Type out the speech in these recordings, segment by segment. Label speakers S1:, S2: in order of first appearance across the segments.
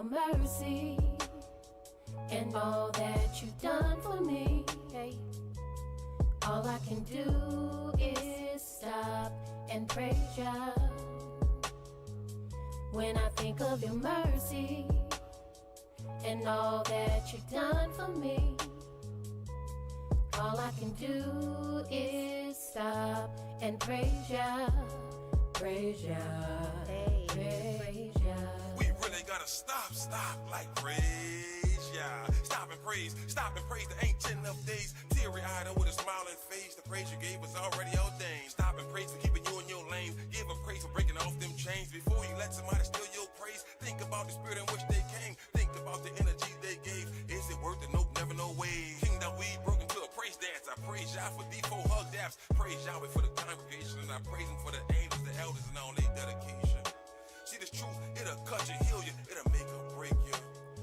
S1: your mercy and all that you've done for me, hey, all I can do is stop and praise ya. When I think of your mercy and all that you've done for me, all I can do is stop and praise ya, praise ya, hey, praise ya.
S2: We really gotta stop like praise ya. Stop and praise the ancient of days. Teary-eyed and with a smiling face, the praise you gave was already ordained. Stop and praise for keeping you in your lane. Give a praise for breaking off them chains. Before you let somebody steal your praise, think about the spirit in which they came. Think about the energy they gave. Is it worth it? Nope, never, no way. Kingdom we broke into a praise dance. I praise y'all for D4 hug daps. Praise Yahweh for the congregation, and I praise him for the angels, the elders, and all their dedication. See this truth, it'll cut you, heal you, it'll make or break you.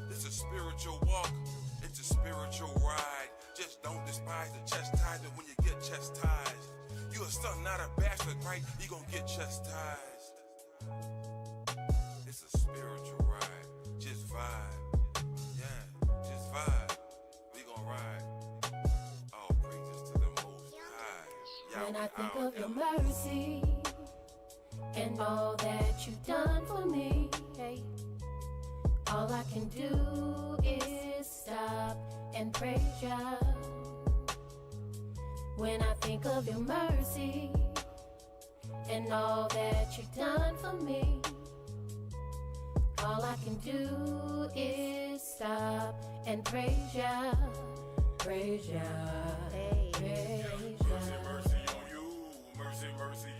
S2: It's a spiritual walk, it's a spiritual ride. Just don't despise the chastisement when you get chastised. You a son, not a bastard, right? You gon' get chastised. It's a spiritual ride, just vibe. Yeah, just vibe. We gon' ride. All praises to the Most High.
S1: When I think of your mercy and all that you've done for me, hey, all I can do is stop and praise ya. When I think of your mercy and all that you've done for me, all I can do is stop and praise ya, praise ya, hey, praise ya.
S3: Mercy on you, mercy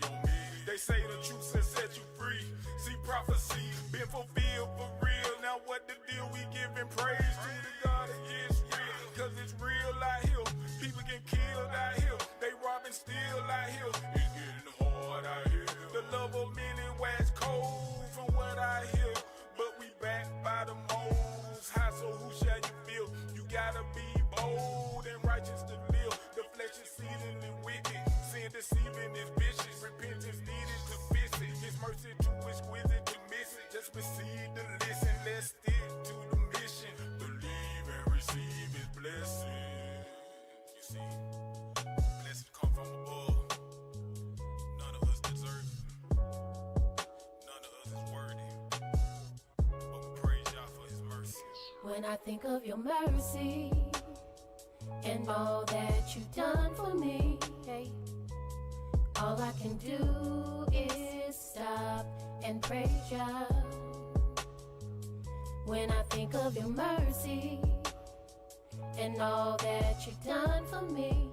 S3: on me. They say the truth has set you free. See prophecy been fulfilled for real. Now what the deal? We giving praise to the God of Israel. Cause it's real out here. People get killed out here. They robbing still out here. It's getting hard out here. The love of many wax cold from what I hear. But we backed by the Most High, so who shall you feel? You gotta be bold and righteous to live. The flesh is seething and wicked. Sin deceiving is vicious. Repentance needed to fix it. His mercy too exquisite to miss it. Just receive the listen. Let's stick to the mission. Believe and receive his blessing. You see, blessings come from above. None of us deserve it. None of us is worthy. But we praise y'all for his mercy.
S1: When I think of your mercy and all that you've done for me, hey, all I can do is stop and praise ya. When I think of your mercy and all that you've done for me,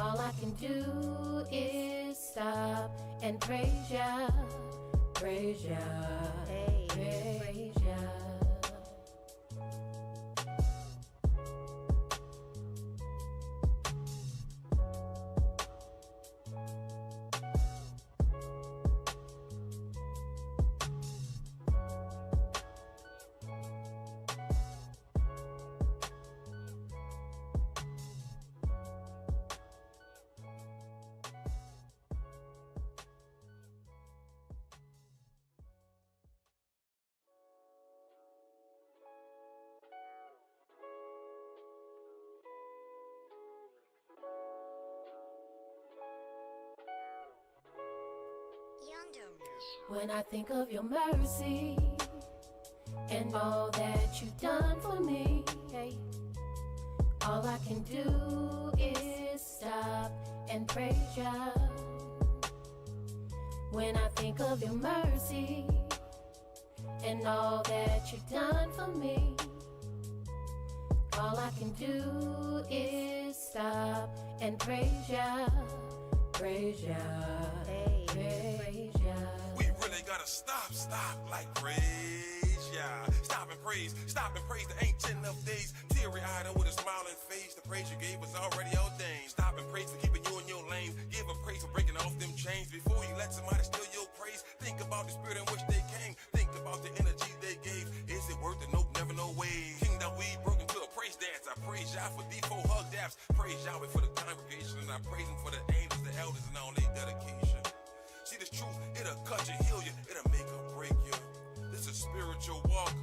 S1: all I can do is stop and praise ya, praise ya, hey, praise ya. When I think of your mercy and all that you've done for me, hey, all I can do is stop and praise ya. When I think of your mercy and all that you've done for me, all I can do is stop and praise ya, praise ya, hey, praise ya.
S2: We really gotta stop like praise ya. Stop and praise the ancient of days. Teary-eyed and with a smiling face, the praise you gave was already ordained. Stop and praise for keeping you in your lane. Give a praise for breaking off them chains. Before you let somebody steal your praise, think about the spirit in which they came. Think about the energy they gave. Is it worth it? Nope, never, no way. Kingdom we broke into a praise dance. I praise y'all for D4 hug daps. Praise Yahweh for the congregation, and I praise him for the angels, the elders, and all their dedication. See this truth, it'll cut you, heal you, it'll make or break you. It's a spiritual spiritual walk,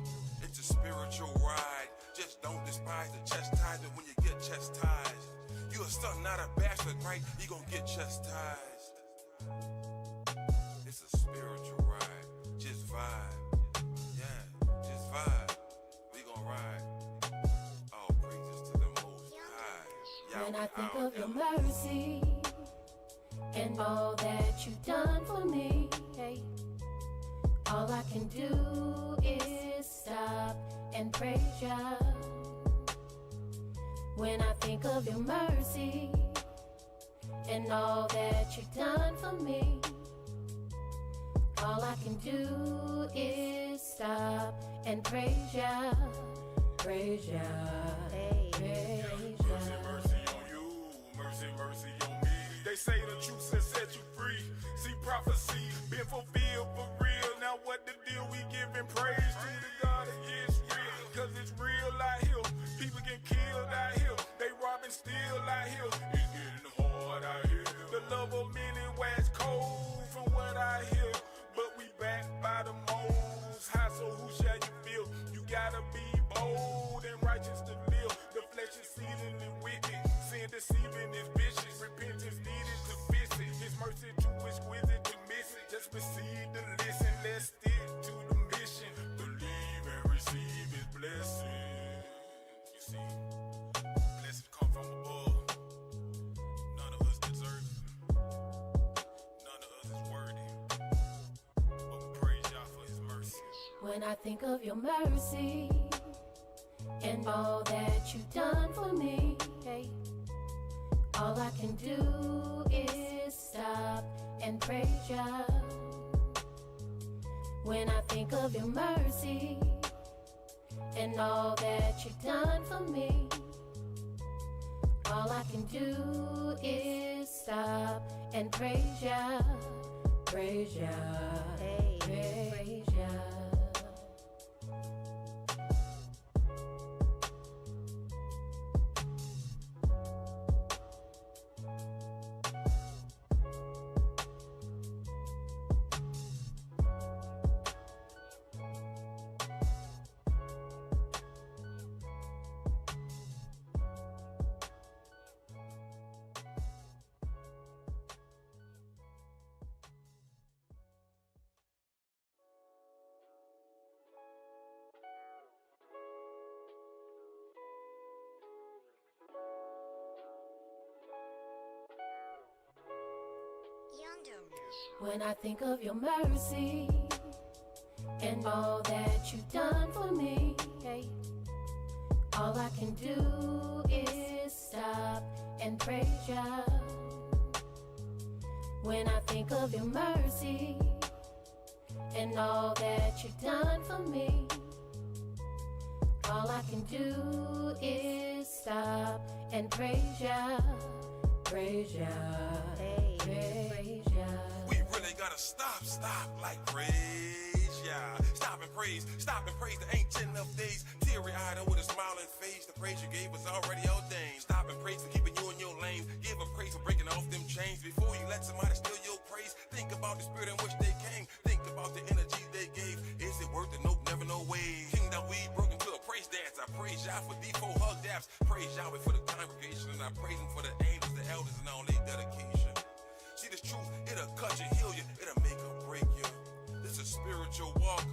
S2: it's a spiritual ride. Just don't despise the chastisement when you get chastised. You a son, not a bastard, right? You gon' get chastised. It's a spiritual ride. Just vibe. Yeah, just vibe. We gon' ride. All praises to the Most High.
S1: When I think of your mercy and all that you've done for me, hey, all I can do is stop and praise ya. When I think of your mercy and all that you've done for me, all I can do is stop and praise ya. Praise ya. Praise
S3: Mercy,
S1: ya.
S3: mercy on you, mercy, mercy on me. They say the truth has set you free. See prophecy been fulfilled for real. Now what the deal? We giving praise to the God of Yisrael, cause it's real out here. People get killed out here. They robbing still out here. It's getting hard out here. The love of many wax cold from what I hear. But we back by the Most High, so who shall you feel? You gotta be bold and righteous to live. The flesh is seething and wicked. Sin deceiving is vicious. Repentance needed to fix it. His mercy too exquisite to miss it. Just proceed to listen. Let's stick to the mission. Believe and receive his blessing. You see, blessings come from above. None of us deserve it. None of us is worthy. But we praise y'all for his mercy.
S1: When I think of your mercy and all that you've done for me, hey, all I can do is stop and praise ya. When I think of your mercy and all that you've done for me, all I can do is stop and praise ya. Praise ya. Praise ya. When I think of your mercy and all that you've done for me, hey, all I can do is stop and praise ya. When I think of your mercy and all that you've done for me, all I can do is stop and praise ya. Praise ya. Praise ya.
S2: We really gotta stop like praise, yeah. Stop and praise the ancient of days. Teary-eyed and with a smiling face, the praise you gave was already ordained. Stop and praise for keeping you in your lane. Give a praise for breaking off them chains. Before you let somebody steal your praise, think about the spirit in which they came. Think about the energy they gave. Is it worth it? Nope, never no way. Kingdom we broke into a praise dance. I praise y'all for D4 hug daps. Praise Yahweh for the congregation, and I praise him for the angels, the elders, and all their dedication. See this truth, it'll cut you, heal you, it'll make or break you. This is a spiritual walk,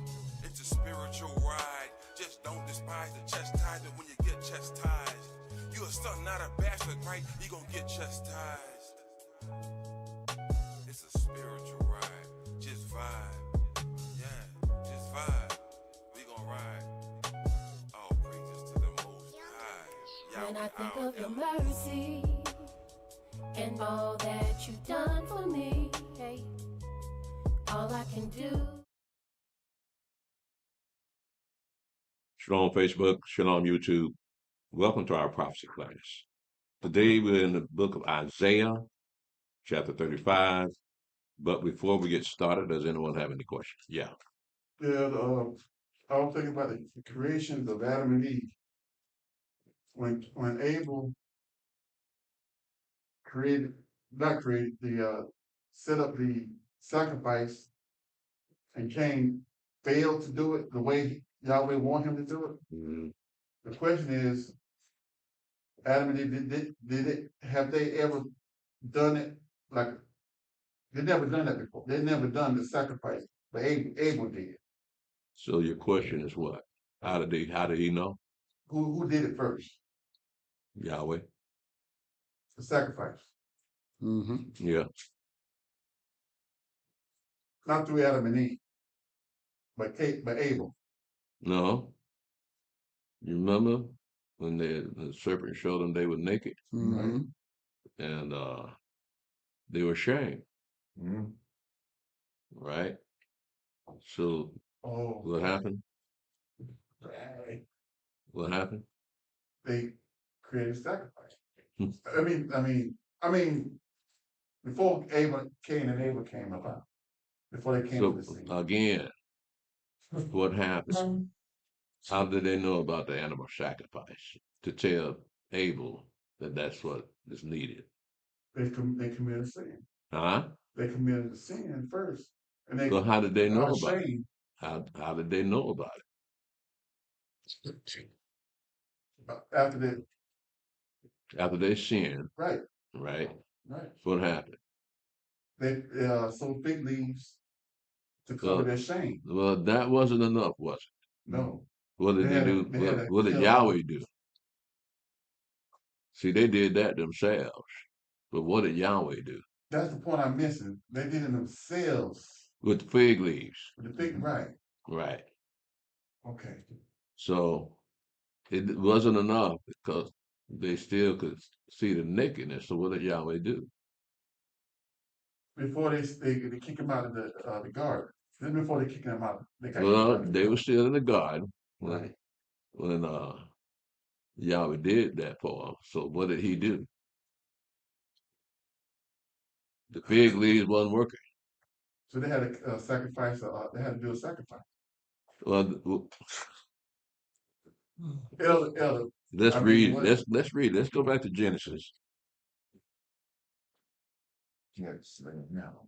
S2: it's a spiritual ride. Just don't despise the chastisement when you get chastised. You a son, not a bastard, right? You gon' get chastised. It's a spiritual ride, just vibe. Yeah, just vibe. We gon' ride. All praises to the Most High.
S1: When I think of your mercy and all that you've done for me, hey, all I can do.
S4: Shalom Facebook, Shalom YouTube. Welcome to our prophecy class. Today we're in the book of Isaiah, chapter 35. But before we get started, does anyone have any questions? Yeah.
S5: Yeah, I was thinking about the creations of Adam and Eve. When Abel set up the sacrifice, and Cain failed to do it the way Yahweh want him to do it.
S4: Mhm.
S5: The question is, Adam and Eve, have they ever done it like they've never done that before? They've never done the sacrifice, but Abel did.
S4: So your question is what? How did he know?
S5: Who did it first?
S4: Yahweh.
S5: The sacrifice,
S4: Yeah.
S5: not through Adam and Eve, but Abel.
S4: No. You remember when the serpent showed them they were naked
S5: Right?
S4: and they were ashamed, right? So
S5: Oh,
S4: what happened?
S5: right.
S4: What happened?
S5: They created sacrifice. I mean, before Cain and Abel came about, before they came to
S4: So
S5: the scene.
S4: again, what happened? How did they know about the animal sacrifice to tell Abel that that's what is needed?
S5: They committed sin.
S4: Huh?
S5: They committed the sin first, and they
S4: So how did they know
S5: are
S4: about it?
S5: ashamed
S4: How did they know about
S5: after they.
S4: it? After they sinned,
S5: Right,
S4: right?
S5: right.
S4: What happened?
S5: They sold fig leaves to cover
S4: Well,
S5: their shame.
S4: well, that wasn't enough, was it?
S5: No,
S4: What did
S5: they
S4: they
S5: had
S4: do?
S5: to, they had to
S4: What did
S5: kill
S4: Yahweh do? See, they did that themselves. But what did Yahweh do?
S5: That's the point I'm missing. They did it themselves
S4: With the fig leaves.
S5: with the fig. Right.
S4: Right.
S5: Okay.
S4: So it wasn't enough because they still could see the nakedness. So what did Yahweh do?
S5: Before they kick him out of the garden. Then before they kick him out, they got kicked
S4: Well,
S5: out of the
S4: they were
S5: garden.
S4: still in the garden
S5: Right.
S4: when Yahweh did that for them. So what did he do? The fig leaves wasn't working.
S5: So they had a sacrifice. They had to do a sacrifice.
S4: Well,
S5: Elder.
S4: let's
S5: I mean,
S4: read.
S5: what?
S4: Let's read. Let's go back to Genesis.
S5: Yes. Now.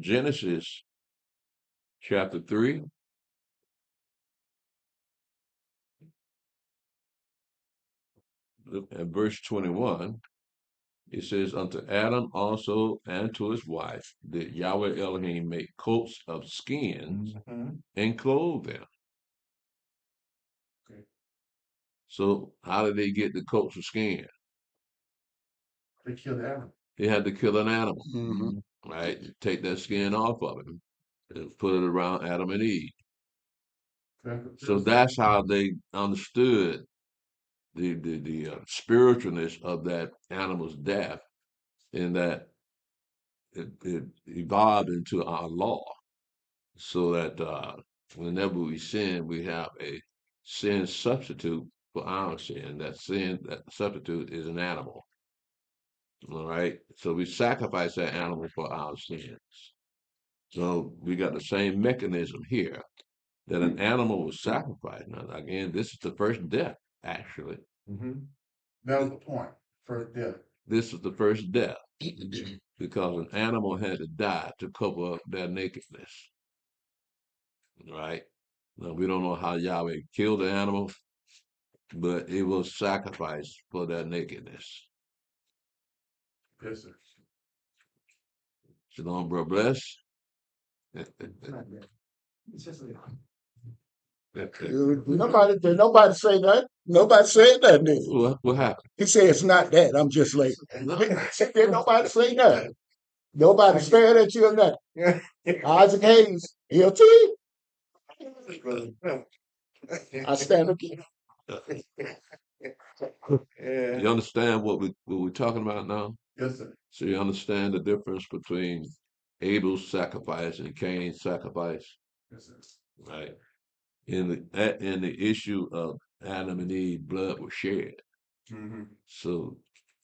S4: Genesis chapter 3. At verse 21, it says, Unto Adam also and to his wife did Yahweh Elohim make coats of skins and clothe them.
S5: Okay.
S4: So how did they get the coats of skin?
S5: They killed the animal.
S4: They had to kill an animal, right? Take that skin off of him and put it around Adam and Eve. So that's how they understood the spiritualness of that animal's death, in that it evolved into our law, so that whenever we sin, we have a sin substitute for our sin. That substitute is an animal. All right. So we sacrifice that animal for our sins. So we got the same mechanism here, that an animal was sacrificed. Now, again, this is the first death, actually.
S5: That was the point. First death.
S4: This is the first death because an animal had to die to cover up their nakedness. Right? Now, we don't know how Yahweh killed the animal, but it was sacrificed for their nakedness.
S5: Yes, sir.
S4: Shalom, bro, bless.
S6: Did nobody say that? Nobody said that, did he?
S4: What happened?
S6: He said it's not that. I'm just late. Did nobody say that? Nobody stared at you or nothing. Isaac Hayes, guilty. I stand again.
S4: You understand what we're talking about now?
S5: Yes, sir.
S4: So you understand the difference between Abel's sacrifice and Cain's sacrifice,
S5: Yes, sir.
S4: right? In the issue of Adam and Eve, blood was shed. So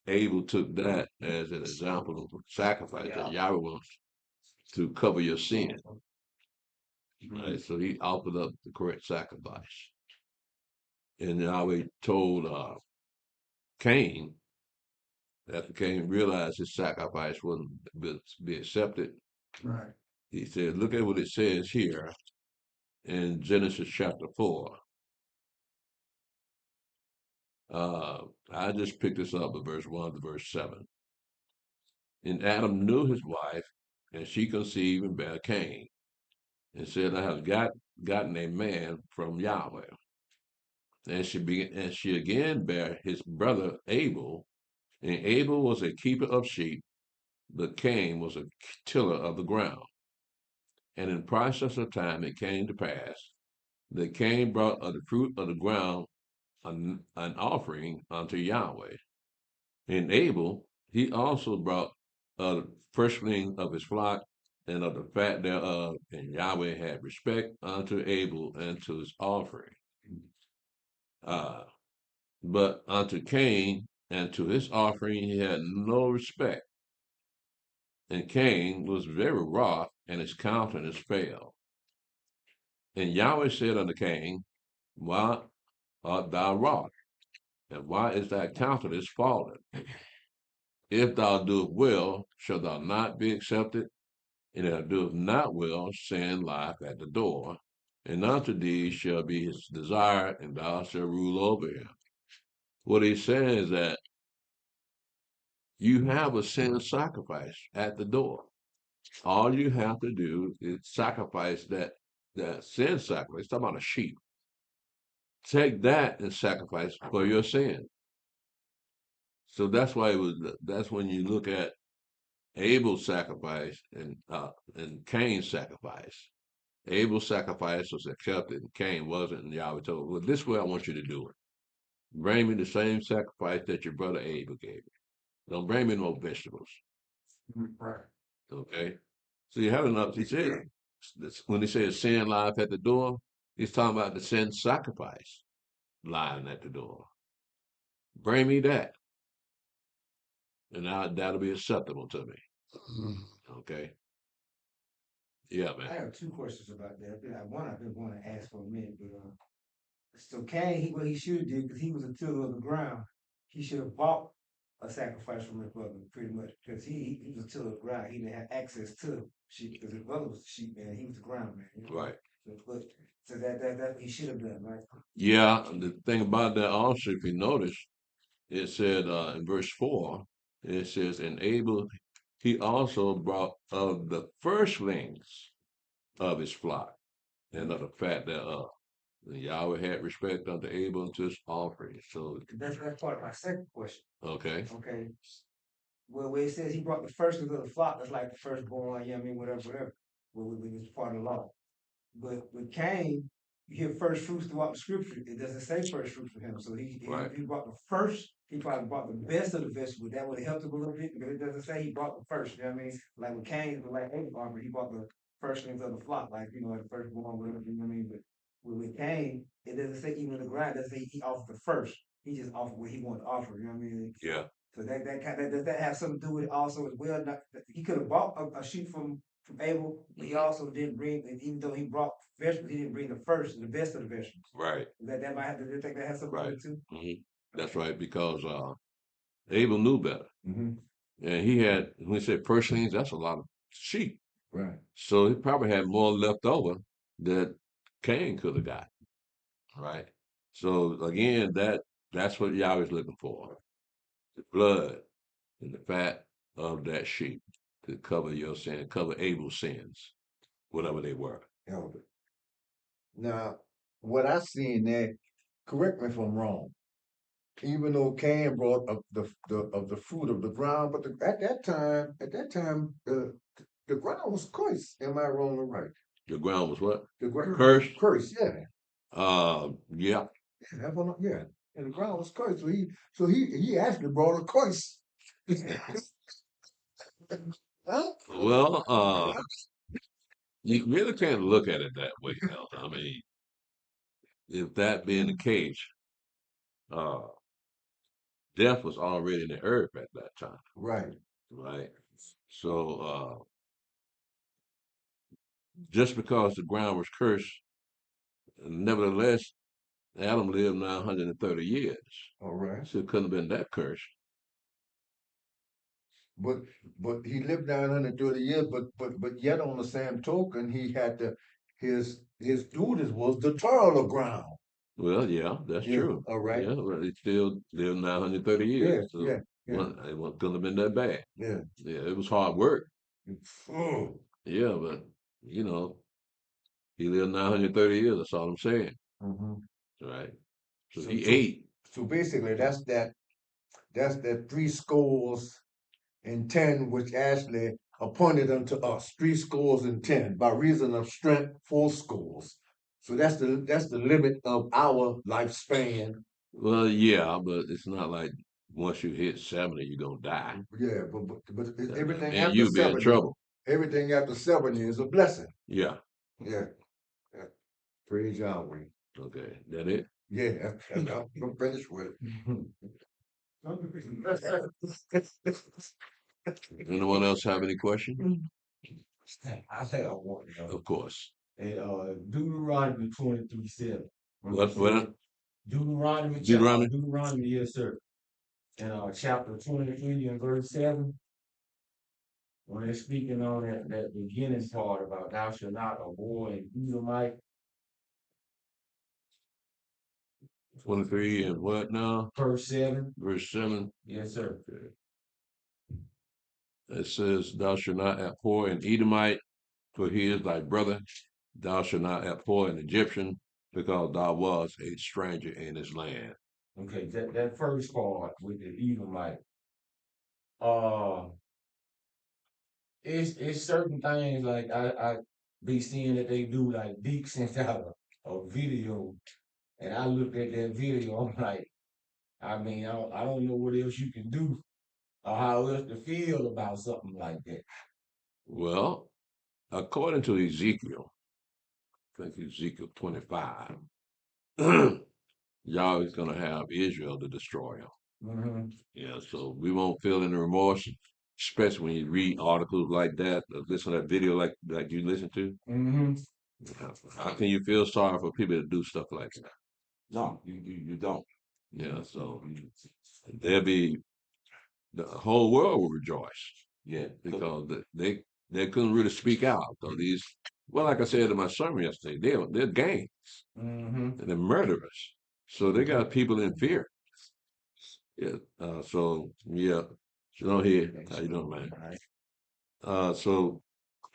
S4: Abel took that as an example of sacrifice that Yahweh wants to cover your sin. Right? So he offered up the correct sacrifice. And Yahweh told Cain After Cain realized his sacrifice wouldn't be accepted,
S5: Right.
S4: he said, look at what it says here in Genesis chapter 4. I just picked this up at verse 1 to verse 7. And Adam knew his wife, and she conceived and bare Cain, and said, I have gotten a man from Yahweh. And she again bare his brother Abel, and Abel was a keeper of sheep, but Cain was a tiller of the ground. And in process of time it came to pass that Cain brought of the fruit of the ground an offering unto Yahweh. And Abel, he also brought a firstling of his flock and of the fat thereof, and Yahweh had respect unto Abel and to his offering. But unto Cain and to his offering he had no respect. And Cain was very wroth, and his countenance fell. And Yahweh said unto Cain, why art thou wroth? And why is thy countenance fallen? If thou doest well, shalt thou not be accepted? And if thou doest not well, sin lieth at the door. And unto thee shall be his desire, and thou shalt rule over him. What he's saying is that you have a sin sacrifice at the door. All you have to do is sacrifice that sin sacrifice. Talking about a sheep. Take that and sacrifice for your sin. So that's why that's when you look at Abel's sacrifice and Cain's sacrifice. Abel's sacrifice was accepted and Cain wasn't, and Yahweh told him, well, this way I want you to do it. Bring me the same sacrifice that your brother Abel gave me. Don't bring me no vegetables.
S5: Right.
S4: Okay? So you have enough. He said, when he says sin lieth at the door, he's talking about the sin sacrifice lying at the door. Bring me that. And that'll be acceptable to me. Okay? Yeah,
S7: I
S4: man.
S7: have two questions about that. One I've been wanting to ask for a minute, but so Cain, what he should have did, because he was a tiller of the ground, he should have bought a sacrifice from his brother, pretty much, because he was a tiller of the ground. He didn't have access to sheep because his brother was the sheep man. He was the ground man. You know?
S4: Right.
S7: So that's what he should have done, right?
S4: Yeah, the thing about that also, if you notice, it said in verse 4, it says, and Abel, he also brought of the firstlings of his flock and of the fat thereof. And Yahweh had respect unto Abel and to his offering. So,
S7: That's part of my second question.
S4: okay.
S7: Okay. Well, where it says he brought the firstlings of the flock, that's like the firstborn, you know what I mean, whatever. Well, it's part of the law. But with Cain, you hear first fruits throughout the scripture. It doesn't say first fruits for him. So
S4: Right.
S7: he brought the first, he probably brought the best of the vegetables. That would have helped him a little bit because it doesn't say he brought the first. You know what I mean? Like with Cain, like Abraham, he brought the firstlings of the flock, like, you know, the firstborn, whatever, you know what I mean? But with Cain, it doesn't say even the ground, it doesn't say he offered the first. He just offered what he wanted to offer, you know what I mean?
S4: Yeah.
S7: So does that have something to do with it also as well? Not, he could have bought a sheep from Abel, but he also didn't bring, and even though he brought vegetables, he didn't bring the first, the best of the vegetables.
S4: Right.
S7: That might have to, do you think that has something to do
S4: Right.
S7: with it too?
S4: That's right, because Abel knew better.
S7: Mm-hmm.
S4: And he had, when he said firstlings, that's a lot of sheep.
S7: Right.
S4: So he probably had more left over that Cain could have got. Right. So again, that's what Yahweh's looking for. The blood and the fat of that sheep to cover your sin, cover Abel's sins, whatever they were.
S8: Elder. Now, what I see in that, correct me if I'm wrong. Even though Cain brought up the fruit of the ground, but at that time, the ground was cursed. Am I wrong or right?
S4: The ground was what?
S8: The ground
S4: Cursed?
S8: cursed, yeah.
S4: Yeah.
S8: Yeah. And the ground was cursed. So he actually brought a curse. Huh?
S4: Well, you really can't look at it that way, Elder. I mean, if that being the case, uh, death was already in the earth at that time,
S8: Right.
S4: right? So just because the ground was cursed, nevertheless, Adam lived now 130 years.
S8: All right.
S4: So it couldn't have been that cursed.
S8: but he lived 930 years. But yet on the same token, he had to his duties was the toil of ground.
S4: Well, yeah, that's
S8: Yeah,
S4: true.
S8: all right.
S4: Yeah, well, he still lived 930
S8: Yeah,
S4: years. So
S8: yeah, yeah,
S4: it couldn't have been that bad.
S8: yeah.
S4: Yeah, it was hard work.
S8: Oh.
S4: Yeah, but you know, he lived 930 years. That's all I'm saying.
S8: Mhm.
S4: Right. So
S8: So
S4: he
S8: so
S4: ate.
S8: so basically, that's that 3 scores and 10, which actually appointed unto us 3 scores and 10 by reason of strength 4 scores. So that's the limit of our lifespan.
S4: Well, yeah, but it's not like once you hit 70, you're gonna die.
S8: Yeah, but everything
S4: And
S8: after
S4: you'll be in
S8: 70,
S4: trouble.
S8: everything after 70 is a blessing.
S4: Yeah.
S8: Yeah, yeah. Praise Yahweh.
S4: Okay. That it?
S8: Yeah, I'm finished with it.
S4: Anyone else have any questions?
S7: I think I want to know.
S4: Of course.
S7: And Deuteronomy 23:7.
S4: What? Deuteronomy?
S7: Deuteronomy, yes, sir. And chapter 23 and verse 7, when they're speaking on that beginning part about thou shalt not abhor an Edomite.
S4: 23 and what now?
S7: Verse 7.
S4: Verse 7.
S7: Yes, sir.
S4: Okay. It says, Thou shalt not abhor an Edomite, for he is thy brother. Thou shalt not abhor an Egyptian, because thou was a stranger in his land.
S7: Okay, that first part with the Edomite. Uh it's certain things like I be seeing that they do, like Deke sent out a video, and I looked at that video, I'm like, I mean, I don't know what else you can do or how else to feel about something like that.
S4: Well, according to Ezekiel, I think Ezekiel 25, Yahweh is going to have Israel to destroy him.
S7: Mm-hmm.
S4: Yeah, so we won't feel any remorse, especially when you read articles like that, or listen to that video like you listen to.
S7: Mm-hmm.
S4: How can you feel sorry for people to do stuff like that?
S7: No, you don't.
S4: Yeah, so there'll be the whole world will rejoice.
S7: Yeah.
S4: Because they couldn't really speak out. So these, well, like I said in my sermon yesterday, they're gangs
S7: Mm-hmm.
S4: and they're murderers. So they got people in fear. Yeah. So yeah. Shalom here. How you doing, man? So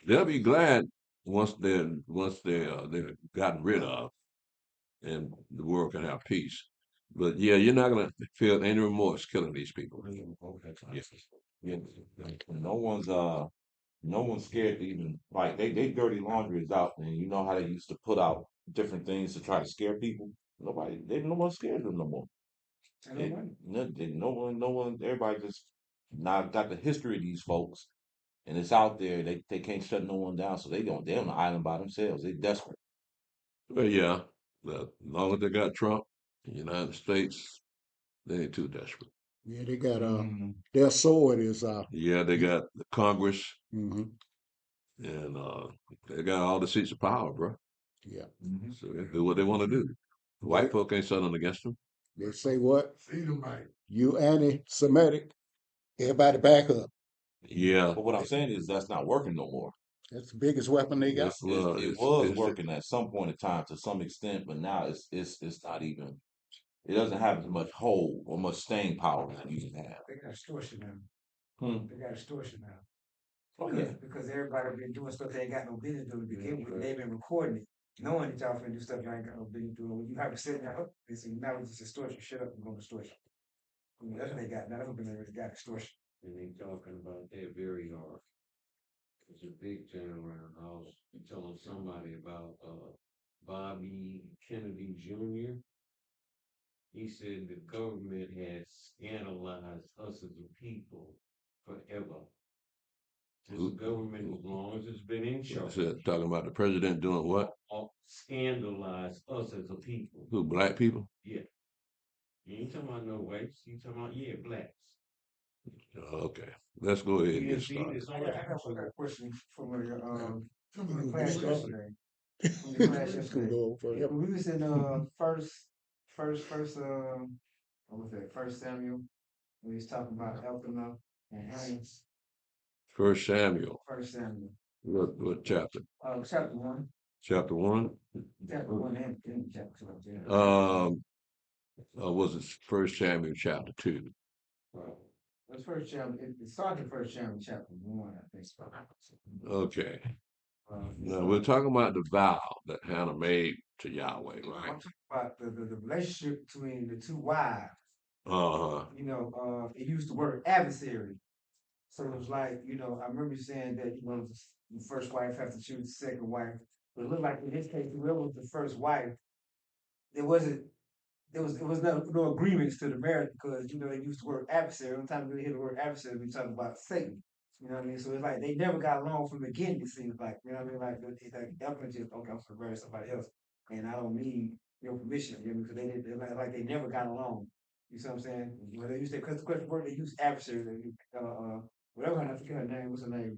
S4: they'll be glad once they're gotten rid of, and the world can have peace. But yeah, you're not gonna feel any remorse killing these people.
S7: Okay.
S4: Yes.
S9: Yeah, no one's scared to even like they dirty laundry is out, and you know how they used to put out different things to try to scare people. No one's scared of them no more. No one, everybody just now got the history of these folks, and it's out there. They can't shut no one down, so they're on the island by themselves. They desperate.
S4: Well, yeah. As long as they got Trump, the United States, they ain't too desperate.
S6: Yeah, they got
S7: Mm-hmm.
S6: their sword is
S4: Yeah, they got the Congress
S6: hmm
S4: and they got all the seats of power, bro.
S6: yeah.
S7: Mm-hmm.
S4: So they do what they want to do. White folk ain't something against them.
S6: They say what?
S8: Edomite.
S6: You anti-Semitic, everybody back up.
S4: Yeah.
S9: But what I'm saying is that's not working no more.
S6: That's the biggest weapon they got.
S4: Well,
S9: It was working at some point in time to some extent, but now it's not even. It doesn't have as much hold or much staying power as it used to have.
S7: They got extortion now.
S9: Hmm.
S7: They got extortion now.
S9: Oh yeah.
S7: Because everybody been doing stuff they ain't got no business doing to begin with. They've been recording it, knowing that y'all finna do stuff y'all ain't got no business doing. When you have to sit down, they say now it's just extortion. Shut up and go extortion. I mean, that's what they got. Now that's what they really got, extortion.
S10: And they talking about that very hard. It's a big turnaround. I was telling somebody about Bobby Kennedy Jr. He said the government has scandalized us as a people forever. This government, as long as it's been in charge,
S4: talking about the president doing what?
S10: Scandalize us as a people.
S4: Who, black people?
S10: Yeah. You ain't talking about no whites. You talking about, yeah, blacks.
S4: Okay. Let's go ahead and get
S10: See,
S4: started.
S10: it's
S7: I
S10: all
S7: got a question from the class yesterday. From the class yesterday. We was in first what was that? First Samuel. When he's talking about Elkanah and Hannah.
S4: First Samuel.
S7: First Samuel.
S4: What chapter?
S7: Chapter 1.
S4: Chapter 1?
S7: Chapter 1 and chapter 2. Yeah.
S4: Was it First Samuel chapter 2?
S7: It's First Samuel. It started First Samuel chapter 1, I think.
S4: Okay. Now
S7: So
S4: we're talking about the vow that Hannah made to Yahweh,
S7: I'm
S4: right?
S7: talking about the relationship between the two wives.
S4: Uh-huh.
S7: It used the word adversary. So it was like, I remember you saying that, the first wife has to choose the second wife. But it looked like in this case, whoever was the first wife, there wasn't, it was no agreements to the marriage because, they used the word adversary. Every time we hear the word adversary, we talk about Satan. You know what I mean? So it's like they never got along from the beginning, it seems like. You know what I mean? Like, it's like definitely just, okay, I'm going to marry somebody else. And I don't need your permission, because they're like they never got along. You see what I'm saying? When they use that question word, they use adversary. They use, whatever, I forget her name. What's her name?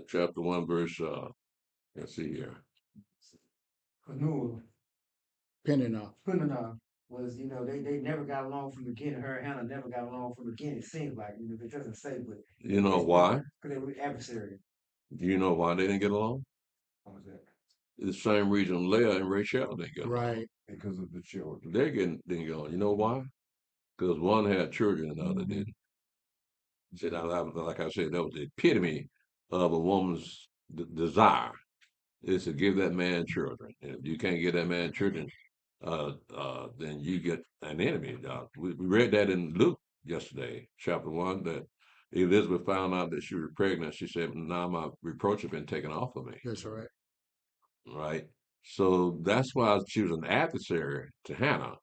S4: Chapter 1, verse, let's see here.
S7: Phanuel.
S6: Peninnah.
S7: Phanuel was, they never got along from the beginning. Her and Hannah never got along from the beginning. It seems like, it doesn't say, but
S4: You know why?
S7: because they were adversary.
S4: Do you know why they didn't get along?
S7: What was that?
S4: The same reason Leah and Rachel didn't get along.
S6: Right.
S8: Because of the children.
S4: Didn't get along. You know why? Because one had children and the other didn't. See, like I said, that was the epitome of a woman's desire is to give that man children. And if you can't give that man children, then you get an enemy. We read that in Luke yesterday, chapter 1, that Elizabeth found out that she was pregnant. She said, now my reproach has been taken off of me.
S6: That's right.
S4: Right? So that's why she was an adversary to Hannah,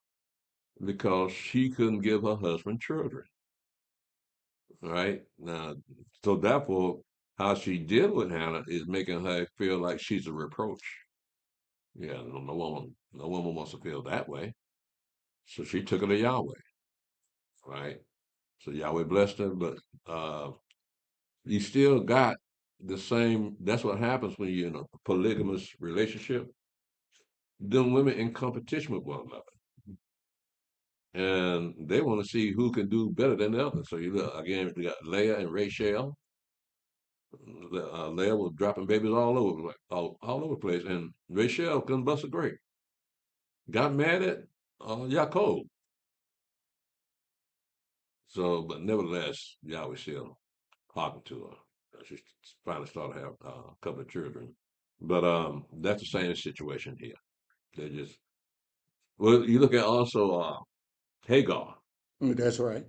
S4: because she couldn't give her husband children. Right? Now, so therefore, how she deal with Hannah is making her feel like she's a reproach. Yeah, no woman wants to feel that way. So she took her to Yahweh, right? So Yahweh blessed her, but you still got the same. That's what happens when you're in a polygamous relationship. Them women in competition with one another, and they want to see who can do better than the other. So you look again, we got Leah and Rachel. Leah was dropping babies all over the place, and Rachel couldn't bust a grape. Got mad at Yaakov. So, but nevertheless, Yahweh still talking to her. She finally started to have a couple of children. But that's the same situation here. They just you look at also Hagar
S6: That's right.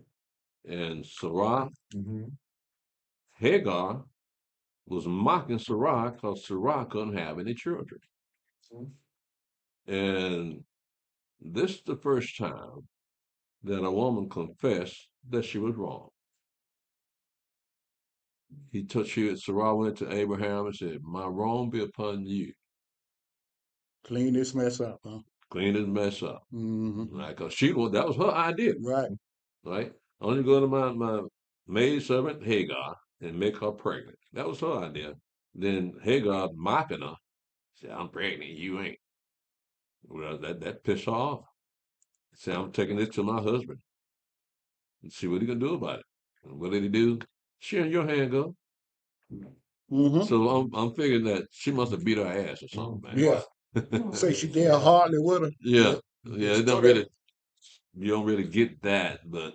S4: and Sarah.
S8: Mm-hmm.
S4: Hagar was mocking Sarah because Sarah couldn't have any children. And this is the first time that a woman confessed that she was wrong. Sarah went to Abraham and said, "My wrong be upon you.
S6: Clean this mess up, huh?
S4: Clean this mess up."
S6: Mm-hmm.
S4: Right? Because that was her idea.
S6: Right.
S4: Right? I want to go to my maid servant Hagar and make her pregnant. That was her idea. Then Hagar mocking her, said, "I'm pregnant, you ain't." Well, that pissed her off. Said, "I'm taking this to my husband and see what he can do about it." And what did he do? She in your hand, go.
S6: Mm-hmm.
S4: So I'm figuring that she must have beat her ass or something, man.
S6: Yeah. Say she did hardly with her.
S4: Yeah, yeah.
S6: It don't really.
S4: You don't really get that, but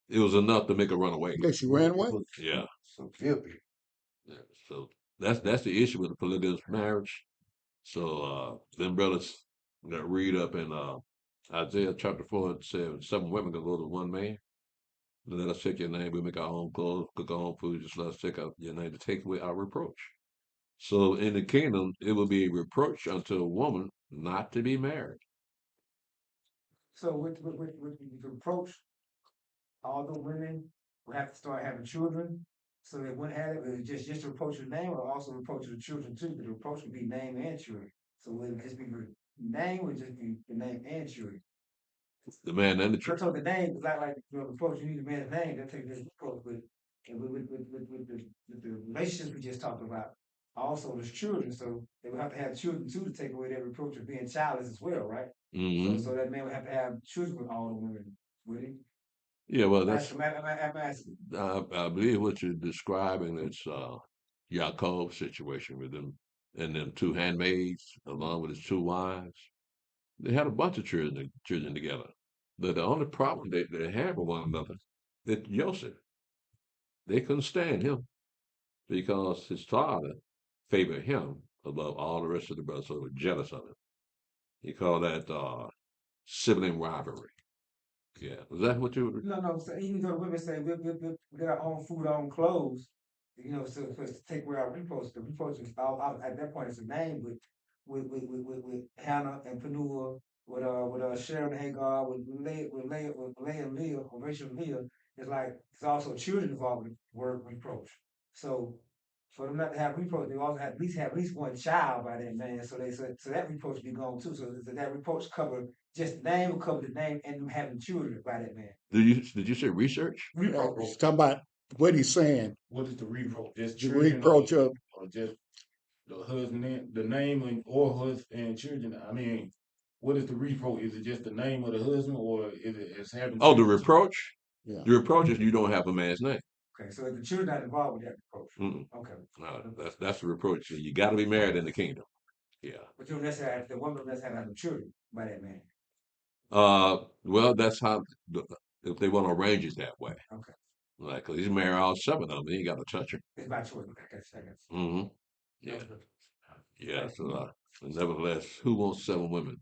S4: it was enough to make her run away.
S6: Yeah, she ran away.
S4: Yeah.
S8: So filthy.
S4: Yeah. So that's the issue with the polygamous marriage. So them brothers that read up in Isaiah chapter 4 and said 7 women can go to one man. Let us take your name, we make our own clothes, cook our own food, just let us take out your name to take away our reproach. So in the kingdom, it will be a reproach unto a woman not to be married.
S7: So with the approach, all the women will have to start having children. So they wouldn't have it just to approach the name, or also approach the children too. But the approach would be name and children. So would it just be the name, would just be the name and children.
S4: The man and the
S7: I
S4: church.
S7: told the name, it's like the approach. You need the man's name. That take this approach, but with the relationships we just talked about. Also, there's children, so they would have to have children too to take away their reproach of being childless as well, right?
S4: Mm-hmm.
S7: So that man would have to have children with all the women, would he?
S4: Yeah, well,
S7: I'm
S4: that's
S7: asking, I'm asking.
S4: I believe what you're describing is Yaakov's situation with them and them two handmaids along with his two wives. They had a bunch of children together. But the only problem they had with one another is Joseph. They couldn't stand him because his father favored him above all the rest of the brothers, so they were jealous of him. He called that sibling rivalry. Yeah, is that what you were?
S7: No, so even though women say we get our own food, our own clothes, so to take away our reproach, the reproach is all at that point it's a name, but with Hannah and Peninnah, with Sharon and Hagar, with Leah and Leah, or Rachel and Leah, it's like it's also children involved with the word reproach. So for them not to have reproach, they also have at least one child by that man. So that reproach be gone too. So that reproach cover just the name will cover the name and them having children by that man.
S4: Did you say research?
S7: Reproach.
S6: He's talking about what he's saying.
S8: What is the reproach? Just
S6: The
S8: children
S6: reproach of
S8: or just the husband and the name or husband and children? I mean, what is the reproach? Is it just the name of the husband or is it as having
S4: Oh, the
S8: children?
S4: reproach?
S6: yeah.
S4: The reproach is you don't have a man's name.
S7: Okay, so the children not involved with that reproach.
S4: Mm-mm.
S7: Okay.
S4: That's the reproach. You got to be married in the kingdom. Yeah.
S7: But you don't necessarily have the woman don't necessarily have no children by that man.
S4: Well, that's how if they want to arrange it that way.
S7: Okay.
S4: Like, 'cause he's married all seven of them, he ain't got to touch her.
S7: It's by choice. I guess.
S4: Mm-hmm. Yeah.
S7: Okay.
S4: Yeah. So, nevertheless, who wants seven women,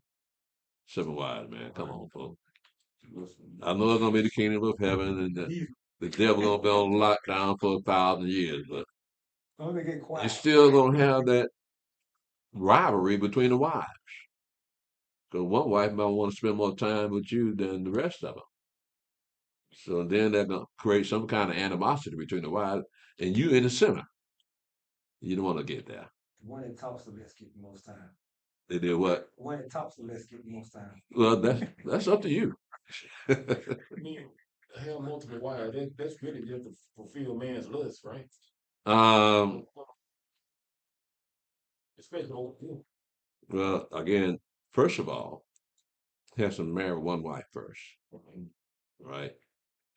S4: seven wives, man? Come on, folks. I know it's gonna be the kingdom of heaven, and the devil gonna be on lockdown for 1,000 years, but
S7: Don't they get
S4: you
S7: quiet?
S4: still gonna have that rivalry between the wives. Because one wife might want to spend more time with you than the rest of them. So then they're gonna create some kind of animosity between the wives, and you in the center. You don't want to get there.
S7: The one that talks the less get the most time.
S4: They did what?
S7: The one that talks the less get the most time.
S4: Well, that's up to you.
S8: I mean, have multiple wives. That's really just to fulfill man's lust, right?
S4: um.
S8: Especially over you.
S4: Well, again, first of all, he has to marry one wife first, right?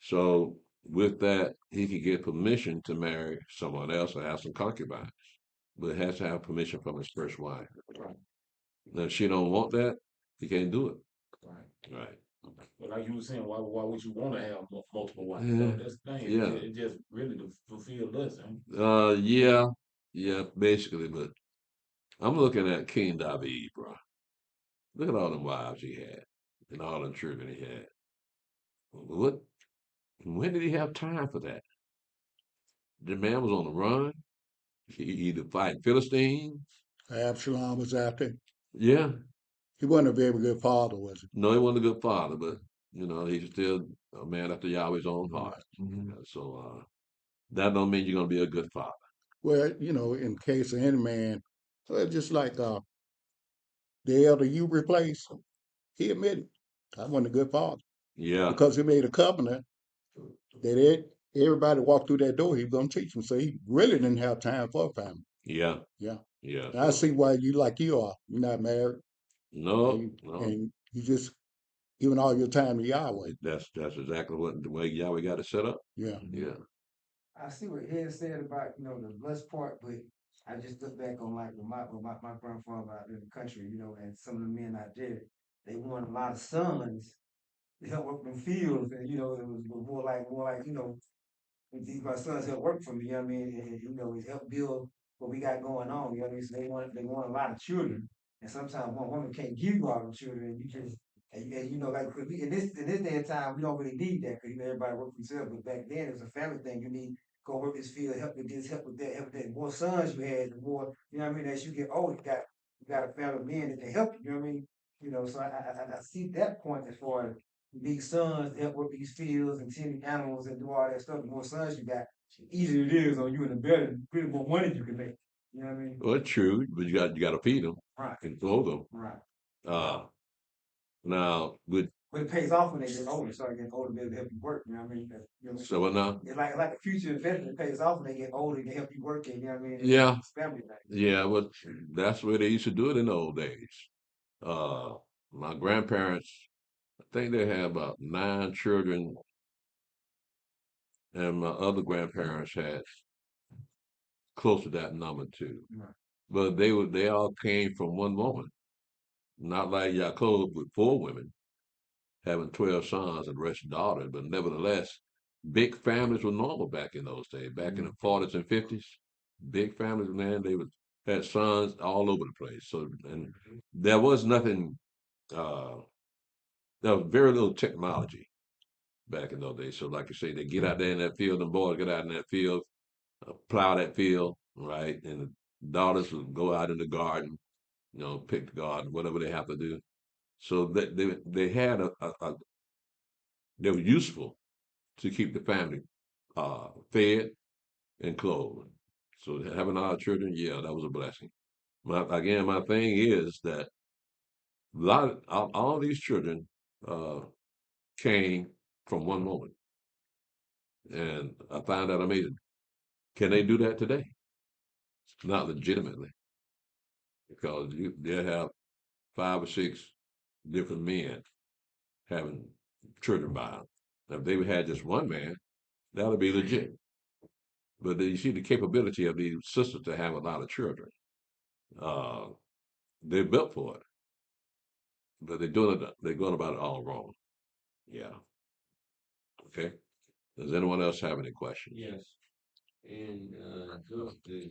S4: So with that, he could get permission to marry someone else or have some concubines, but has to have permission from his first wife.
S8: Right.
S4: Now, if she don't want that, he can't do it.
S8: Right.
S4: Right.
S8: But like you were saying, why would you want to have multiple wives?
S4: Yeah.
S8: That's the thing.
S4: Yeah.
S8: It just really to fulfill lust.
S4: Yeah, basically. But I'm looking at King David, bro. Look at all them wives he had and all them children he had. What? When did he have time for that? The man was on the run. He either fight Philistines.
S6: Absalom was out there.
S4: Yeah.
S6: He wasn't a very good father, was he?
S4: No, he wasn't a good father, but he's still a man after Yahweh's own heart. So that don't mean you're gonna be a good father.
S6: Well, in case of any man, just like the elder you replaced, he admitted I wasn't a good father
S4: Yeah.
S6: because he made a covenant that everybody walked through that door, he was going to teach them. So he really didn't have time for a family.
S4: Yeah.
S6: Yeah.
S4: Yeah.
S6: And I see why you like you are. You're not married.
S4: No.
S6: And you just giving all your time to Yahweh.
S4: That's exactly the way Yahweh got it set up.
S6: Yeah.
S4: Yeah.
S7: I see what Ed said about the lust part, but I just look back on like with my grandfather out in the country, and some of the men out there, they wanted a lot of sons to help work in fields, and it was more like my sons help work for me, and it helped build what we got going on, what I mean? So they want a lot of children, and sometimes one woman can't give you all the children, and you just like 'cause in this day and time we don't really need that because everybody work for themselves, but back then it was a family thing. You need go work this field, help with this, help with that, help with that. The more sons you had, the more as you get older, you got a family of men that can help you. You know what I mean? So I see that point as far as these sons help work these fields and tending animals and do all that stuff. The more sons you got, the easier it is on you and the better, pretty more money you can make. You know what I mean?
S4: Well, true, but you got to feed them
S7: Right.
S4: and clothe them.
S7: Right.
S4: Now with
S7: But it pays off when they get older. Start getting older, to help you work. You know what I mean?
S4: so what now?
S7: It's like a future investment. It pays off when they get older and they help you work. And you know what I mean?
S4: Yeah.
S7: It's family thing.
S4: Yeah, well, that's the way they used to do it in the old days. My grandparents, I think they had about 9 children and my other grandparents had close to that number too.
S7: Right.
S4: But they all came from one woman, not like Yaakov with 4 women having 12 sons and the rest daughters. But nevertheless, big families were normal back in those days. Back in the 40s and 50s, big families, man, they would had sons all over the place. So and there was nothing. Uh, there was very little technology back in those days. So, like you say, they get out there in that field, the boys get out in that field, plow that field, right? And the daughters would go out in the garden, pick the garden, whatever they have to do. So that they had they were useful to keep the family fed and clothed. So having our children, yeah, that was a blessing. My thing is that all these children uh, came from one woman, and I find that amazing. Can they do that today? Not legitimately, because they'll have 5 or 6 different men having children by them. Now, if they had just one man, that would be legit. But you see the capability of these sisters to have a lot of children. Uh, they're built for it, but they're going about it all wrong. Yeah. Okay. Does anyone else have any questions?
S10: Yes. And the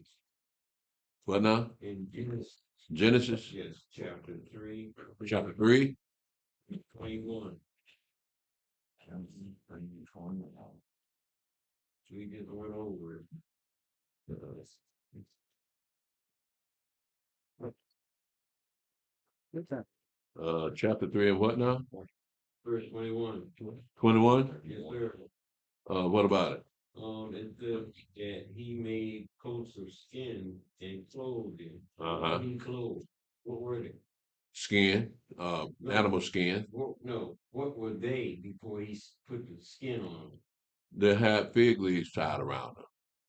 S4: What now?
S10: in Genesis,
S4: Genesis
S10: yes, chapter 3,
S4: chapter 3.
S10: 21. We just went over it.
S4: Chapter 3 and what now?
S10: Verse 21.
S4: 21.
S10: Yes, sir.
S4: What about it?
S10: It says that he made coats of skin and clothed him.
S4: Uh-huh.
S10: He clothed. What were they?
S4: Skin, animal skin.
S10: What were they before he put the skin on them?
S4: They had fig leaves tied around them.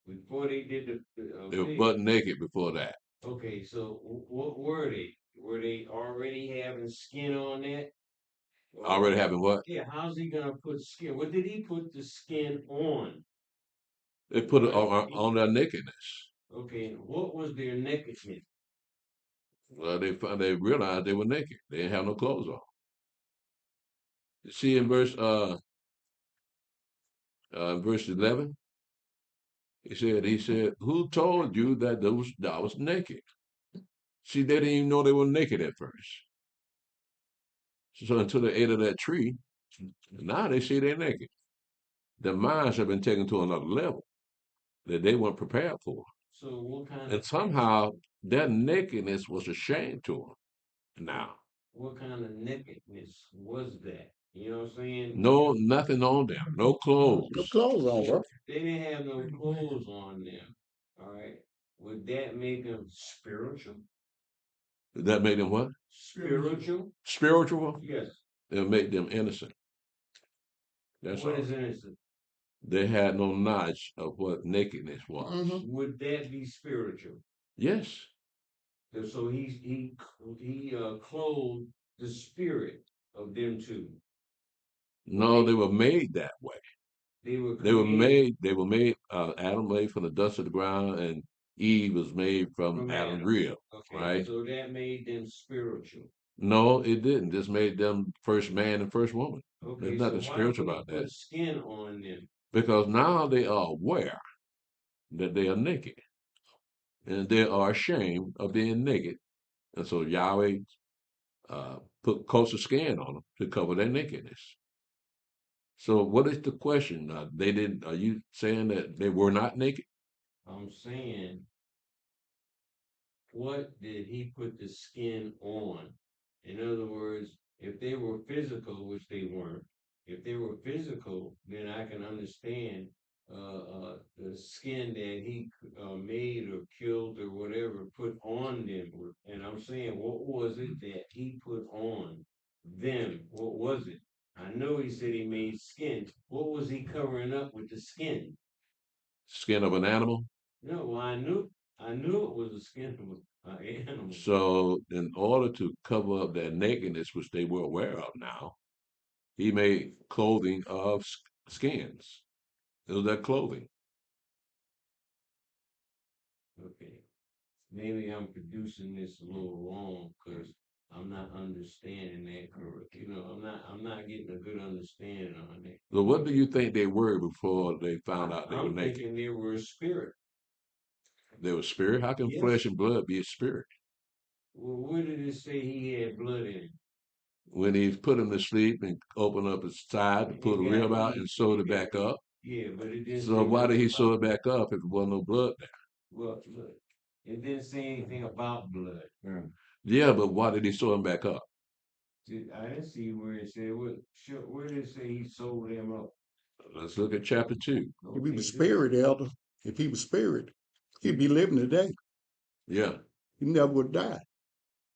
S10: Before they did
S4: They were
S10: fig.
S4: butt naked before that.
S10: Okay, so what were they? Were they already having skin on that?
S4: Already having what?
S10: Yeah, how's he gonna put skin? What did he put the skin on?
S4: They put it on their nakedness.
S10: Okay, and what was their nakedness?
S4: Well, they realized they were naked. They didn't have no clothes on. You see in verse 11, he said, who told you that I was naked? See, they didn't even know they were naked at first. So until they ate of that tree, now they see they're naked. Their minds have been taken to another level that they weren't prepared for.
S10: So what kind
S4: And
S10: of
S4: somehow that nakedness was a shame to them. Now,
S10: what kind of nakedness was that? You know what I'm saying?
S4: no, nothing on them, no clothes.
S6: No clothes on, bro.
S10: They didn't have no clothes on them. All right. Would that make them spiritual?
S4: That made them what?
S10: Spiritual?
S4: Spiritual?
S10: Yes.
S4: It'll make them innocent. That's
S10: What
S4: all.
S10: is innocent?
S4: They had no knowledge of what nakedness was.
S6: Mhm.
S10: Would that be spiritual?
S4: Yes.
S10: So he clothed the spirit of them two.
S4: No, they were made that way.
S10: They were
S4: They were
S10: created
S4: made, Adam made from the dust of the ground and Eve was made from
S10: from
S4: Adam's
S10: Adam.
S4: rib,
S10: Okay,
S4: right?
S10: so that made them spiritual.
S4: No, it didn't. This made them first man and first woman.
S10: Okay,
S4: There's
S10: so
S4: nothing
S10: why
S4: spiritual
S10: would he
S4: about
S10: put
S4: that.
S10: skin on them?
S4: Because now they are aware that they are naked. And they are ashamed of being naked. And so Yahweh put coats of skin on them to cover their nakedness. So what is the question? They didn't. Are you saying that they were not naked?
S10: I'm saying, what did he put the skin on? In other words, if they were physical, which they weren't, if they were physical, then I can understand the skin that he made or killed or whatever put on them. And I'm saying, what was it that he put on them? What was it? I know he said he made skin. What was he covering up with the skin?
S4: Skin of an animal?
S10: No, well, I knew it was the skin of an animal.
S4: So in order to cover up their nakedness, which they were aware of now, he made clothing of skins. It was that clothing.
S10: Okay. Maybe I'm producing this a little wrong because I'm not understanding that correct. I'm not getting a good understanding on that.
S4: So what do you think they were before they found out they were
S10: I'm
S4: naked?
S10: thinking they were a spirit.
S4: They were spirit? How can
S10: Yes.
S4: flesh and blood be a spirit?
S10: Well, where did it say he had blood in him?
S4: When he put him to sleep and opened up his side to pull the rib out and sewed it back up.
S10: Yeah, but it didn't
S4: So
S10: say
S4: why did he
S10: nothing
S4: sew
S10: about
S4: it back up if there wasn't no blood there?
S10: well, look, it didn't say anything about blood.
S4: Yeah, but why did he sew him back up?
S10: I didn't see where it said where did it say he sold them up?
S4: Let's look at chapter 2.
S6: If he was spirit, elder, if he was spirit, he'd be living today.
S4: Yeah.
S6: He never would die.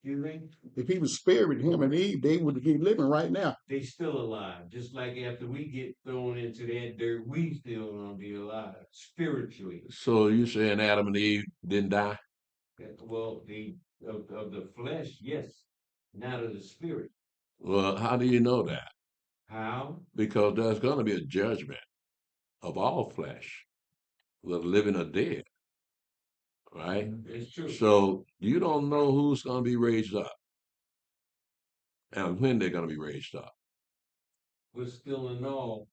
S10: Excuse me?
S6: If he was spirit, him and Eve, they would be living right now.
S10: They still alive. Just like after we get thrown into that dirt, we still gonna be alive spiritually.
S4: So you saying Adam and Eve didn't die?
S10: Well, of the flesh, yes, not of the spirit.
S4: Well, how do you know that?
S10: How?
S4: Because there's going to be a judgment of all flesh, whether living or dead, right?
S10: It's true.
S4: So you don't know who's going to be raised up and when they're going to be raised up.
S10: But still in all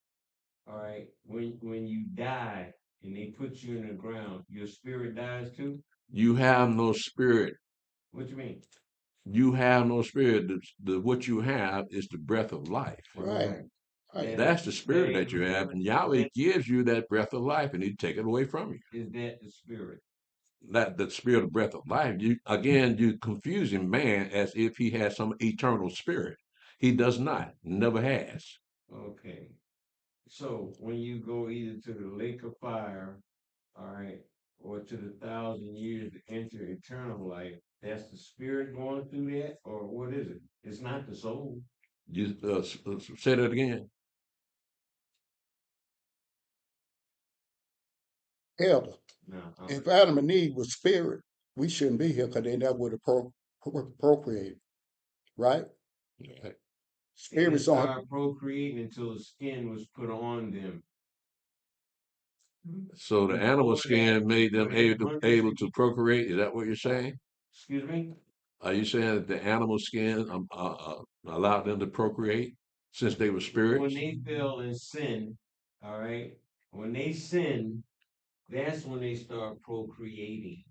S10: right, when you die and they put you in the ground, your spirit dies too?
S4: You have no spirit.
S10: What you mean?
S4: You have no spirit. What you have is the breath of life.
S6: Right. Right.
S4: That's the spirit that you have, and Yahweh gives you that breath of life, and He take it away from you.
S10: Is that the spirit?
S4: That the spirit of breath of life. You confusing man as if he has some eternal spirit. He does not. Never has.
S10: Okay. So when you go either to the lake of fire, all right, or to the 1,000 years to enter eternal life, that's the spirit going through that, or what is it? It's not the soul.
S4: You say that again.
S6: Elder,
S10: No.
S6: if Adam and Eve was spirit, we shouldn't be here because they never would have procreated. Right?
S10: They didn't
S6: Spirits on.
S10: start procreating until the skin was put on them.
S4: So the animal
S10: Before
S4: skin
S10: that,
S4: made them
S10: for
S4: able to procreate. Is that what you're saying?
S10: excuse me?
S4: Are you saying that the animal skin allowed them to procreate since they were
S10: When
S4: spirits?
S10: they fell in sin, all right, when they sinned, that's when they start procreating.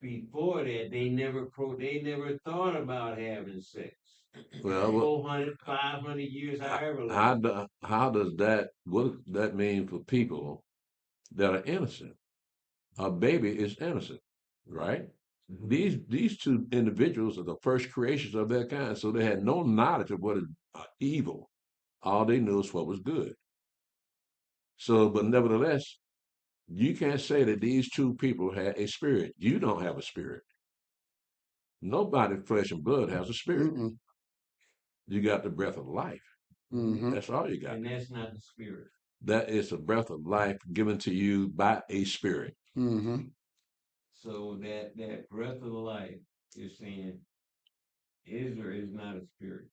S10: Before that, they never thought about having sex.
S4: Well,
S10: 400, 500 years, however long.
S4: how does that, what does that mean for people that are innocent? A baby is innocent, right? These two individuals are the first creations of their kind, so they had no knowledge of what is evil. All they knew is what was good. So, but nevertheless, you can't say that these two people had a spirit. You don't have a spirit. Nobody, flesh and blood, has a spirit.
S6: Mm-mm.
S4: You got the breath of life.
S6: Mm-hmm.
S4: That's all you got.
S10: And that's not the spirit.
S4: That is a breath of life given to you by a spirit.
S6: Mm-hmm.
S10: So that breath of life is saying is or is not a spirit.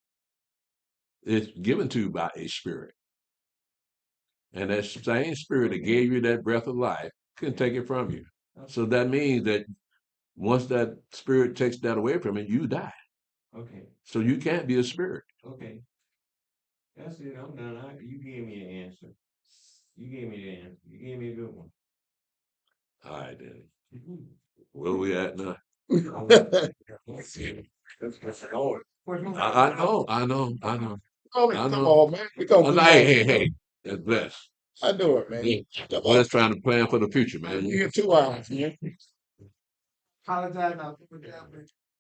S4: It's given to you by a spirit. And that same spirit that gave you that breath of life can take it from you. So that means that once that spirit takes that away from you, you die.
S10: Okay.
S4: So you can't be a spirit.
S10: Okay. That's it. I'm done. You gave me an answer. You gave me the answer. You gave me a good one.
S4: All right, then. Where we at now? I know.
S6: Oh,
S4: I
S6: come
S4: know.
S6: on, man. We gonna be
S4: Hey. That's blessed.
S6: I know it, man. Come on.
S4: Blessed trying to plan for the future, man.
S6: You here 2 hours, man.
S7: Apologize now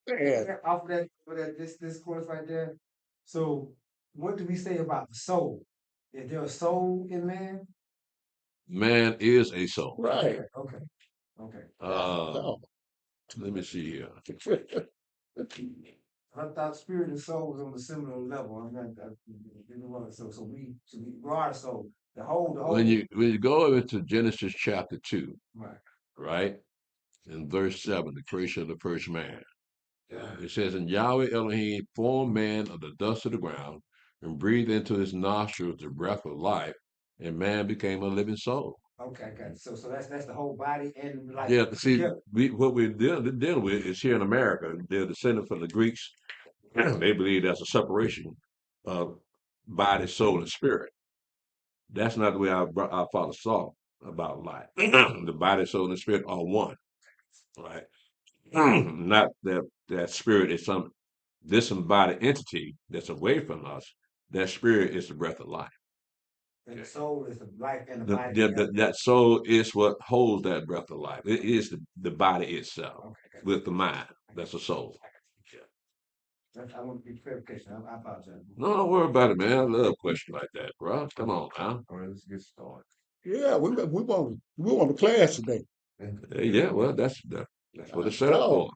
S6: Man.
S7: off of that for that this course right there. So what do we say about the soul? Is there a soul in man?
S4: Man is a soul.
S6: Right.
S7: Okay. Okay.
S6: Oh.
S4: Let me see here.
S7: I thought spirit and soul was on a similar level. I'm not so we are the soul. The whole
S4: When you go over to Genesis chapter 2,
S7: right.
S4: right? In verse 7, the creation of the first man. It says, and Yahweh Elohim formed man of the dust of the ground and breathed into his nostrils the breath of life, and man became a living soul.
S7: Okay, got it. So that's the whole body and life
S4: Yeah, see,
S7: together.
S4: what we're dealing with is here in America. They're descended from the Greeks. They believe there's a separation of body, soul, and spirit. That's not the way our father saw about life. The body, soul, and spirit are one, right? Not that spirit is some disembodied entity that's away from us. That spirit is the breath of life.
S7: And the soul is the life and the body together.
S4: That soul is what holds that breath of life. It is the body itself
S7: Okay, got it.
S4: with the mind. That's a soul.
S7: I want to be clarification. I apologize.
S4: No, don't worry about it, man. I love questions like that, bro. Come on now.
S8: All right, let's get started.
S6: Yeah, we want a class today.
S4: Yeah, well, that's what it's set up
S6: Oh,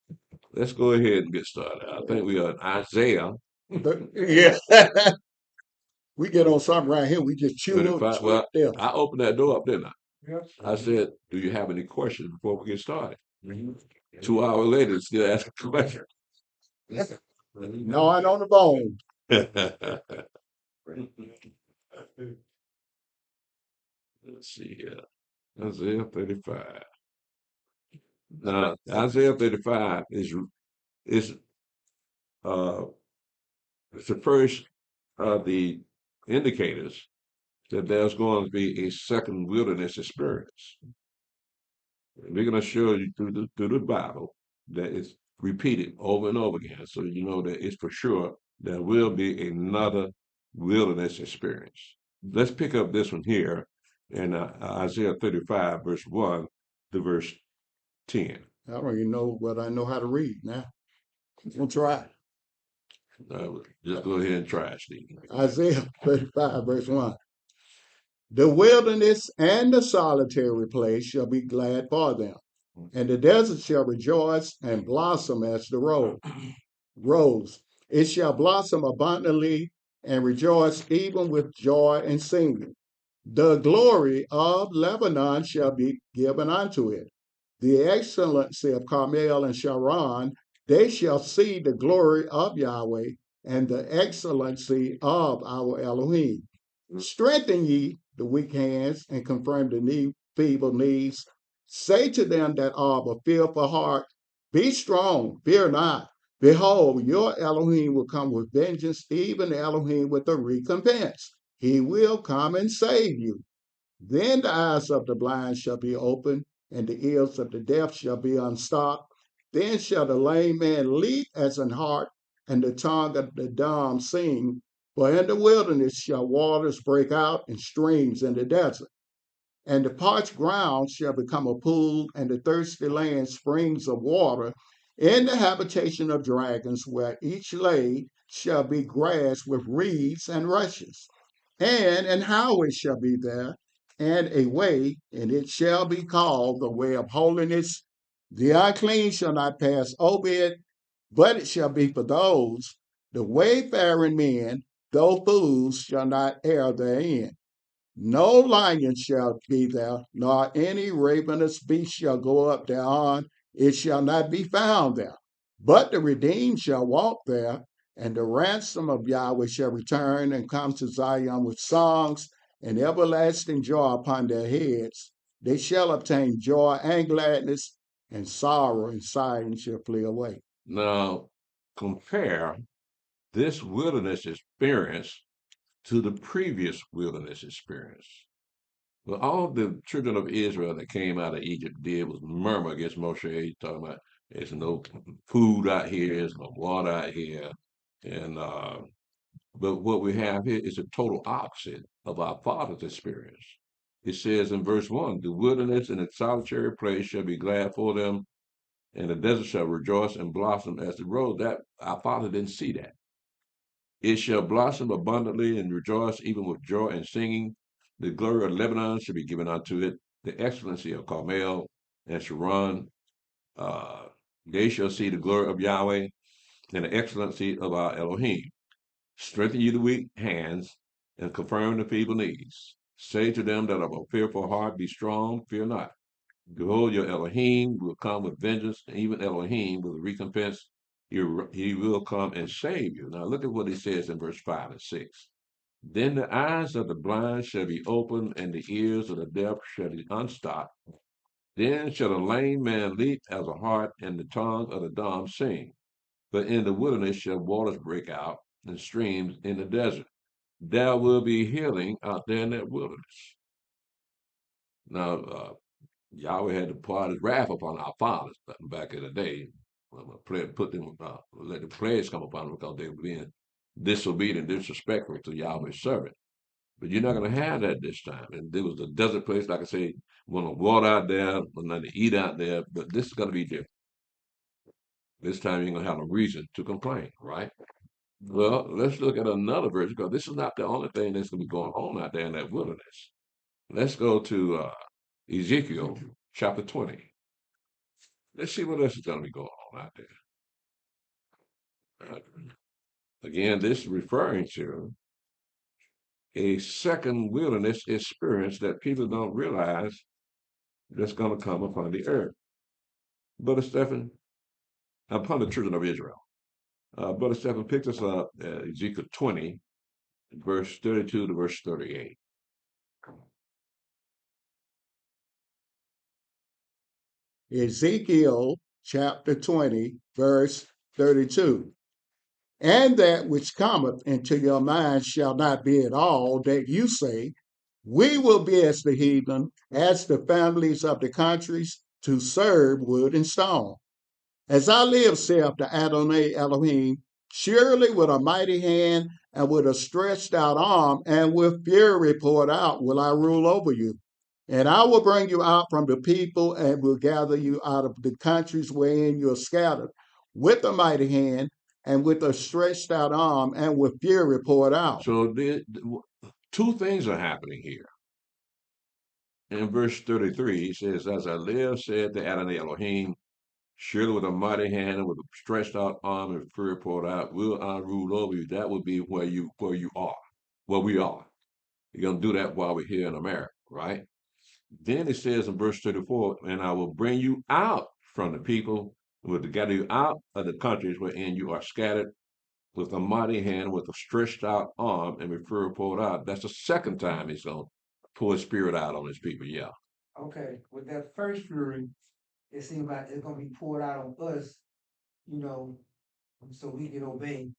S4: for. Let's go ahead and get started. I think we are in Isaiah
S6: yeah. We get on something right here. We just chew on
S4: 35. Well,
S6: there.
S4: I opened that door up, didn't I?
S7: Yeah.
S4: I said, "Do you have any questions before we get started?" 2 hours later, still asking questions.
S6: Gnawing on the bone.
S4: Let's see here. Isaiah 35. Now, Isaiah 35 is uh it's the first of the indicators that there's going to be a second wilderness experience. We're going to show you through the Bible that it's repeated over and over again, so you know that it's for sure there will be another wilderness experience. Let's pick up this one here in Isaiah 35, verse 1 to verse 10.
S6: I don't even know what I know how to read now. We'll try.
S4: Just go ahead and try it, Steve.
S6: Isaiah 35, verse 1. The wilderness and the solitary place shall be glad for them, and the desert shall rejoice and blossom as the rose. It shall blossom abundantly and rejoice even with joy and singing. The glory of Lebanon shall be given unto it. The excellency of Carmel and Sharon, they shall see the glory of Yahweh and the excellency of our Elohim. Strengthen ye the weak hands and confirm the feeble knees. Say to them that are of a fearful heart, be strong, fear not. Behold, your Elohim will come with vengeance, even Elohim with a recompense. He will come and save you. Then the eyes of the blind shall be opened, and the ears of the deaf shall be unstopped. Then shall the lame man leap as an hart, and the tongue of the dumb sing. For in the wilderness shall waters break out and streams in the desert. And the parched ground shall become a pool, and the thirsty land springs of water. In the habitation of dragons, where each lay shall be grass with reeds and rushes. And an highway shall be there, and a way, and it shall be called the way of holiness. The unclean shall not pass over it, but it shall be for those. The wayfaring men, though fools, shall not err therein. No lion shall be there, nor any ravenous beast shall go up thereon. It shall not be found there. But the redeemed shall walk there, and the ransom of Yahweh shall return and come to Zion with songs and everlasting joy upon their heads. They shall obtain joy and gladness, and sorrow and sighing shall flee away.
S4: Now, compare this wilderness experience to the previous wilderness experience. Well, all the children of Israel that came out of Egypt did was murmur against Moshe, talking about there's no food out here, there's no water out here. And but what we have here is a total opposite of our father's experience. It says in verse 1, the wilderness and its solitary place shall be glad for them, and the desert shall rejoice and blossom as the rose. That our father didn't see that. It shall blossom abundantly and rejoice even with joy and singing. The glory of Lebanon shall be given unto it, the excellency of Carmel and Sharon. They shall see the glory of Yahweh and the excellency of our Elohim. Strengthen you the weak hands and confirm the feeble knees. Say to them that are of a fearful heart, be strong, fear not. Behold, your Elohim will come with vengeance, and even Elohim with a recompense. He will come and save you. Now look at what he says in verse 5 and 6. Then the eyes of the blind shall be opened, and the ears of the deaf shall be unstopped. Then shall the lame man leap as a hart, and the tongue of the dumb sing. But in the wilderness shall waters break out, and streams in the desert. There will be healing out there in that wilderness. Now, Yahweh had to pour out his wrath upon our fathers back in the day. Put them, let the plagues come upon them because they were being disobedient, disrespectful to Yahweh's servant. But you're not going to have that this time. And there was a desert place, like I say, want to water out there, want to eat out there. But this is going to be different. This time you're going to have a reason to complain, right? Well, let's look at another verse because this is not the only thing that's going to be going on out there in that wilderness. Let's go to Ezekiel chapter 20. Let's see what else is going to be going on out there. Again, this is referring to a second wilderness experience that people don't realize that's going to come upon the earth. Brother Stephen, upon the children of Israel. Brother Stephen picked us up at Ezekiel 20, verse 32 to verse 38.
S6: Ezekiel chapter 20, verse 32. And that which cometh into your mind shall not be at all that you say, we will be as the heathen, as the families of the countries, to serve wood and stone. As I live, saith the Adonai Elohim, surely with a mighty hand and with a stretched out arm and with fury poured out will I rule over you. And I will bring you out from the people and will gather you out of the countries wherein you are scattered with a mighty hand and with a stretched out arm and with fury poured out.
S4: So two things are happening here. In verse 33, he says, As I live, said the Adonai Elohim, surely with a mighty hand and with a stretched out arm and fury poured out, will I rule over you. That would be where you are, where we are. You're going to do that while we're here in America, right? Then it says in verse 34, and I will bring you out from the people, will gather you out of the countries wherein you are scattered with a mighty hand, with a stretched out arm, and with fury poured out. That's the second time he's going to pour his spirit out on his people, yeah.
S7: Okay, with that first fury, it seems like it's gonna be poured out on us, you know, so we can obey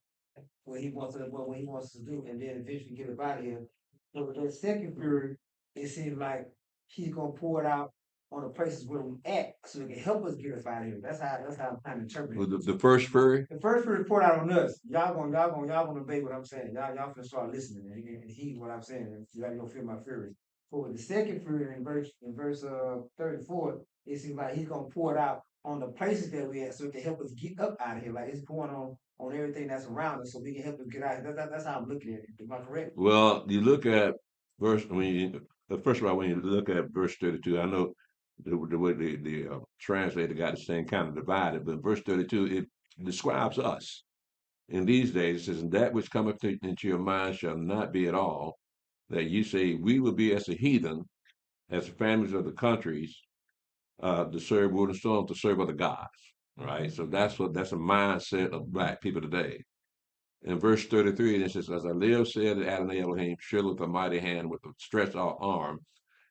S7: what he wants to do, and then eventually get up out of here. But with that second fury, it seems like he's gonna pour it out on the places where we at, so it can help us get up out of here. That's how I'm kind of interpreting it.
S4: The first fury?
S7: The first fury poured out on us. Y'all gonna obey what I'm saying. Y'all finna start listening and heed what I'm saying. Y'all gonna feel my fury. But with the second fury in verse 34, it seems like he's gonna pour it out on the places that we at, so it can help us get up out of here. Like it's pouring on everything that's around us, so we can help us get out. That's how I'm looking at it. Am I correct?
S4: Well, you look at first of all, when you look at verse 32, I know the way the translator got this thing kind of divided, but verse 32 it describes us in these days. It says, "And that which cometh into your mind shall not be at all that you say we will be as the heathen, as the families of the countries, to serve wood and stone, to serve other gods." Right. So that's a mindset of black people today. In verse 33, it says, As I live, said Adonai Elohim, surely with a mighty hand, with a stretched out arm,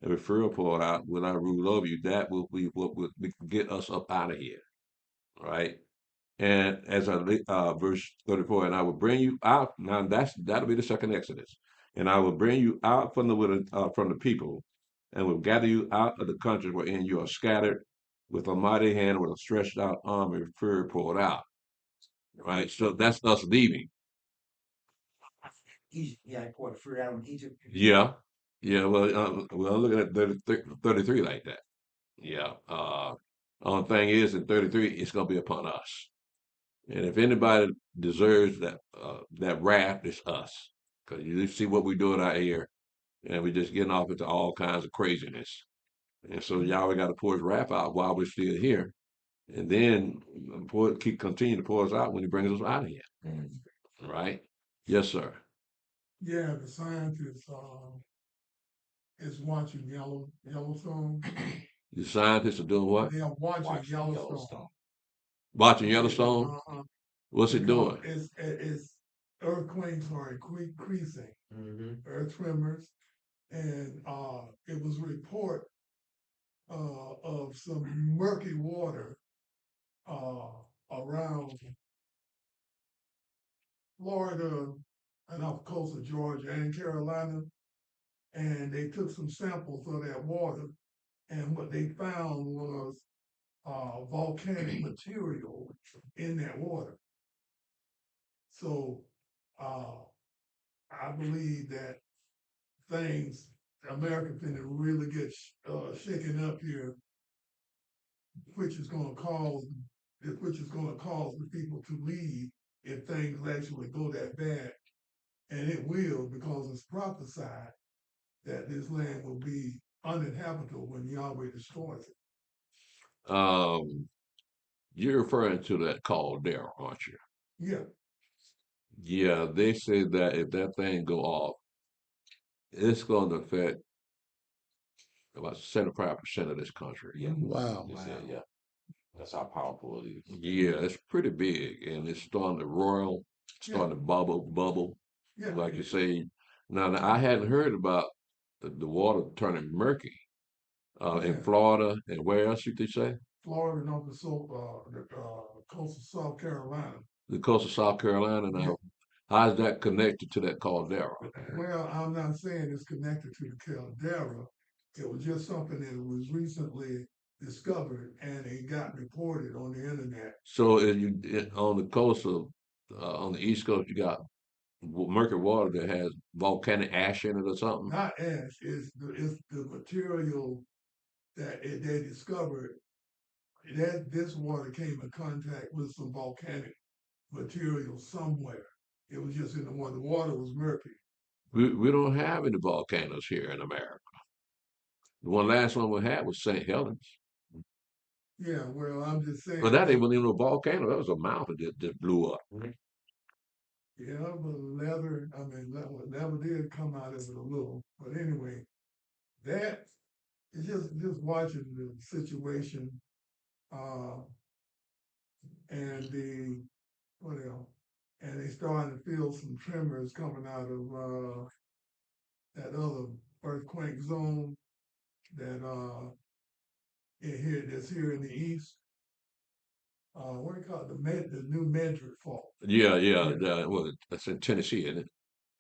S4: and with fury poured out, will I rule over you. That will be what will get us up out of here. Right? And as verse 34, and I will bring you out. Now that'll be the second Exodus. And I will bring you out from the people, and will gather you out of the countries wherein you are scattered, with a mighty hand, with a stretched out arm, and fury poured out. Right? So that's us leaving.
S7: Egypt, yeah, I poured the fury out on Egypt.
S4: Yeah. Yeah. Well, I'm looking at 33 like that. Yeah. Only thing is, in 33, it's going to be upon us. And if anybody deserves that wrath, it's us. Because you see what we're doing out here, and we're just getting off into all kinds of craziness. And so Yahweh got to pour his wrath out while we're still here. And then continue to pour us out when he brings us out of here. Right? Yes, sir.
S11: Yeah, the scientists is watching Yellowstone.
S4: The scientists are doing what?
S11: They are watching Yellowstone.
S4: Watching Yellowstone? What's it doing?
S11: It's earthquakes are increasing, earth tremors, and it was a report of some murky water around Florida and off the coast of Georgia and Carolina, and they took some samples of that water, and what they found was volcanic material in that water. So I believe that things, America's going to really get shaken up here, which is going to cause the people to leave if things actually go that bad, and it will, because it's prophesied that this land will be uninhabitable when Yahweh destroys it.
S4: You're referring to that caldera, aren't you?
S11: Yeah.
S4: Yeah, they say that if that thing go off, it's going to affect about 75% of this country.
S9: Yeah.
S6: Wow.
S9: They said, yeah. That's how powerful it is.
S4: Yeah, it's pretty big, and it's starting to roil, starting to bubble.
S11: Yeah.
S4: Like you say. Now, I hadn't heard about the water turning murky in Florida, and where else did they say?
S11: Florida and off the coast of South Carolina.
S4: The coast of South Carolina. Now, how is that connected to that caldera?
S11: Well, I'm not saying it's connected to the caldera. It was just something that was recently discovered, and it got reported on the internet.
S4: So, on the coast of on the East Coast, you got murky water that has volcanic ash in it or something.
S11: Not ash. It's the material that they discovered. That this water came in contact with some volcanic material somewhere. It was just in the water. The water was murky.
S4: We don't have any volcanoes here in America. The last one we had was St. Helens.
S11: Yeah, well, I'm just saying.
S4: But that ain't even a volcano. That was a mountain that blew up.
S11: Yeah, but leather did come out of it a little. But anyway, that is just watching the situation, and what else? And they starting to feel some tremors coming out of that other earthquake zone that that's here in the east. What do you call it? The New Madrid fault.
S4: Yeah. Well, that's in Tennessee, isn't it?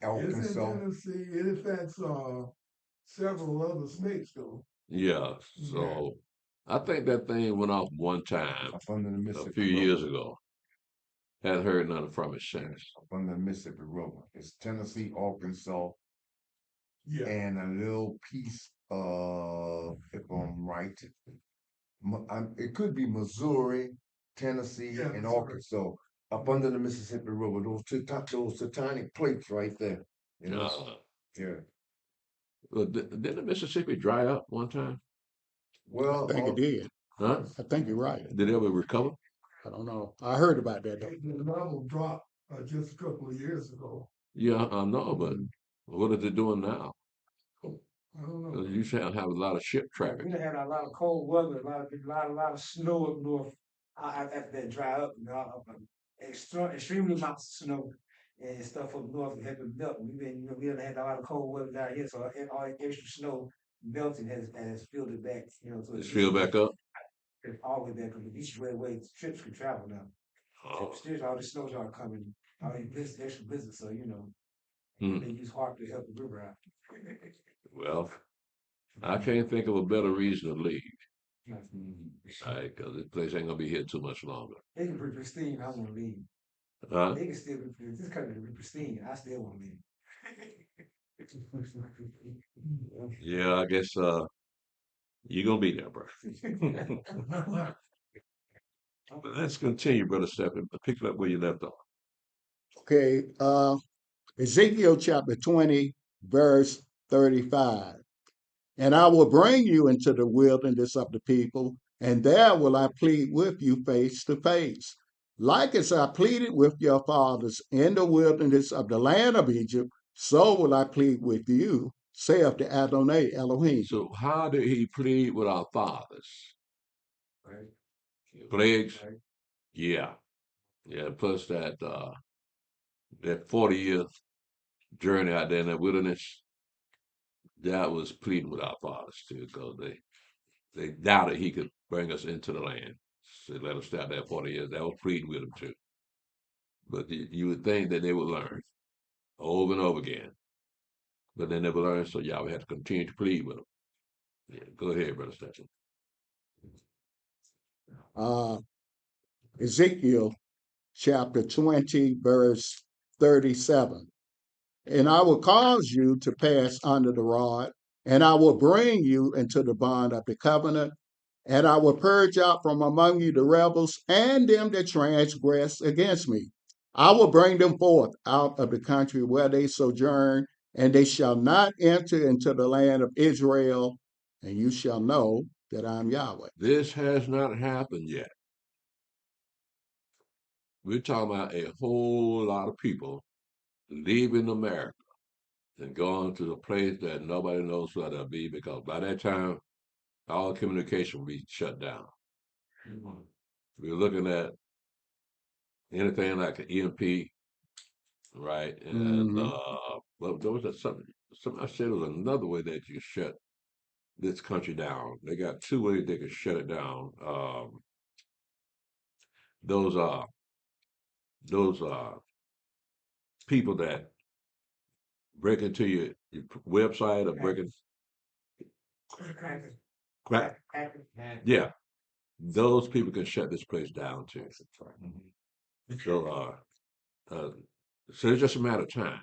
S11: It's in Tennessee. It affects several other states though.
S4: Yeah. So I think that thing went off one time
S8: Up under the
S4: a
S8: Mississippi
S4: few
S8: River.
S4: years ago. Hadn't heard nothing from it since.
S8: Up under the Mississippi River. It's Tennessee, Arkansas,
S11: Yeah.
S8: and a little piece of, if I'm right, it could be Missouri, Tennessee, and
S11: Missouri.
S8: Arkansas. Up under the Mississippi River, those tectonic plates right there. You know? Yeah.
S4: Well, didn't the Mississippi dry up one time?
S8: Well,
S6: I think it did.
S4: Huh?
S6: I think you're right.
S4: Did it ever recover?
S6: I don't know. I heard about that though.
S11: The level dropped just a couple of years ago.
S4: Yeah, I know, but what are they doing now?
S11: I don't know.
S4: You should have a lot of ship traffic.
S7: We done had a lot of cold weather, a lot of snow up north. After that dry up, extremely amounts of snow and stuff up north had been melting. We done had a lot of cold weather down here, so all that extra snow melting has filled it back. So
S4: It's filled back up.
S7: It's all the way back up. The beach way trips can travel now. Still, all the snows are coming, all these extra blizzards. So they use HARP to help the river out.
S4: Well, I can't think of a better reason to leave. Because this place ain't gonna be here too much longer.
S7: They can be pristine. I want to leave.
S4: Huh?
S7: They can still be this country can be pristine. I still want to leave.
S4: Yeah, I guess you're gonna be there, bro. But let's continue, Brother Stephen. Pick it up where you left off.
S6: Okay, Ezekiel chapter 20, verse 35. And I will bring you into the wilderness of the people, and there will I plead with you face to face. Like as I pleaded with your fathers in the wilderness of the land of Egypt, so will I plead with you, saith the Adonai Elohim.
S4: So how did he plead with our fathers?
S7: Right.
S4: Plagues?
S7: Right.
S4: Yeah. Plus that that 40-year journey out there in that wilderness, that was pleading with our fathers too, because they doubted he could bring us into the land. So let us stay out there 40 years. That was pleading with them too. But you would think that they would learn over and over again. But they never learned, so y'all would have to continue to plead with them. Yeah, go ahead, Brother Stetson.
S6: Ezekiel chapter 20, verse 37. And I will cause you to pass under the rod, and I will bring you into the bond of the covenant, and I will purge out from among you the rebels and them that transgress against me. I will bring them forth out of the country where they sojourn, and they shall not enter into the land of Israel, and you shall know that I am Yahweh.
S4: This has not happened yet. We're talking about a whole lot of people leaving America and going to a place that nobody knows where they'll be, because by that time, all communication will be shut down. We're looking at anything like an EMP, right? And well, there was something I said there was another way that you could shut this country down. They got two ways they could shut it down. Those people that break into your website or breaking crack. Yeah, those people can shut this place down too. So so it's just a matter of time.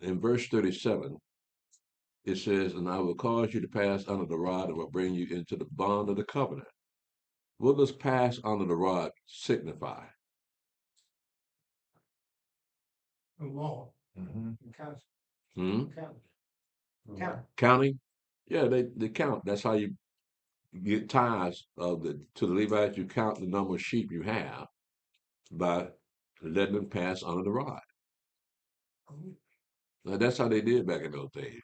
S4: In verse 37, it says, "And I will cause you to pass under the rod and will bring you into the bond of the covenant." What does pass under the rod signify?
S11: The law.
S4: Counting? Yeah, they count. That's how you get tithes to the Levites. You count the number of sheep you have by letting them pass under the rod. Now, that's how they did back in those days.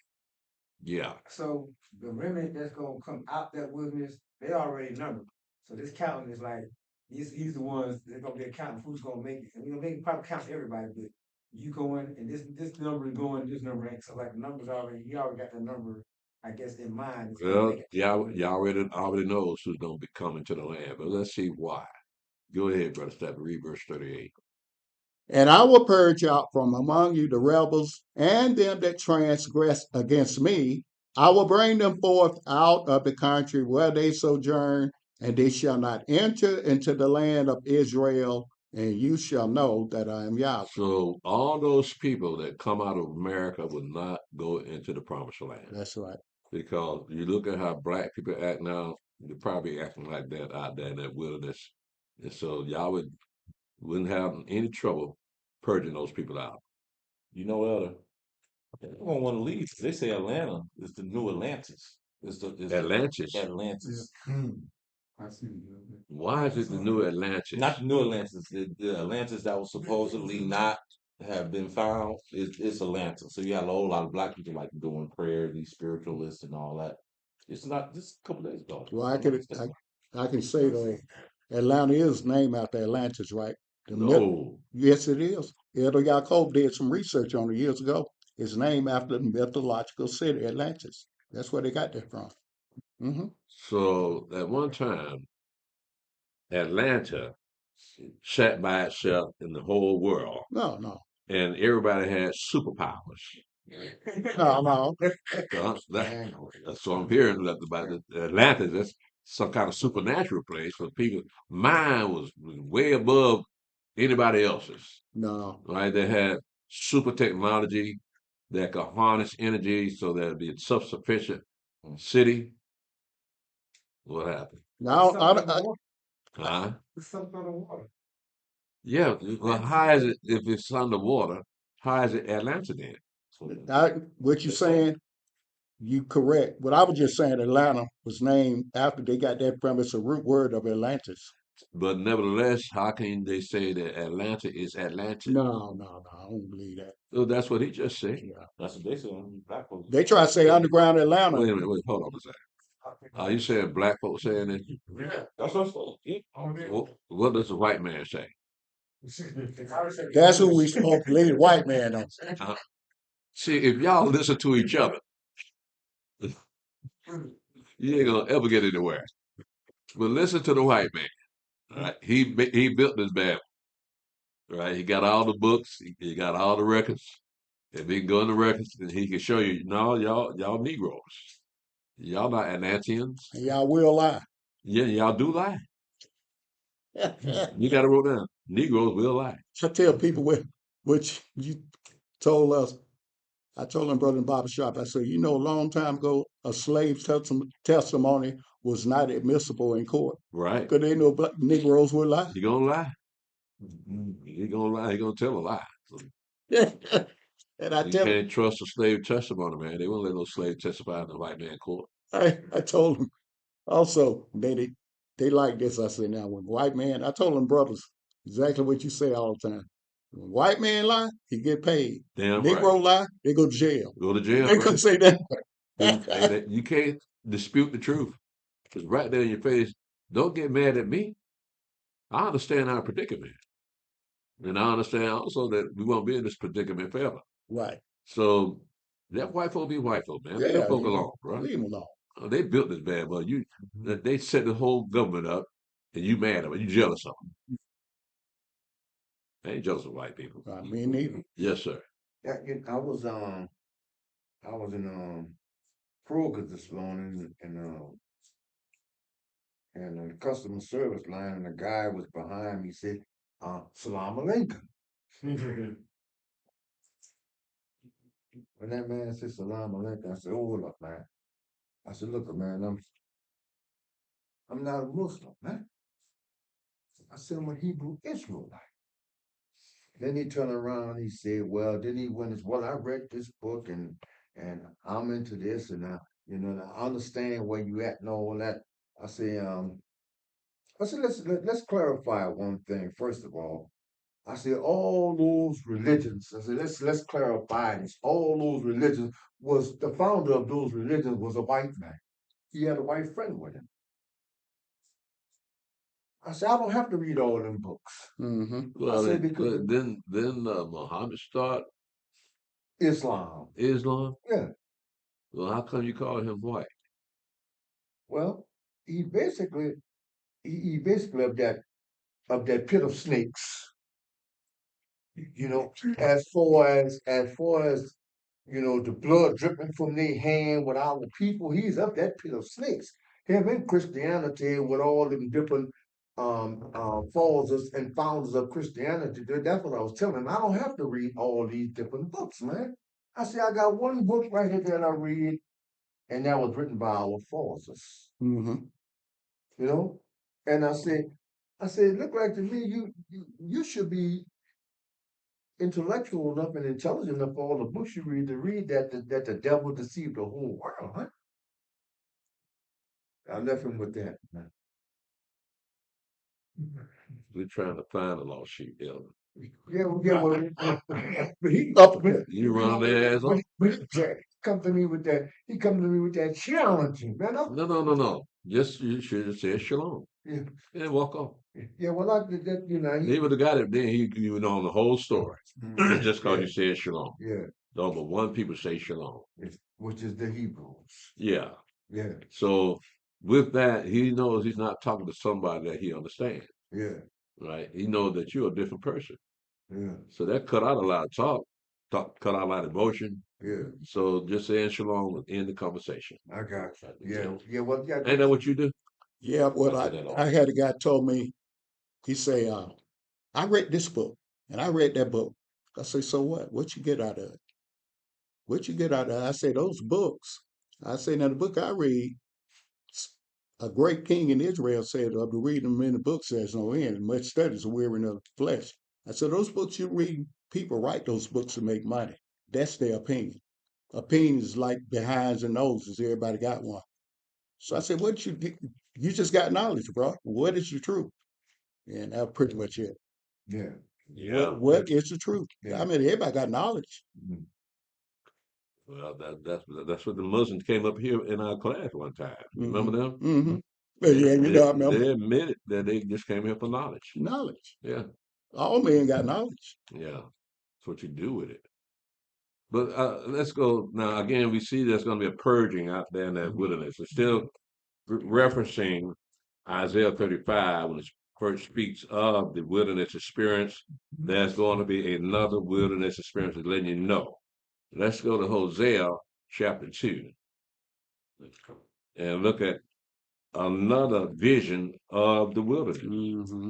S4: Yeah.
S7: So the remnant that's gonna come out that wilderness, they already numbered. So this counting is like these the ones that's gonna be accounting who's gonna make it. And they can probably count everybody, but you going and this number is going, this number ain't. So like the numbers already, you already got the number, I guess, in mind. It's gonna
S4: Well,
S7: make it.
S4: y'all already knows who's going to be coming to the land, but let's see why. Go ahead, Brother Stephen, read verse 38.
S6: And I will purge out from among you the rebels and them that transgress against me. I will bring them forth out of the country where they sojourn, and they shall not enter into the land of Israel, and you shall know that I am Yahweh.
S4: So all those people that come out of America will not go into the promised land.
S6: That's right.
S4: Because you look at how black people act now, they're probably acting like that out there in that wilderness. And so y'all wouldn't have any trouble purging those people out.
S9: You know what? They don't want to leave. They say Atlanta is the new Atlantis. It's
S4: Atlantis.
S9: Atlantis.
S11: I see.
S4: Why is it the new Atlantis?
S9: Not the new Atlantis. The Atlantis that was supposedly not have been found. It's Atlantis. So you have a whole lot of black people like doing prayer, these spiritualists and all that. It's not just a couple days ago.
S6: Well, I can say though, Atlanta is named after Atlantis, right?
S4: No.
S6: Yes, it is. Edo Yaakov did some research on it years ago. It's named after the mythological city, Atlantis. That's where they got that from.
S4: So at one time, Atlanta sat by itself in the whole world,
S6: No.
S4: and everybody had superpowers.
S6: No.
S4: That's what I'm hearing about Atlanta. That's some kind of supernatural place for people. Mine was way above anybody else's.
S6: No.
S4: Right? They had super technology that could harness energy so that it'd be a self-sufficient city. What happened?
S6: Now,
S4: Huh?
S7: It's something on the water.
S4: Yeah. Well, how is it if it's underwater? How is it Atlanta then?
S6: what you saying, you correct. What I was just saying, Atlanta was named after they got that from. It's a root word of Atlantis.
S4: But nevertheless, how can they say that Atlanta is Atlantic?
S6: No, I don't believe that.
S4: So that's what he just said.
S6: Yeah.
S9: That's what they say.
S6: They try to say underground Atlanta.
S4: Wait a minute, hold on a second. Are you saying black folks saying it?
S10: Yeah, that's what I'm saying. Yeah.
S4: What does the white man say?
S6: That's who we supposed to lead, white man on.
S4: Uh, See, if y'all listen to each other, you ain't gonna ever get anywhere. But listen to the white man. Right? He built this Bible. Right? He got all the books. He got all the records. If he can go in the records, and he can show you, no, y'all Negroes. Y'all not Atlanteans.
S6: And y'all will lie.
S4: Yeah, y'all do lie.
S6: I
S4: You got to wrote down. Negroes will lie.
S6: tell people which you told us. I told them, brother in barber shop, I said, you know, a long time ago, a slave's testimony was not admissible in court
S4: Right?
S6: because they know Negroes would lie.
S4: He gonna lie. He gonna lie. He gonna tell a lie. So
S6: And I
S4: you
S6: tell
S4: can't trust a slave testimony, man. They won't let no slave testify in the white man court.
S6: I told them also they like this. I said, now when white man, I told them brothers exactly what you say all the time. When white man lie, he get paid.
S4: Damn right.
S6: Negro lie, they go to jail.
S4: Go to jail.
S6: They couldn't say that.
S4: Hey, you can't dispute the truth. Because right there in your face, don't get mad at me. I understand our predicament. And I understand also that we won't be in this predicament forever.
S6: Right.
S4: So let white folk be white folk, man. Leave
S6: Yeah,
S4: them folk alone, right?
S6: leave them alone.
S4: They built this bad boy. They set the whole government up, and you mad at them. You jealous of them. I ain't jealous of white people.
S6: Me neither.
S4: Yes, sir.
S8: Yeah, I was in Kroger this morning and the customer service line, and the guy was behind me. Said, "Salam alaikum." When that man said "Salam alaikum," I said, "Oh, hold up, man." I said, "Look, man, I'm not a Muslim, man." I said, "I'm a Hebrew Israelite." Then he turned around and he said, "Well," then he went, "Well, I read this book and I'm into this and I understand where you at and all that." I say, let's clarify one thing first of all. I said all those religions. I said let's clarify this. All those religions was the founder of those religions was a white man. He had a white friend with him. I said I don't have to read all them books.
S6: Mm-hmm.
S4: Well,
S8: I said because
S4: then Muhammad start
S8: Islam.
S4: Islam.
S8: Yeah.
S4: Well, how come you call him white?
S8: Well, he basically of that pit of snakes. As far as the blood dripping from their hand with our people, he's up that pit of snakes. Him in Christianity with all them different fathers and founders of Christianity. That's what I was telling him. I don't have to read all these different books, man. I say I got one book right here that I read, and that was written by our fathers.
S6: Mm-hmm.
S8: And I said, it looked like to me you should be intellectual enough and intelligent enough for all the books you read to read that the devil deceived the whole world, huh? I left him with that.
S4: We're trying to find a lost sheep, Elder.
S8: But he
S4: You run their ass up.
S8: He come to me with that challenging, man.
S4: No. Just you should have said shalom.
S8: Yeah.
S4: And walk off.
S8: Yeah, well, I did that,
S4: He would have got it then. He would know the whole story. Just because you said shalom.
S8: Yeah.
S4: No, but one people say shalom.
S8: Which is the Hebrews.
S4: Yeah.
S8: Yeah.
S4: So with that, he knows he's not talking to somebody that he understands.
S8: Yeah.
S4: Right? He knows that you're a different person.
S8: Yeah.
S4: So that cut out a lot of talk, cut out a lot of emotion.
S8: Yeah.
S4: So just saying shalom would end the conversation.
S8: I got you. Yeah. Well, yeah.
S4: Ain't that what you do?
S6: Yeah, well, I had a guy told me, he say, I read this book and I read that book. I say, so what? What you get out of it? What you get out of it? I say, those books. I say, now the book I read, a great king in Israel said, of the reading them in the books, there's no end. And much studies are wearing of the flesh. I said, those books you read, people write those books to make money. That's their opinion. Opinions like behinds and noses. Everybody got one. So I said, what you get? You just got knowledge, bro. What is the truth? And that's pretty much it.
S8: Yeah.
S4: Yeah.
S6: What is the truth?
S8: Yeah.
S6: I mean, everybody got knowledge.
S8: Mhm.
S4: Well, that's what the Muslims came up here in our class one time. You remember them?
S6: Mm-hmm.
S4: They,
S6: Yeah, you
S4: they
S6: know, I remember
S4: they admitted that they just came here for knowledge.
S6: knowledge.
S4: Yeah,
S6: All men got knowledge.
S4: yeah. That's what you do with it. But let's go now. Again, we see there's going to be a purging out there in that wilderness. It's still referencing Isaiah 35 when it first speaks of the wilderness experience. There's going to be another wilderness experience, is letting you know. Let's go to Hosea chapter 2 and look at another vision of the wilderness.
S6: Mm-hmm.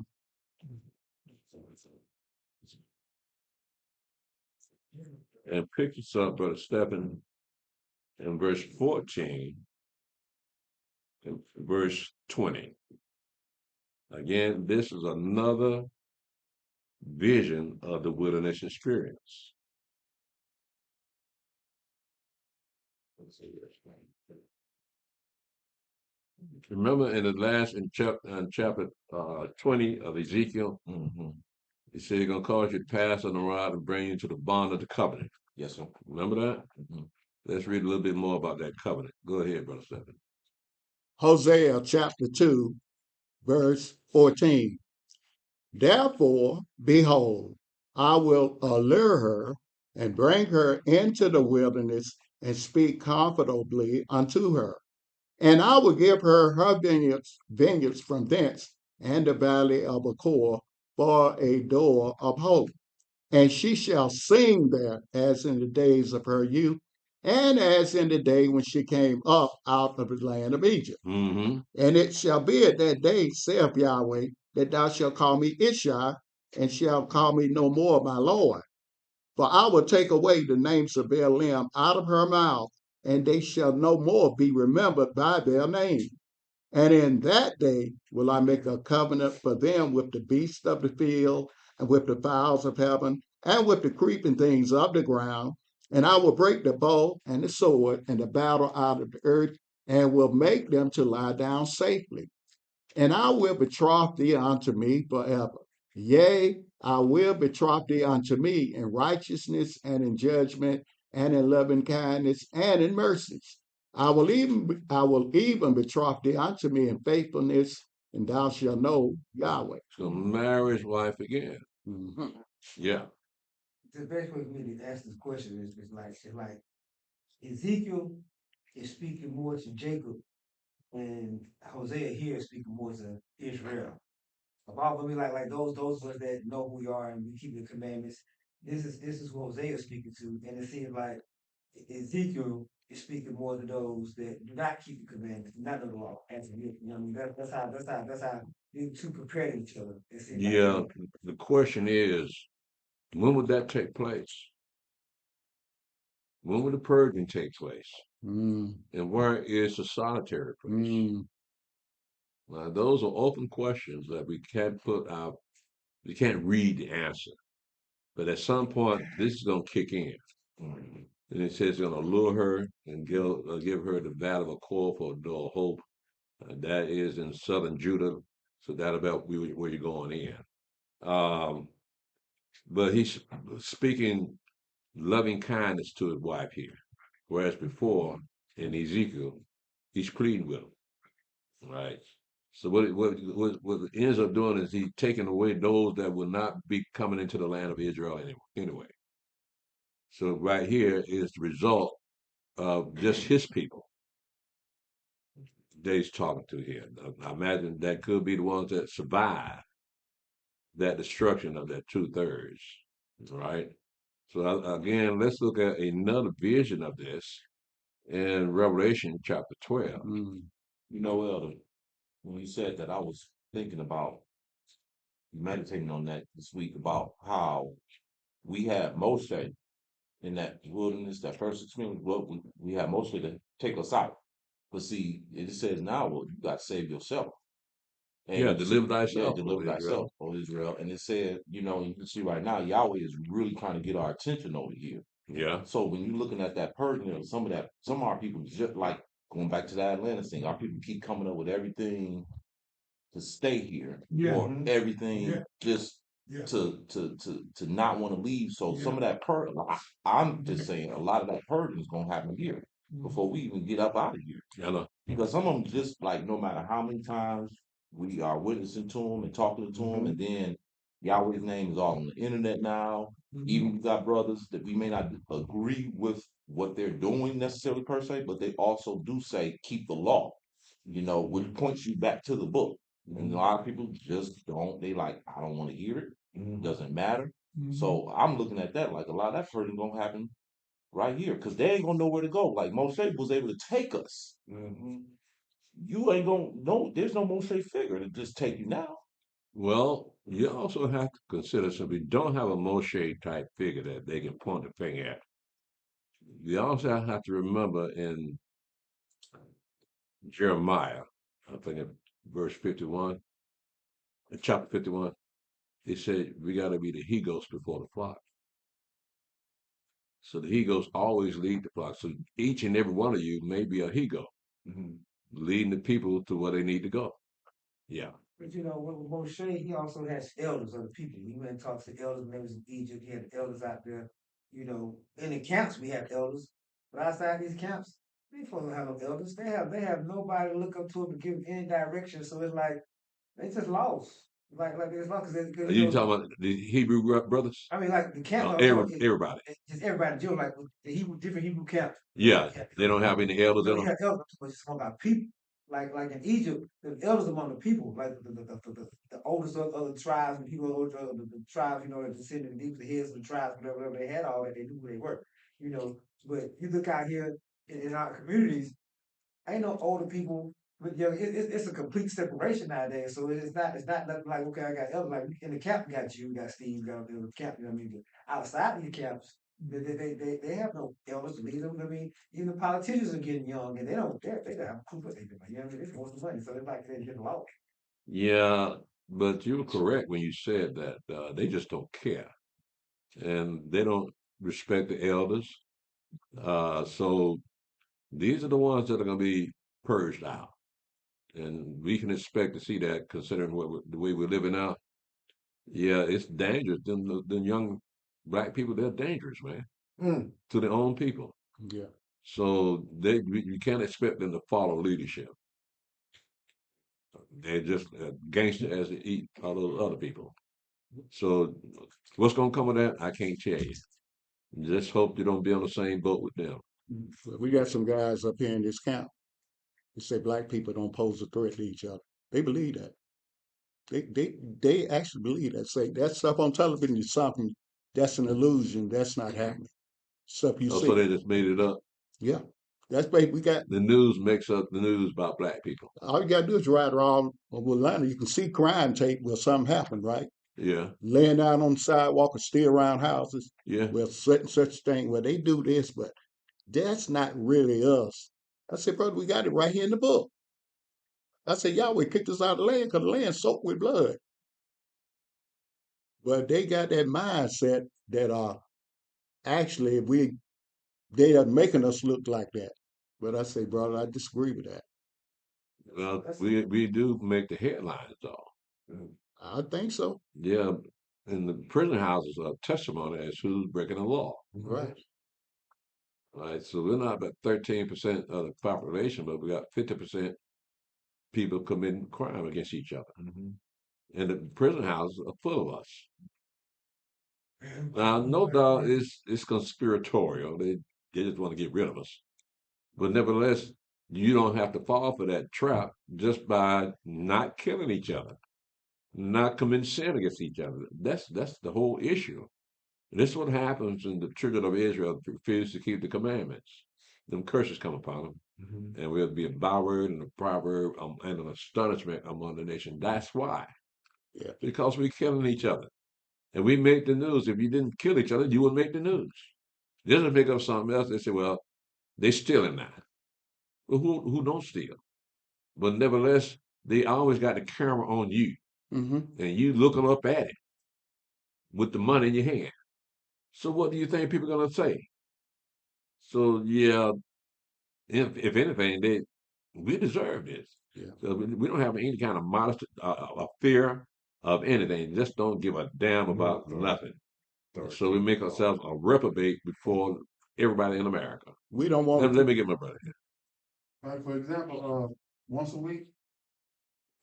S4: And pick this up, Brother Stephen, in verse 14 and verse 20. Again, this is another vision of the wilderness experience. Remember in the last in chapter 20 of Ezekiel, he said he's gonna cause you to pass on the rod and bring you to the bond of the covenant.
S9: Yes, sir.
S4: Remember that? Let's read a little bit more about that covenant. Go ahead, Brother Stephen.
S6: Hosea chapter 2, verse 14. Therefore, behold, I will allure her and bring her into the wilderness and speak comfortably unto her. And I will give her her vineyards from thence, and the valley of Achor for a door of hope. And she shall sing there as in the days of her youth, and as in the day when she came up out of the land of Egypt.
S4: Mm-hmm.
S6: And it shall be at that day, saith Yahweh, that thou shalt call me Ishai, and shalt call me no more my Lord. For I will take away the names of Baalim out of her mouth, and they shall no more be remembered by their name. And in that day will I make a covenant for them with the beasts of the field, and with the fowls of heaven, and with the creeping things of the ground. And I will break the bow and the sword and the battle out of the earth, and will make them to lie down safely. And I will betroth thee unto me forever. Yea, I will betroth thee unto me in righteousness and in judgment and in loving kindness and in mercies. I will even betroth thee unto me in faithfulness, and thou shalt know Yahweh.
S4: So marry his wife again.
S6: Mm-hmm.
S4: Yeah.
S7: The best way for me to ask this question is like Ezekiel is speaking more to Jacob, and Hosea here is speaking more to Israel. About when we like those of us that know who we are and we keep the commandments. This is who Hosea is speaking to, and it seems like Ezekiel is speaking more to those that do not keep the commandments, not know the law. As you know, what I mean, that's how these two prepare each other. It seems like,
S4: Yeah. The question is, when would that take place? When would the purging take place?
S6: Mm,
S4: And where is the solitary place?
S6: mm,
S4: Now, those are open questions that we can't read the answer. But at some point, this is going to kick in. And it says it's going to lure her and give her the valley of Achor for a door of hope. That is in southern Judah. So that'll be where you're going in. But he's speaking loving kindness to his wife here. Whereas before in Ezekiel, he's pleading with him. Right. So what it ends up doing is he's taking away those that will not be coming into the land of Israel anyway. So right here is the result of just his people that he's talking to here. I imagine that could be the ones that survive that destruction of that 2/3, right? So again, let's look at another vision of this in Revelation chapter 12.
S6: mm,
S9: You know, Elder, when you said that, I was thinking about meditating on that this week about how we had Moshe in that wilderness, that first experience. Well, we had Moshe to take us out. But see, it says now, well, you got to save yourself.
S4: Yeah,
S9: And
S4: deliver
S9: yeah,
S4: thyself, O
S9: deliver
S4: Israel.
S9: thyself, O Israel. And it said, you can see right now, Yahweh is really trying to get our attention over here.
S4: Yeah.
S9: So when you're looking at that purging, some of our people just like going back to that Atlantis thing, our people keep coming up with everything to stay here
S11: Yeah.
S9: or everything
S11: Yeah.
S9: just
S11: Yeah.
S9: to not want to leave. So some of that I'm just saying a lot of that purging is gonna happen here before we even get up out of here.
S4: You know,
S9: Because some of them just like no matter how many times we are witnessing to them and talking to them, and then Yahweh's name is all on the internet now. Even you got brothers that we may not agree with what they're doing necessarily per se, but they also do say keep the law, which points you back to the book. And a lot of people just don't. They like, I don't want to hear it. Doesn't matter. So I'm looking at that like a lot of that hurting gonna happen right here because they ain't gonna know where to go. Like Moshe was able to take us. You ain't gonna no. There's no Moshe figure to just take you now.
S4: well, you also have to consider if we don't have a Moshe type figure that they can point the finger at. You also have to remember in Jeremiah, I think in verse 51, in chapter 51, he said we got to be the he goats before the flock. So the he goats always lead the flock. So each and every one of you may be a he goat, leading the people to where they need to go. Yeah.
S7: But with Moshe, he also has elders of the people. He went and talked to elders when they was in Egypt. He had elders out there. In the camps we have elders, but outside these camps, these folks don't have no elders. They have nobody to look up to them and give them any direction. So it's like they just lost. Like it's lost because
S4: Are you talking about the Hebrew brothers?
S7: I mean, like the camp,
S4: Everybody.
S7: just everybody deal like with the different Hebrew camps.
S4: Yeah, they don't have any elders
S7: They
S4: in
S7: don't
S4: them.
S7: have elders, but it's talking about people. Like in Egypt, the elders among the people, like the oldest of the tribes, and people of the tribes, that descended deep the heads of the tribes, whatever they had all that, they knew who they were. But you look out here in our communities, ain't no older people. But it's a complete separation nowadays. So it's not nothing like okay, I got elders. Like in the camp, you got you, got Steve, you got the camp. You know what I mean? But outside these camps, they have no elders to lead them. I mean, even the politicians are getting young, and they don't have a clue what they do. You know what I mean? They just want some money, so they're like they're getting lost.
S4: Yeah, but you were correct when you said that they just don't care and they don't respect the elders. So these are the ones that are going to be purged out. And we can expect to see that considering the way we're living now. Yeah, it's dangerous. Them young black people, they're dangerous, man, to their own people.
S6: Yeah.
S4: So you can't expect them to follow leadership. They're just gangster as they eat all those other people. So what's going to come of that? I can't tell you. Just hope you don't be on the same boat with them.
S6: But we got some guys up here in this camp. They say black people don't pose a threat to each other. They believe that. They actually believe that. Say that stuff on television is something that's an illusion. That's not happening. Stuff you
S4: Oh,
S6: see.
S4: so they just made it up.
S6: Yeah. That's why we got
S4: The news makes up the news about black people.
S6: all you gotta do is ride around Atlanta. You can see crime tape where something happened, right?
S4: Yeah,
S6: Laying down on the sidewalk and steal around houses.
S4: yeah.
S6: Well, such and such thing. Well, they do this, but that's not really us. I said, brother, we got it right here in the book. I said, Yahweh kicked us out of the land because the land's soaked with blood. But they got that mindset that actually they are making us look like that. But I say, brother, I disagree with that.
S4: Well, we do make the headlines, though.
S6: I think so.
S4: Yeah, and the prison houses are testimony as who's breaking the law.
S6: Right.
S4: Right. So we're not about 13% of the population, but we got 50% people committing crime against each other. And the prison houses are full of us. Now, no doubt it's conspiratorial. They just want to get rid of us. But nevertheless, you don't have to fall for that trap just by not killing each other, not committing sin against each other. That's the whole issue. This is what happens when the children of Israel refuse to keep the commandments. Them curses come upon them, and will be a byword and a proverb and an astonishment among the nation. That's why,
S6: Yeah.
S4: because we're killing each other, and we make the news. If you didn't kill each other, you would make the news. Just to pick up something else, they say, "Well, they stealing now." Well, who don't steal? But nevertheless, they always got the camera on you,
S6: Mm-hmm.
S4: and you looking up at it with the money in your hand. So what do you think people are gonna say? So yeah, if anything, we deserve this.
S6: Yeah.
S4: So we don't have any kind of modesty, fear of anything. Just don't give a damn about nothing. So we make ourselves a reprobate before everybody in America.
S6: We don't want
S4: Let me get my brother here.
S5: Like for example, once a week,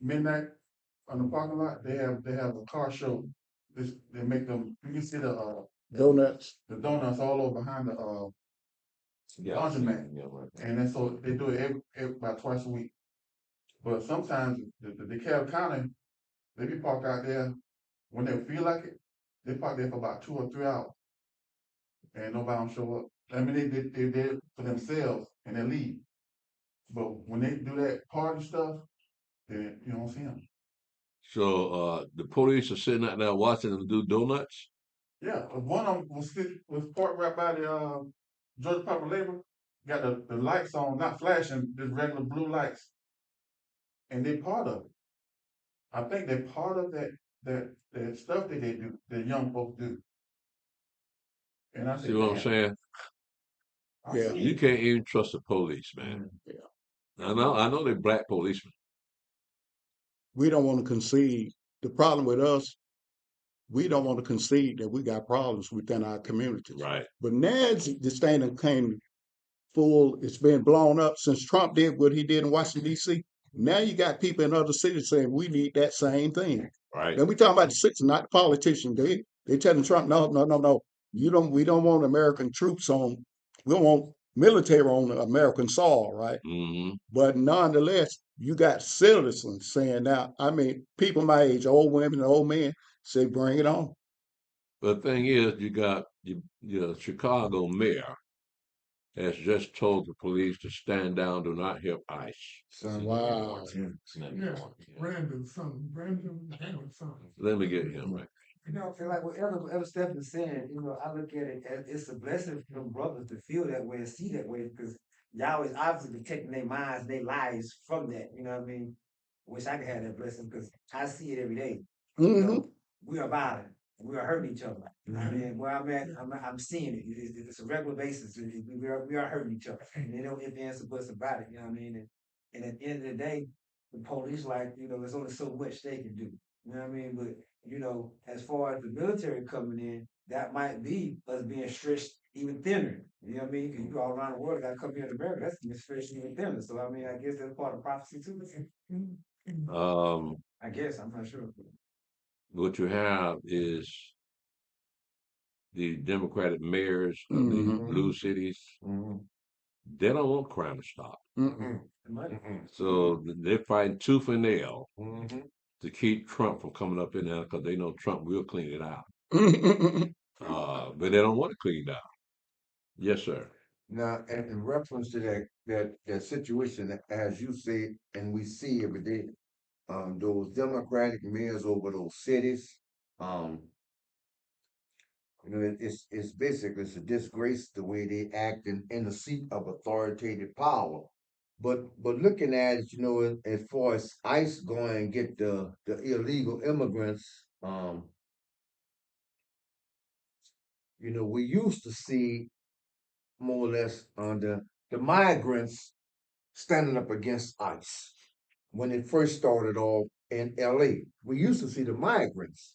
S5: midnight on the parking lot, they have a car show. They make them. You can see
S6: donuts.
S5: the donuts all over behind the laundromat, and then so they do it about twice a week. But sometimes the DeKalb County, they be parked out there when they feel like it. They park there for about 2 or 3 hours, and nobody don't show up. I mean, they did it for themselves and they leave. But when they do that party stuff, then you don't see them.
S4: So the police are sitting out there watching them do donuts.
S5: Yeah, one of them was parked right by the Georgia Department of Labor. Got the lights on, not flashing, just regular blue lights, and they part of it. I think they're part of that stuff that they do, that young folks do. And I
S4: See
S5: said,
S4: what I'm
S5: damn,
S4: saying?
S5: I
S6: Yeah.
S5: see
S4: You
S5: it.
S4: can't even trust the police, man.
S6: Yeah.
S4: I know they're black policemen.
S6: We don't want to concede. The problem with us, we don't want to concede that we got problems within our communities.
S4: Right.
S6: But now this thing came full, it's been blown up since Trump did what he did in Washington, D.C. Now you got people in other cities saying we need that same thing.
S4: Right.
S6: And we talking about the citizens, not the politicians. They telling Trump, no. We don't want American troops on, we don't want military on American soil, right?
S4: Mm-hmm.
S6: But nonetheless, you got citizens saying now, I mean, people my age, old women, old men, say bring it on.
S4: But the thing is, you got your Chicago mayor has just told the police to stand down, do not hit ICE.
S6: Wow.
S11: Yeah, Brandon something.
S4: Let me get him right.
S7: You know, I feel like what Elder Stephen is saying, you know, I look at it as it's a blessing for them brothers to feel that way and see that way because y'all is obviously protecting their minds, their lives from that. You know what I mean? Wish I could have that blessing because I see it every day. You know, we are violent. We are hurting each other. You know what I mean? Where I'm at, I'm seeing it. It's a regular basis. We are hurting each other. And they don't if answer buts about it. You know what I mean? And at the end of the day, the police, like, you know, there's only so much they can do. You know what I mean? But you know, as far as the military coming in, that might be us being stretched even thinner. You know what I mean? Because you all around the world got to come here to America, that's being stretched even thinner. So I mean, I guess that's part of prophecy too. I guess I'm not sure.
S4: What you have is the Democratic mayors of the blue cities. They don't want crime to stop. So they're fighting tooth and nail to keep Trump from coming up in there because they know Trump will clean it out. But they don't want to clean it out. Yes, sir.
S8: Now, in reference to that situation, as you say, and we see every day, those Democratic mayors over those cities, you know, it's basically it's a disgrace the way they act in the seat of authoritative power. But looking at it, you know, as far as ICE going and get the illegal immigrants, you know, we used to see more or less the migrants standing up against ICE when it first started off in LA. We used to see the migrants.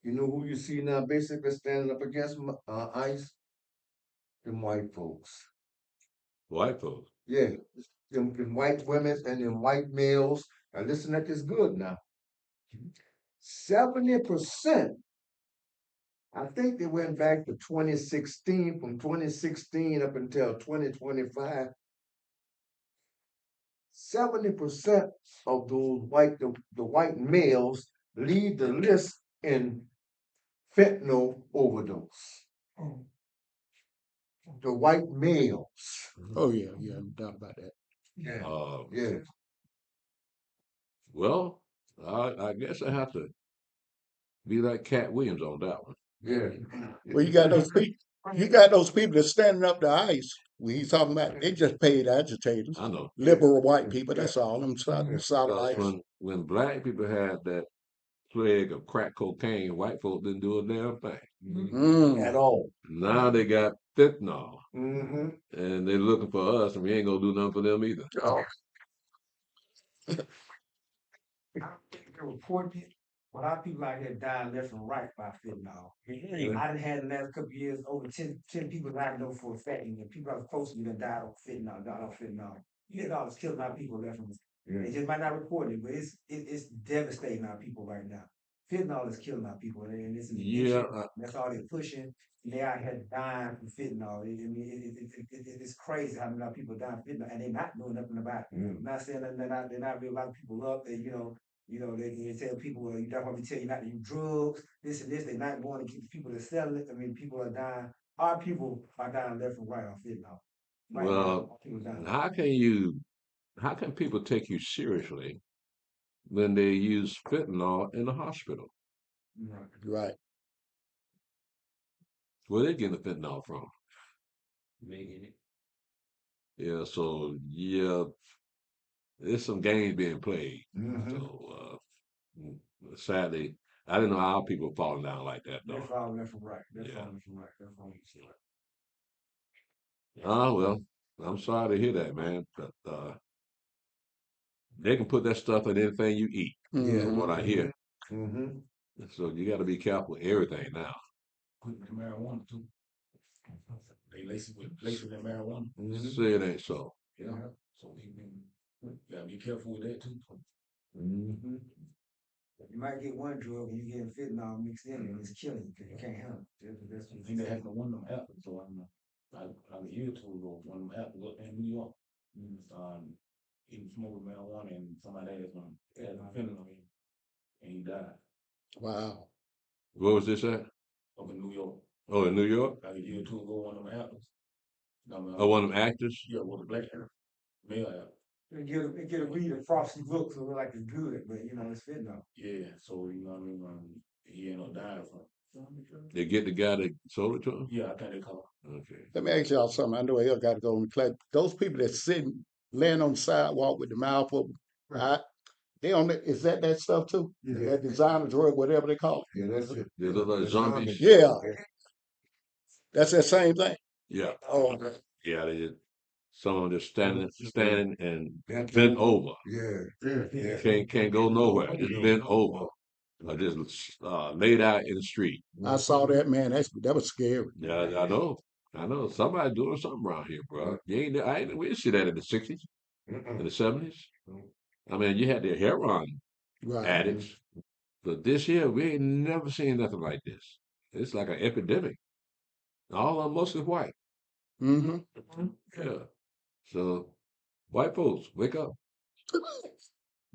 S8: You know who you see now basically standing up against ICE? Them white folks.
S4: White folks.
S8: Yeah, them white women and them white males. Now listen at this good now. 70%, I think they went back to 2016, from 2016 up until 2025. 70% of those the white males lead the list in fentanyl overdose. The white males.
S6: Oh yeah, no doubt about that.
S8: Yeah.
S4: Well, I guess I have to be like Cat Williams on that one.
S8: Yeah.
S6: Well, you got those people. You got those people that's standing up to ICE. He's talking about they just paid agitators,
S4: I know.
S6: liberal white people. That's all. Them solid
S4: Because
S6: ICE.
S4: when black people had that plague of crack cocaine, white folk didn't do a damn thing.
S8: At all.
S4: Now they got fentanyl,
S8: Mm-hmm.
S4: and they're looking for us, and we ain't gonna do nothing for them either.
S7: I don't think they reported it. A lot of people out here dying left and right by fentanyl. I done had in the last couple of years over 10 people that I know for a fact, and people that was close to me that died off fentanyl. Fentanyl is killing our people left and right. They just might not report it, but it's devastating our people right now. Fentanyl is killing our people, and it's an
S4: Yeah,
S7: addiction. That's all they're pushing. And they out here dying from fentanyl. It's crazy how many people dying from fentanyl, and they're not doing nothing about it. I'm not saying that they're not really locking people up. They tell people, well, you don't want to tell you not to use drugs, this and this. They're not going to keep the people that sell it. I mean, people are dying. Our people are dying left and right on fentanyl. Right now,
S4: well,
S7: people dying.
S4: how can people take you seriously when they use fentanyl in the hospital?
S7: Right.
S6: Right.
S4: Where they getting the fentanyl from?
S10: Making it.
S4: Yeah, so yeah, there's some games being played. So sadly, I didn't know how people falling down like that
S7: They're
S4: though.
S7: falling left and right. They're
S4: Yeah.
S7: falling left and right. They're falling left and right.
S4: Oh well, I'm sorry to hear that, man. But they can put that stuff in anything you eat, from what I hear.
S8: Mm-hmm.
S4: So you got to be careful with everything now.
S12: Putting in marijuana too. They lace it in marijuana.
S4: Say it ain't so.
S12: Yeah. So you gotta be careful with that too.
S8: Mm-hmm.
S7: You might get one drug and you get fentanyl mixed in and it's killing you because you can't handle it. That's
S12: I think that happened to one of them apples. So I a year or two ago, one of them apples up in New York. He smoked marijuana and somebody had fentanyl in, and he died
S6: Wow.
S4: Where was this at?
S12: up in New York.
S4: Oh, in New York?
S12: Like a year or two ago, one of them apples.
S4: Oh, one of them actors?
S12: Yeah, with a black male apple.
S7: They get a read of frosty look, so they're like it's good, but it's fentanyl.
S12: Yeah, so you know what I mean. He ended up dying from it.
S4: They get the guy that sold it to him?
S12: Yeah, I think they call
S4: Okay.
S6: Let me ask y'all something. I know y'all got to go in the class. Those people that sitting, laying on the sidewalk with the mouth open, right? They on it. Is that stuff too?
S8: Yeah.
S6: That designer drug, whatever they call it.
S8: Yeah, that's it.
S4: They look like zombies.
S6: Yeah, that's that same thing.
S4: Yeah.
S6: Oh,
S4: Yeah, they just some of them just standing and
S8: Bent
S4: bent over.
S8: Yeah.
S4: Can't go nowhere. Just bent over. Or just laid out in the street.
S6: I saw that, man. That was scary.
S4: Yeah, I know. I know. Somebody doing something around here, bro. We didn't see that in the 60s, in the 70s. I mean, you had the heroin
S6: Right.
S4: addicts. But this year, we ain't never seen nothing like this. It's like an epidemic. All of them mostly white.
S6: Mm-hmm.
S4: Yeah. So, white folks, wake up.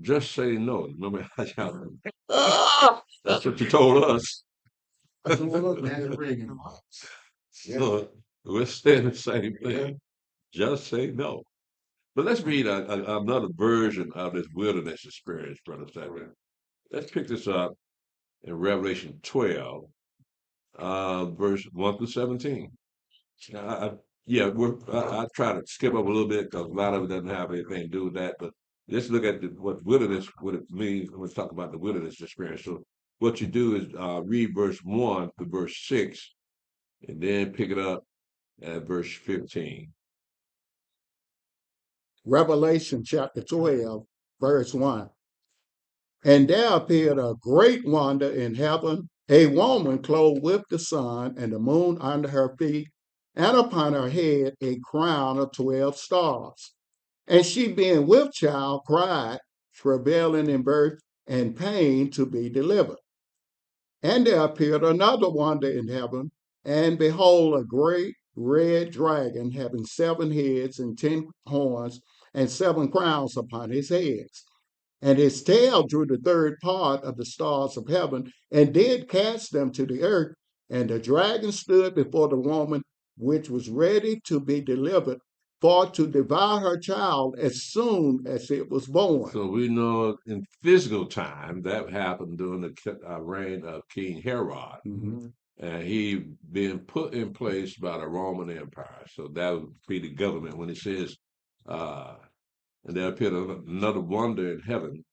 S4: Just say no. Remember how y'all. That's what you told us. So we're saying the same thing. Just say no. But let's read another version of this wilderness experience, Brother Samuel. Let's pick this up in Revelation 12, verse 1 through 17. I try to skip up a little bit because a lot of it doesn't have anything to do with that. But let's look at what it means when we talk about the wilderness experience. So what you do is read verse 1 to verse 6, and then pick it up at verse 15.
S6: Revelation chapter 12, verse 1. And there appeared a great wonder in heaven, a woman clothed with the sun and the moon under her feet, and upon her head a crown of 12 stars. And she, being with child, cried, travailing in birth and pain to be delivered. And there appeared another wonder in heaven, and behold, a great red dragon having 7 heads and 10 horns and 7 crowns upon his heads. And his tail drew the third part of the stars of heaven and did cast them to the earth. And the dragon stood before the woman, which was ready to be delivered, for to devour her child as soon as it was born.
S4: So we know in physical time that happened during the reign of King Herod. And he being put in place by the Roman Empire. So that would be the government when it says, and there appeared another wonder in heaven,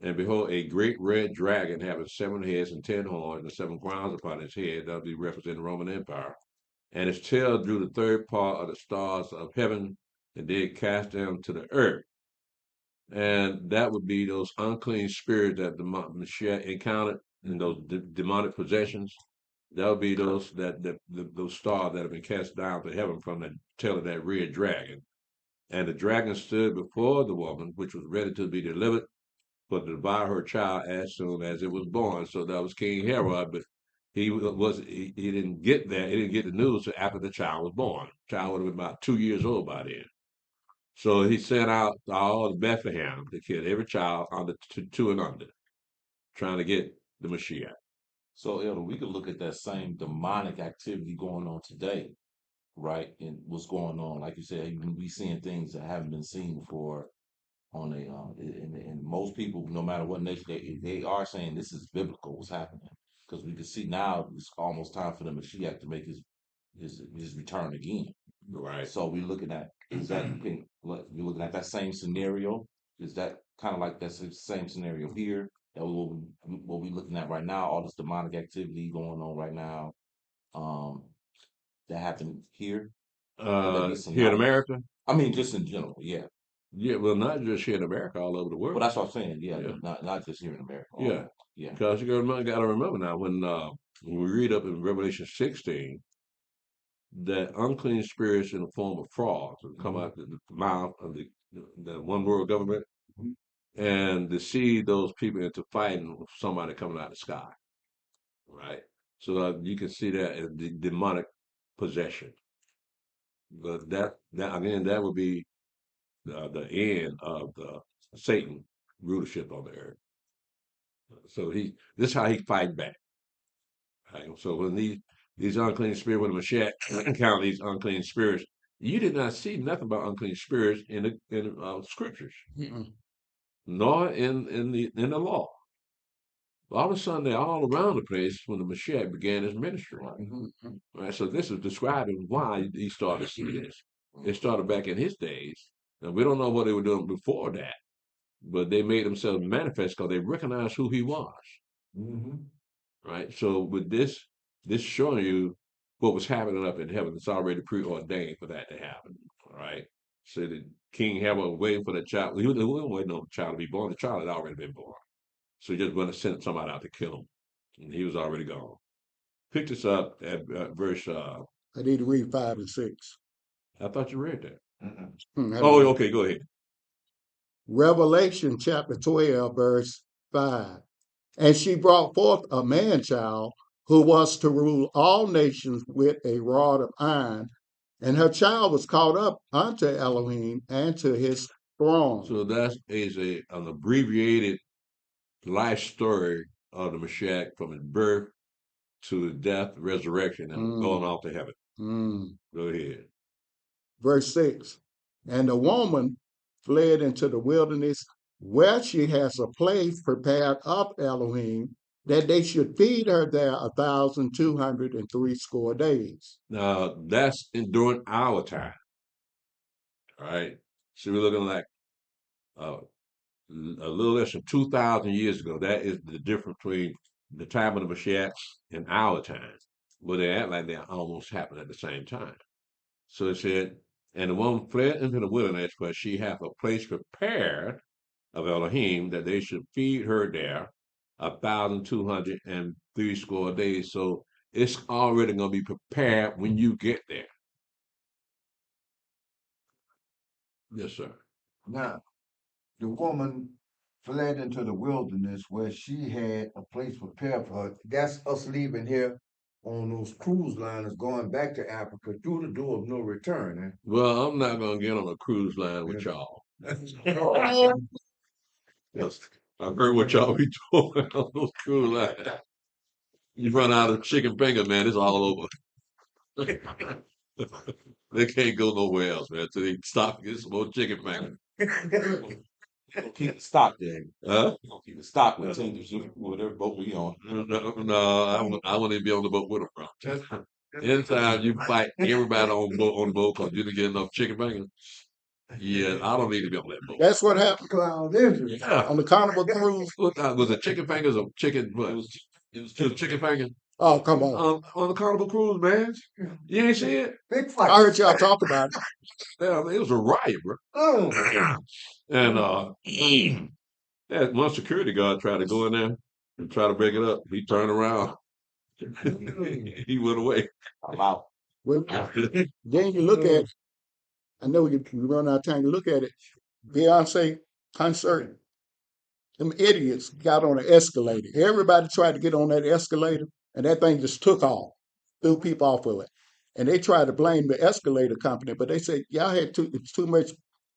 S4: and behold, a great red dragon having 7 heads and 10 horns and 7 crowns upon his head. That would be representing the Roman Empire. And his tail drew the third part of the stars of heaven and did cast them to the earth. And that would be those unclean spirits that the Mashiach encountered and those demonic possessions. That would be those those stars that have been cast down to heaven from the tail of that red dragon. And the dragon stood before the woman, which was ready to be delivered, but to devour her child as soon as it was born. So that was King Herod, but he didn't get that. He didn't get the news after the child was born. The child would have been about 2 years old by then. So he sent out all of Bethlehem to kill every child under two and under, trying to get the Mashiach.
S9: So, Elder, we could look at that same demonic activity going on today, right? And what's going on, like you said, we seeing things that haven't been seen before on a and most people, no matter what nation, they are saying this is biblical. What's happening? Because we can see now it's almost time for the Mashiach to make his return again.
S4: Right.
S9: So we're looking at you're looking at that same scenario. Is that kind of like that same scenario here? That what we looking at right now? All this demonic activity going on right now. That happened here.
S4: Here in America.
S9: I mean, just in general, yeah.
S4: Yeah, well, not just here in America, all over the world.
S9: Well, that's what I'm saying. Yeah, not just here in America.
S4: Yeah,
S9: yeah.
S4: Because you got to remember now when we read up in Revelation 16 that unclean spirits in the form of frogs will come out the mouth of the one world government and deceive those people into fighting with somebody coming out of the sky, right? So you can see that as the demonic possession. But that again, that would be the end of the Satan rulership on the earth. So this is how he fight back. Right? So when these unclean spirits, when the Mashiach encounter these unclean spirits, you did not see nothing about unclean spirits in the scriptures, nor in the law. All of a sudden, they're all around the place when the Mashiach began his ministry. Right? So this is describing why he started to see this. It started back in his days. Now, we don't know what they were doing before that, but they made themselves manifest because they recognized who he was. Right? So with this showing you what was happening up in heaven, it's already preordained for that to happen. All right? So the King Herod was waiting for the child. He wasn't waiting on the child to be born. The child had already been born. So he just went to send somebody out to kill him. And he was already gone. Pick this up at verse...
S6: I need to read 5 and 6.
S4: I thought you read that.
S6: Oh,
S4: okay, go ahead.
S6: Revelation chapter 12, verse 5. And she brought forth a man-child who was to rule all nations with a rod of iron, and her child was caught up unto Elohim and to his throne.
S4: So that is an abbreviated life story of the Mashiach from his birth to his death, resurrection, and going off to heaven. Go ahead.
S6: Verse 6. And the woman fled into the wilderness, where she has a place prepared of Elohim, that they should feed her there 1,260 days.
S4: Now, that's during our time. All right. So we're looking like a little less than 2,000 years ago. That is the difference between the time of the Mashiach and our time. But they act like they almost happened at the same time. So it said, and the woman fled into the wilderness, where she hath a place prepared of Elohim, that they should feed her there 1,260 days. So it's already going to be prepared when you get there. Yes, sir.
S8: Now, the woman fled into the wilderness where she had a place prepared for her. That's us leaving here on those cruise liners going back to Africa through the door of no return. Eh?
S4: Well, I'm not going to get on a cruise line with y'all. Yes, I've heard what y'all be doing on those cruise lines. You run out of chicken finger, man, it's all over. They can't go nowhere else, man, until they stop and get some more chicken finger.
S9: Keep it stocked there.
S4: Huh?
S9: Keep it stocked with whatever boat we on.
S4: No, I wouldn't even be on the boat with them, bro. Anytime you fight everybody on the boat because you didn't get enough chicken fingers, yeah, I don't need to be on that boat.
S6: That's what happened
S4: Yeah.
S6: on the Carnival cruise.
S4: Was it chicken fingers or chicken? What? It was chicken fingers.
S6: Oh, come on.
S4: On the Carnival cruise, man. You ain't see it?
S8: Big fight.
S6: I heard y'all talk about it.
S4: Yeah, it was a riot, bro. And that one security guard tried to go in there and try to break it up. He turned around. He went away.
S9: Wow.
S6: Well, then you look at, I know you run out of time to look at it. Beyonce concert, them idiots got on an escalator. Everybody tried to get on that escalator, and that thing just took off, threw people off of it. And they tried to blame the escalator company, but they said y'all had it's too much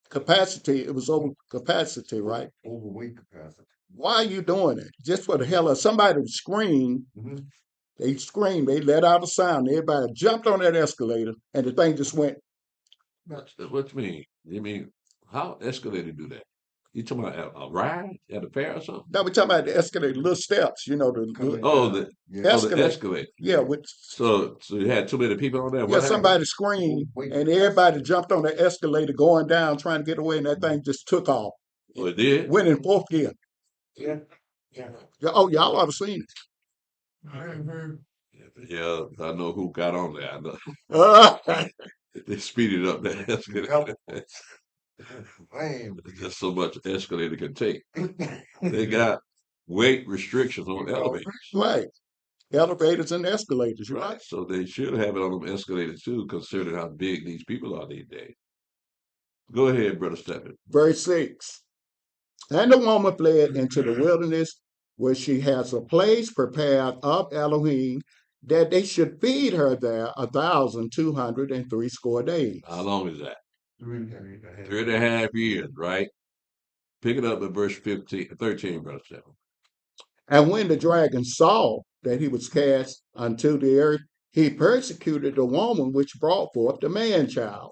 S6: capacity. It was over capacity, right?
S8: Overweight capacity.
S6: Why are you doing it? Just for the hell of somebody screamed.
S8: Mhm.
S6: They screamed. They let out a sound. Everybody jumped on that escalator, and the thing just went.
S4: What you mean? You mean how escalator do that? You talking about a ride at a fair or something?
S6: Now we're talking about the escalator, little steps. You know the
S8: Coming
S4: Oh,
S8: down.
S4: the
S8: Yeah.
S4: oh the
S6: escalator.
S4: escalator.
S6: Yeah, with
S4: So you had too many people on there.
S6: yeah,
S4: What happened?
S6: somebody screamed,
S8: Overweight
S6: and
S8: capacity.
S6: everybody jumped on the escalator going down, trying to get away, and that thing just took off.
S4: Oh, it did.
S6: Went in fourth gear.
S8: Yeah. Yeah.
S6: Oh, y'all ought to seen
S11: I haven't heard.
S4: Yeah, I know who got on there. I know.
S6: it.
S4: They speeded up that escalator.
S8: Man.
S4: There's just so much escalator can take. They got weight restrictions on elevators.
S6: Right. Elevators and escalators, you're right.
S4: Right. So they should have it on them escalators too, considering how big these people are these days. Go ahead, Brother Stephen.
S6: Verse 6. And the woman fled into the wilderness, where she has a place prepared of Elohim, that they should feed her there 1,260 days.
S4: How long is that?
S5: 3.5 years.
S4: 3.5 years, right? Pick it up at verse 13, Brother Stephen.
S6: And when the dragon saw that he was cast unto the earth, he persecuted the woman which brought forth the man child.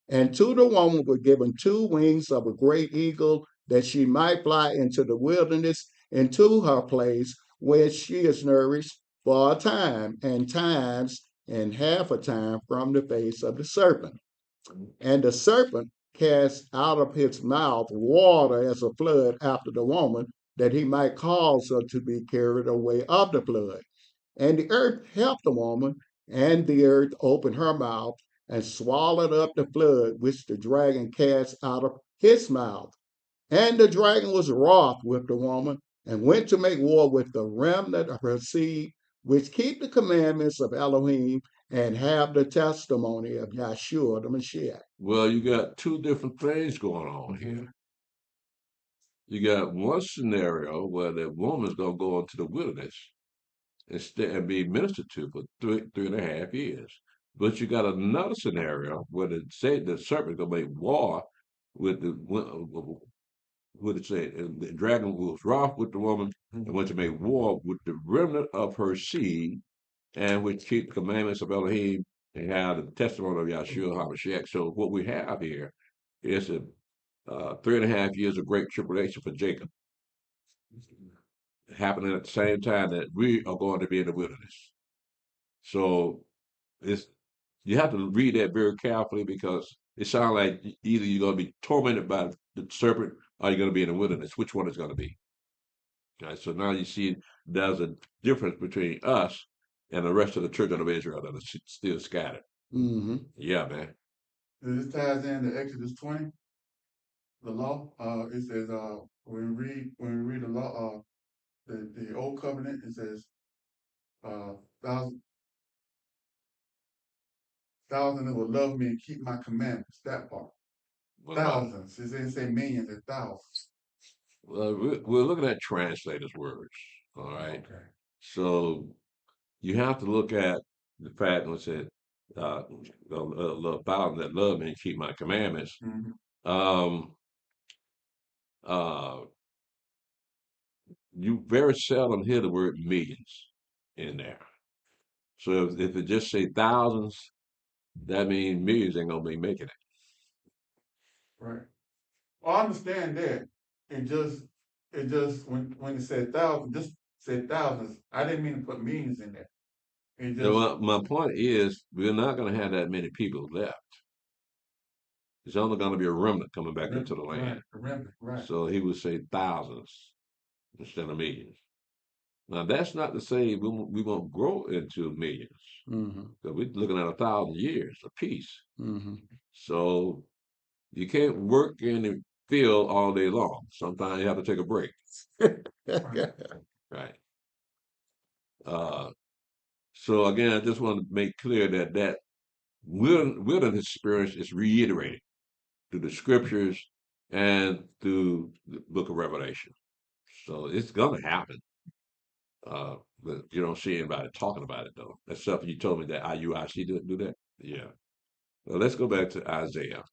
S6: And to the woman were given 2 wings of a great eagle, that she might fly into the wilderness, into her place where she is nourished for a time, and times, and half a time from the face of the serpent. And the serpent cast out of his mouth water as a flood after the woman, that he might cause her to be carried away of the flood. And the earth helped the woman, and the earth opened her mouth and swallowed up the flood which the dragon cast out of his mouth. And the dragon was wroth with the woman, and went to make war with the remnant of her seed, which keep the commandments of Elohim and have the testimony of Yahshua the Mashiach.
S4: Well, you got 2 different things going on here. You got one scenario where the woman's gonna go into the wilderness and be ministered to for 3.5 years. But you got another scenario where the serpent gonna make war with what it say? The dragon was wroth with the woman and went to make war with the remnant of her seed, and which keep the commandments of Elohim and have the testimony of Yahshua HaMashiach. So what we have here is a 3.5 years of great tribulation for Jacob, happening at the same time that we are going to be in the wilderness. So it's you have to read that very carefully, because it sounds like either you're going to be tormented by the serpent or you're going to be in the wilderness. Which one is going to be? Okay, so now you see there's a difference between us and the rest of the children of Israel that are still scattered.
S6: Mm-hmm.
S4: Yeah, man.
S5: This ties into Exodus 20, the law. It says when we read the law, the old covenant, it says thousand that will love me and keep my commandments. That part.
S4: What about it?
S5: Thousands. It didn't say millions, it's thousands.
S4: Well, we're looking at translators' words. All right.
S5: Okay.
S4: So you have to look at the fact that it said, thousand that love me and keep my commandments.
S5: Mm-hmm.
S4: Um, uh, you very seldom hear the word millions in there. So if it just say thousands, that means millions ain't gonna be making it.
S5: Right. Well, I understand that. It just when it said thousands, just said thousands. I didn't mean to put millions in there. It just
S4: So my point is, we're not gonna have that many people left. It's only gonna be a remnant coming back into the land.
S5: Right.
S4: So he would say thousands instead of millions. Now that's not to say we won't grow into millions,
S6: Mm-hmm.
S4: because we're looking at 1,000 years apiece.
S6: Mm-hmm.
S4: So you can't work any field all day long. Sometimes you have to take a break. Right. So again, I just want to make clear that wilderness experience is reiterated through the scriptures and through the book of Revelation. So it's gonna happen. But you don't see anybody talking about it though. Except you told me that IUIC do that. Yeah. Well, let's go back to Isaiah.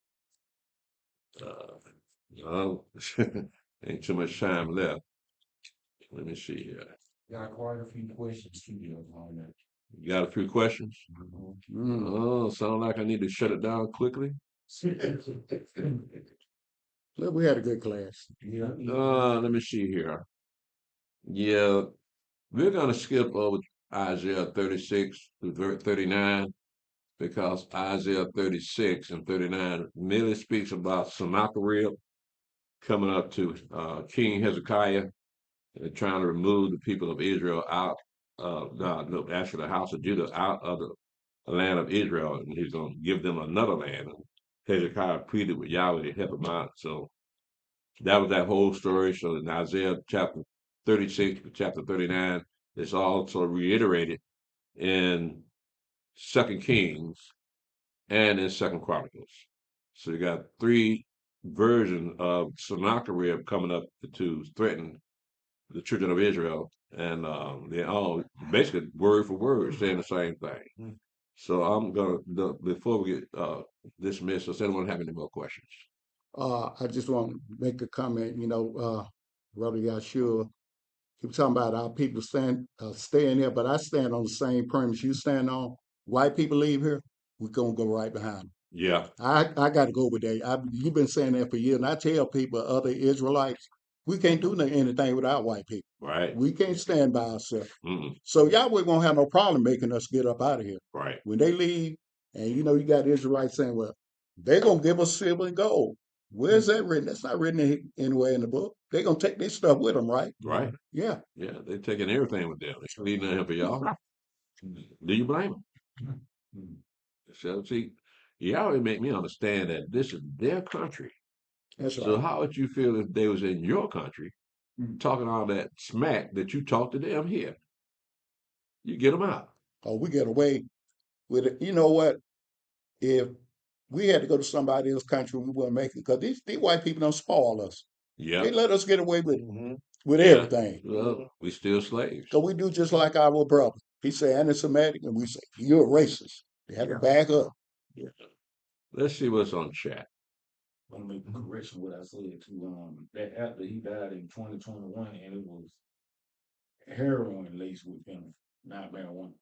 S4: No, ain't too much time left. Let me see here.
S12: Got quite a few questions too on that.
S4: You got a few questions? Oh, sound like I need to shut it down quickly.
S6: Look, we had a good class.
S4: Let me see here. Yeah, we're gonna skip over Isaiah 36 through 39 because Isaiah 36 and 39 merely speaks about Sennacherib coming up to King Hezekiah and trying to remove the people of Israel out, no, actually the house of Judah out of the land of Israel, and he's going to give them another land. And Hezekiah pleaded with Yahweh to help him out. So that was that whole story. So in Isaiah chapter 36 to chapter 39, it's also reiterated in Second Kings and in Second Chronicles. So you got three versions of Sennacherib coming up to threaten the children of Israel, and they all basically word for word saying the same thing. So I'm gonna before we get dismissed, does anyone have any more questions?
S6: I just want to make a comment. Brother Yahshua, he was talking about our people staying here, but I stand on the same premise you stand on. White people leave here, we're gonna go right behind them.
S4: Yeah,
S6: I got to go with that. You've been saying that for years, and I tell people, other Israelites, we can't do anything without white people.
S4: right.
S6: We can't stand by ourselves.
S4: Mm-mm.
S6: So Yahweh won't have no problem making us get up out of here.
S4: Right.
S6: When they leave, and you got Israelites saying, well, they're going to give us silver and gold. Where's that written? That's not written anywhere in the book. They're going to take their stuff with them, right?
S4: Right.
S6: Yeah.
S4: Yeah, they're taking everything with them. They're leaving nothing for y'all. Do you blame them? So see, Yahweh make me understand that this is their country.
S6: That's
S4: So
S6: right.
S4: how would you feel if they was in your country talking all that smack that you talk to them here? You get them out.
S6: Oh, we get away with it. You know what? If we had to go to somebody else's country, we wouldn't make it because these white people don't spoil us.
S4: Yeah.
S6: They let us get away with
S4: Yeah.
S6: everything.
S4: Well, we still slaves.
S6: Because we do just like our brother. He say anti-Semitic, and we say you're a racist. They have to back up.
S4: Yeah. Let's see what's on chat.
S12: I'm gonna make a correction what I said to that after he died in 2021, and it was heroin laced with him, not marijuana.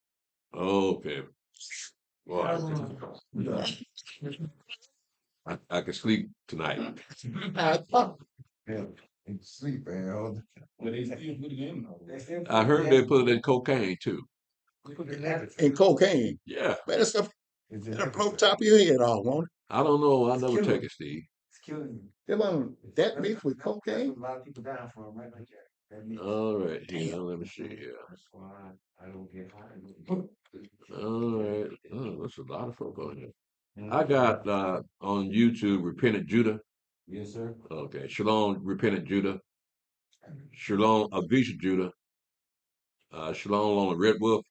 S4: Okay. Well, I can sleep tonight.
S8: Yeah, and sleep, man.
S12: But they still put it in though.
S4: I heard they put it in cocaine too.
S6: And cocaine.
S4: Yeah.
S6: Man, that stuff that'll blow top of your head off, won't it?
S4: I don't know. I never take it, Steve.
S7: It's killing you.
S6: That mixed with
S7: That's
S6: cocaine?
S7: what a lot of people die from, right? Like that mix.
S4: All right, here. Let me see here.
S10: That's why I don't get high.
S4: All right. Oh, that's a lot of folk on here. I got on YouTube Repentant Judah.
S10: Yes, sir.
S4: Okay. Shalom Repentant Judah. Shalom Avisha Judah. Shalom on the Red Wolf.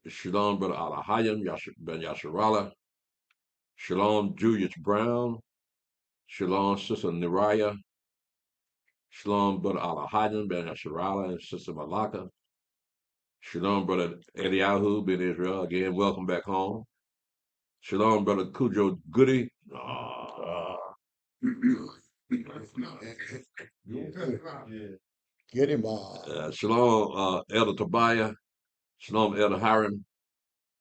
S4: Shalom Brother Alahayim Ben Yasharala. Shalom Julius Brown. Shalom Sister Neriah. Shalom Brother Alahayim Ben Yasharala and Sister Malaka. Shalom Brother Eliyahu Ben Israel. Again, welcome back home. Shalom Brother Kujo Goody.
S10: Yeah.
S6: Get him
S4: Shalom Elder Tobiah. Shalom Elder Hiram.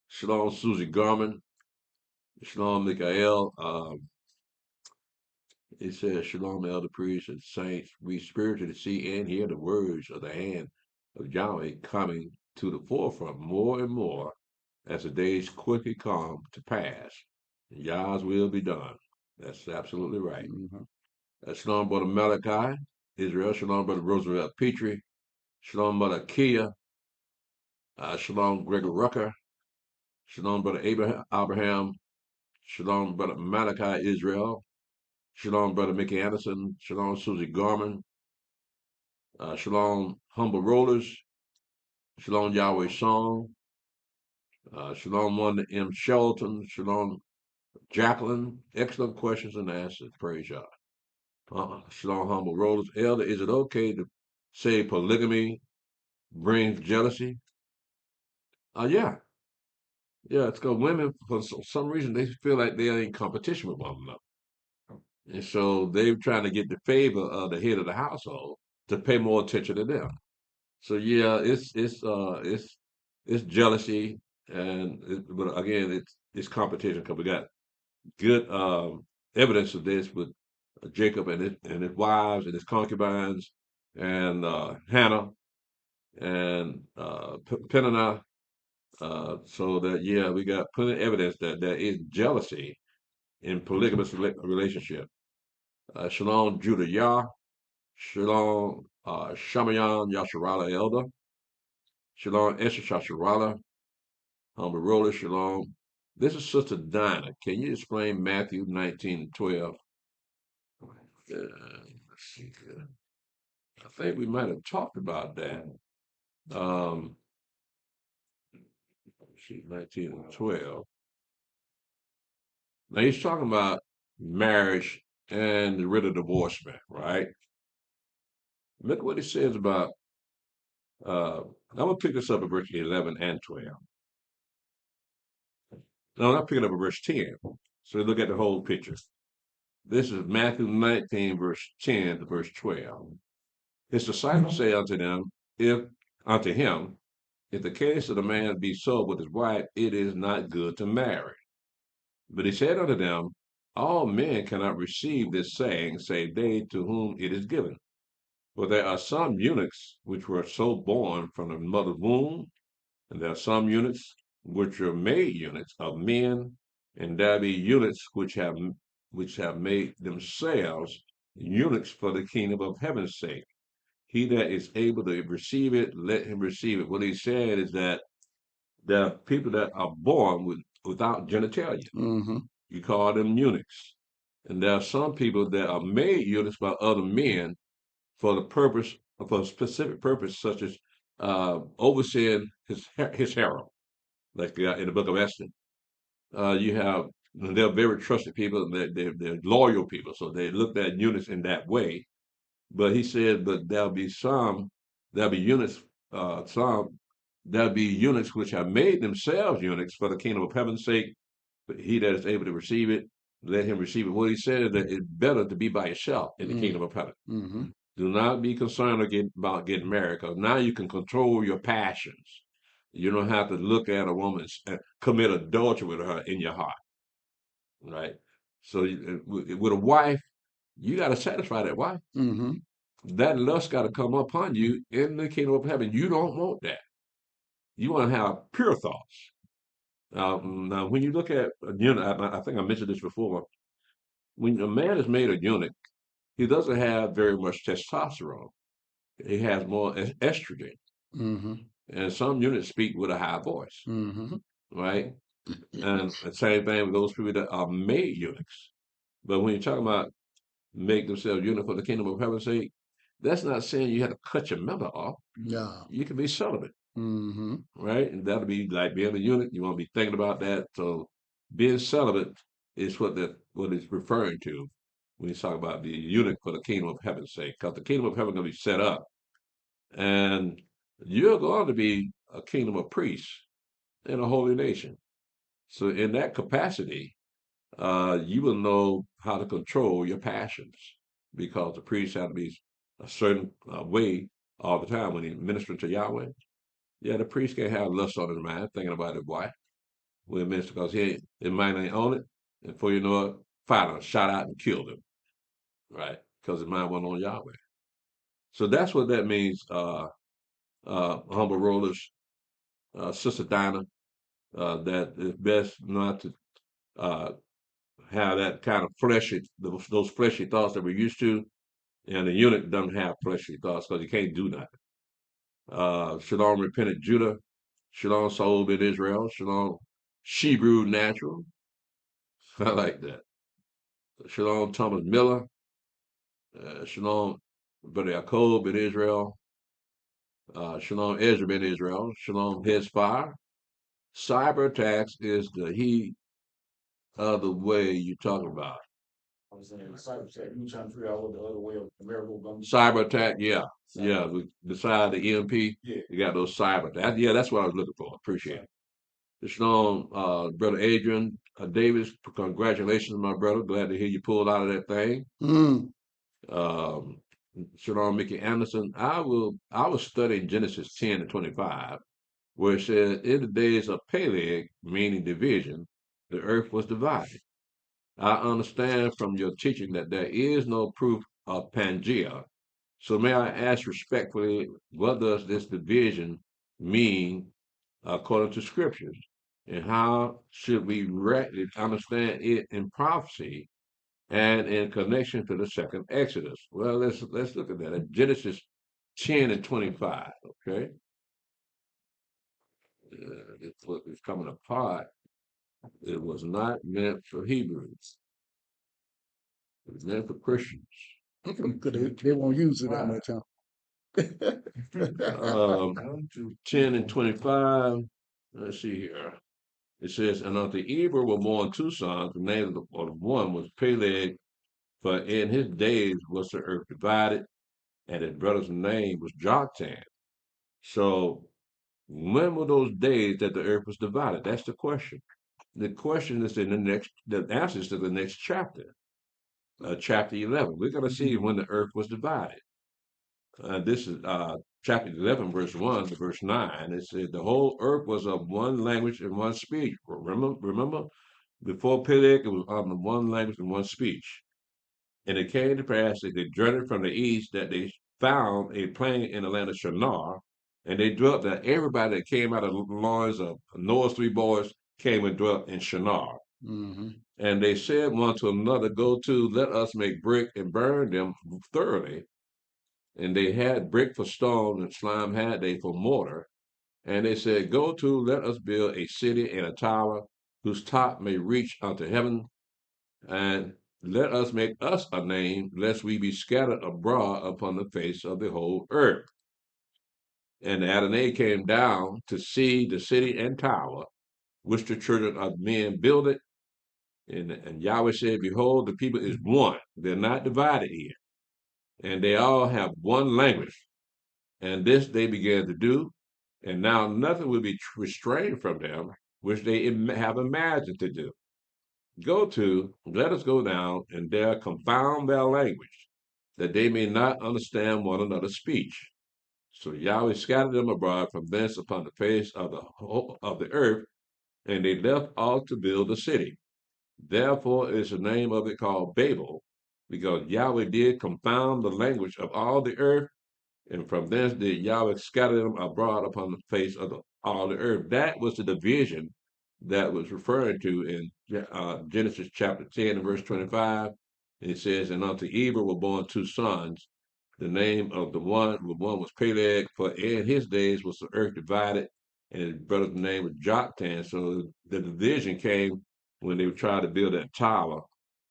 S4: Shalom Susie Garman. Shalom Mikael. It says, Shalom Elder Priest and Saints. We spiritually see and hear the words of the hand of Yahweh coming to the forefront more and more as the days quickly come to pass. And Yah's will be done. That's absolutely right. Shalom Brother Malachi, Israel. Shalom Brother Roosevelt Petrie. Shalom Brother Kia. Shalom Gregor Rucker. Shalom Brother Abraham. Shalom Brother Malachi Israel. Shalom, Brother Mickey Anderson. Shalom, Susie Gorman. Shalom, Humble Rollers. Shalom, Yahweh Song. Shalom, Wonder M. Shelton. Shalom, Jacqueline. Excellent questions and answers. Praise God. Shalom, Humble Rollers. Elder, is it okay to say polygamy brings jealousy? Yeah. Yeah, it's because women, for some reason, they feel like they are in competition with one another. And so they're trying to get the favor of the head of the household to pay more attention to them. So yeah, it's jealousy, but again, it's competition because we got good evidence of this with Jacob and his wives and his concubines and Hannah and Peninnah. So that yeah, we got plenty of evidence that there is jealousy in polygamous relationship. Shalom, Judah Yah. Shalom, Shamayan Yasharala Elder. Shalom, Esther Shasharala. Humble Roller, Shalom. This is Sister Dinah. Can you explain Matthew 19:12? Let's see here. I think we might have talked about that. See, 19:12. Now he's talking about marriage and the rid of divorcement, right? Look what he says about I'm gonna pick this up at verse 11 and 12. No, I'm picking up at verse 10. So look at the whole picture. This is Matthew 19, verse 10 to verse 12. His disciples say unto them, if unto him, if the case of the man be so with his wife, it is not good to marry. But he said unto them, all men cannot receive this saying, save they to whom it is given. For there are some eunuchs which were so born from the mother's womb, and there are some eunuchs which are made eunuchs of men, and there be eunuchs which have made themselves eunuchs for the kingdom of heaven's sake. He that is able to receive it, let him receive it. What he said is that there are people that are born without genitalia.
S6: Mm-hmm.
S4: You call them eunuchs. And there are some people that are made eunuchs by other men for a specific purpose, such as overseeing his harem, like in the book of Esther. They're very trusted people, and they're loyal people, so they looked at eunuchs in that way. But he said, but there'll be eunuchs, there'll be eunuchs which have made themselves eunuchs for the kingdom of heaven's sake. But he that is able to receive it, let him receive it. What he said is that it's better to be by yourself in the kingdom of heaven.
S6: Mm-hmm.
S4: Do not be concerned about getting married, because now you can control your passions. You don't have to look at a woman and commit adultery with her in your heart, right? So with a wife, you got to satisfy that wife.
S6: Mm-hmm.
S4: That lust got to come upon you in the kingdom of heaven. You don't want that. You want to have pure thoughts. Now, when you look at a eunuch, I think I mentioned this before. When a man is made a eunuch, he doesn't have very much testosterone. He has more estrogen.
S6: Mm-hmm.
S4: And some eunuchs speak with a high voice,
S6: Mm-hmm.
S4: right? And the same thing with those people that are made eunuchs. But when you're talking about make themselves eunuch for the kingdom of heaven's sake, that's not saying you have to cut your member off.
S6: Yeah.
S4: You can be celibate,
S6: Mm-hmm.
S4: right? And that'll be like being a eunuch. You want to be thinking about that. So being celibate is what it's referring to when you talk about the eunuch for the kingdom of heaven's sake. Because the kingdom of heaven going to be set up, and you're going to be a kingdom of priests in a holy nation. So in that capacity, you will know how to control your passions, because the priest have to be a certain way all the time when he ministering to Yahweh. Yeah, the priest can't have lust on his mind, thinking about his wife when he minister, because his mind ain't on it. And before you know it, fire shot out and killed him, right? Because his mind wasn't on Yahweh. So that's what that means, humble rollers, Sister Dinah, that it's best not to have that kind of those fleshy thoughts that we're used to. And the eunuch doesn't have fleshly thoughts because he can't do nothing. Shalom, repentant Judah. Shalom, soul in Israel. Shalom, Shebrew natural. I like that. Shalom Thomas Miller. Shalom Brother Jacob in Israel. Shalom Ezra in Israel. Shalom Hezfire. Cyber attacks is the heat of the way you're talking about.
S12: I was saying, cyber attack, you trying to figure out what the other way of America was gonna be.
S4: Cyber attack, yeah.
S12: Cyber
S4: Yeah, beside the EMP,
S12: Yeah.
S4: you got those cyber attacks. Yeah, that's what I was looking for. Appreciate it. Shalom, Brother Adrian Davis, congratulations, my brother. Glad to hear you pulled out of that thing.
S6: Mm.
S4: Um, Shalom, Mickey Anderson. I was studying Genesis 10 and 25, where it says, in the days of Peleg, meaning division, the earth was divided. I understand from your teaching that there is no proof of Pangea. So may I ask respectfully, what does this division mean according to scriptures? And how should we rightly understand it in prophecy and in connection to the second Exodus? Well, let's look at that. At Genesis 10 and 25, okay? This book is coming apart. It was not meant for Hebrews. It was meant for Christians.
S6: Because they won't use it that much, huh?
S4: 10 and 25. Let's see here. It says, and unto Eber were born two sons. The name of the one was Peleg, for in his days was the earth divided, and his brother's name was Joktan. So when were those days that the earth was divided? That's the question. The question is the answer is to the next chapter, chapter 11. We're going to see when the earth was divided. This is chapter 11, verse 1 to verse 9. It said, the whole earth was of one language and one speech. Remember? Before Peleg, it was of one language and one speech. And it came to pass that they journeyed from the east, that they found a plain in the land of Shinar, and they dwelt there. Everybody that came out of the loins of Noah's three boys came and dwelt in Shinar.
S6: Mm-hmm.
S4: And they said one to another, go to, let us make brick and burn them thoroughly. And they had brick for stone, and slime had they for mortar. And they said, go to, let us build a city and a tower, whose top may reach unto heaven, and let us make us a name, lest we be scattered abroad upon the face of the whole earth. And Adonai came down to see the city and tower, which the children of men builded. And Yahweh said, behold, the people is one. They're not divided here. And they all have one language. And this they began to do. And now nothing will be restrained from them, which they have imagined to do. Go to, let us go down, and there confound their language, that they may not understand one another's speech. So Yahweh scattered them abroad from thence upon the face of the earth, and they left off to build a city. Therefore is the name of it called Babel, because Yahweh did confound the language of all the earth, and from thence did Yahweh scatter them abroad upon the face of all the earth. That was the division that was referred to in Genesis chapter 10 and verse 25. It says, and unto Eber were born two sons. The name of the one was Peleg, for in his days was the earth divided, and his brother's name was Joktan. So the division came when they tried to build that tower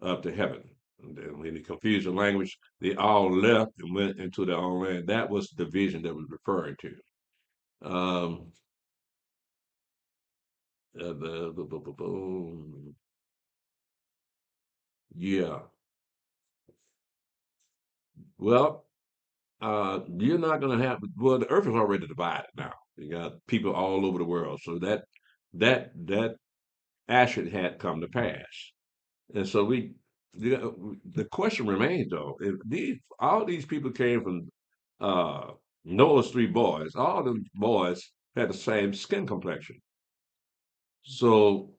S4: up to heaven. And then when they confused the language, they all left and went into their own land. That was the division that was referred to. Yeah. Well, you're not going to have. Well, the earth is already divided now. You got people all over the world, so that actually had come to pass. And so the question remains though: if all these people came from Noah's three boys, all the boys had the same skin complexion. So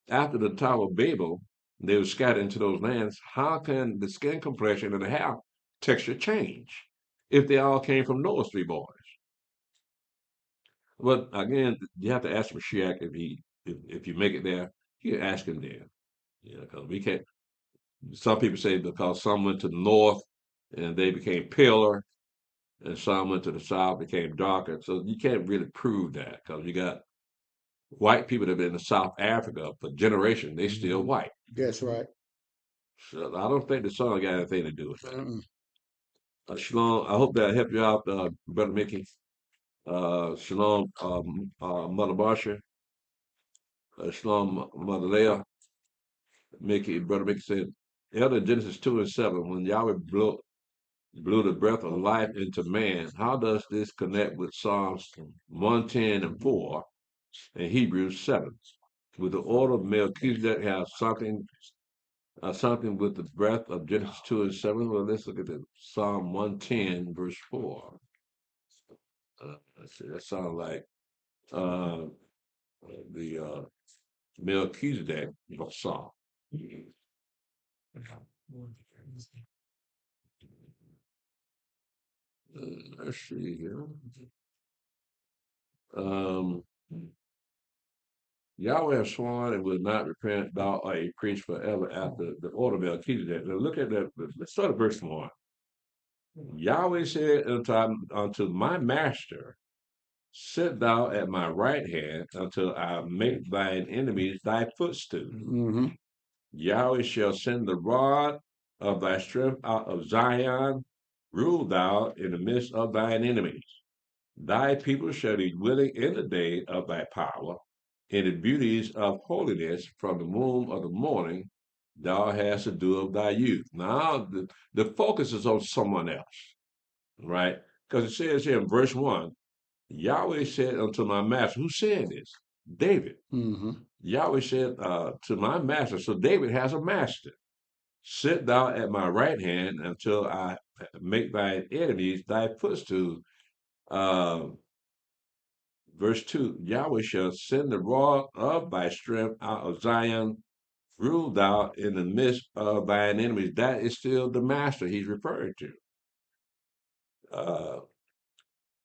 S4: after the Tower of Babel, they were scattered into those lands. How can the skin complexion and the hair texture change if they all came from Noah's three boys? But again, you have to ask Mashiach if you make it there. You ask him there, because we can't. Some people say because some went to the north and they became paler, and some went to the south became darker. So you can't really prove that because you got white people that have been in South Africa for generations. They still white.
S6: That's right.
S4: So I don't think the song got anything to do with that.
S6: Mm-mm.
S4: Shalom. I hope that helped you out, Brother Mickey. Shalom, Mother Marsha. Shalom, Mother Leah. Brother Mickey said, Elder Genesis 2 and 7, when Yahweh blew the breath of life into man, how does this connect with Psalms 110 and 4 and Hebrews 7? With the order of Melchizedek have something with the breath of Genesis 2 and 7? Well, let's look at the Psalm 110, verse 4. Let's see, that sounds like uh, the Melchizedek Psalm. Let's see here. Yahweh has sworn and will not repent, thou art a priest forever after the order of Melchizedek. Now look at that. Let's start at verse 1. Yahweh said unto my master, sit thou at my right hand until I make thine enemies thy footstool.
S6: Mm-hmm.
S4: Yahweh shall send the rod of thy strength out of Zion, rule thou in the midst of thine enemies. Thy people shall be willing in the day of thy power, in the beauties of holiness from the womb of the morning, thou hast to do of thy youth. Now, the focus is on someone else, right? Because it says here in verse 1, Yahweh said unto my master, who said this? David.
S6: Mm-hmm.
S4: Yahweh said to my master, so David has a master. Sit thou at my right hand until I make thine enemies thy footstool. Verse 2, Yahweh shall send the rod of thy strength out of Zion, rule thou in the midst of thine enemies. That is still the master he's referring to.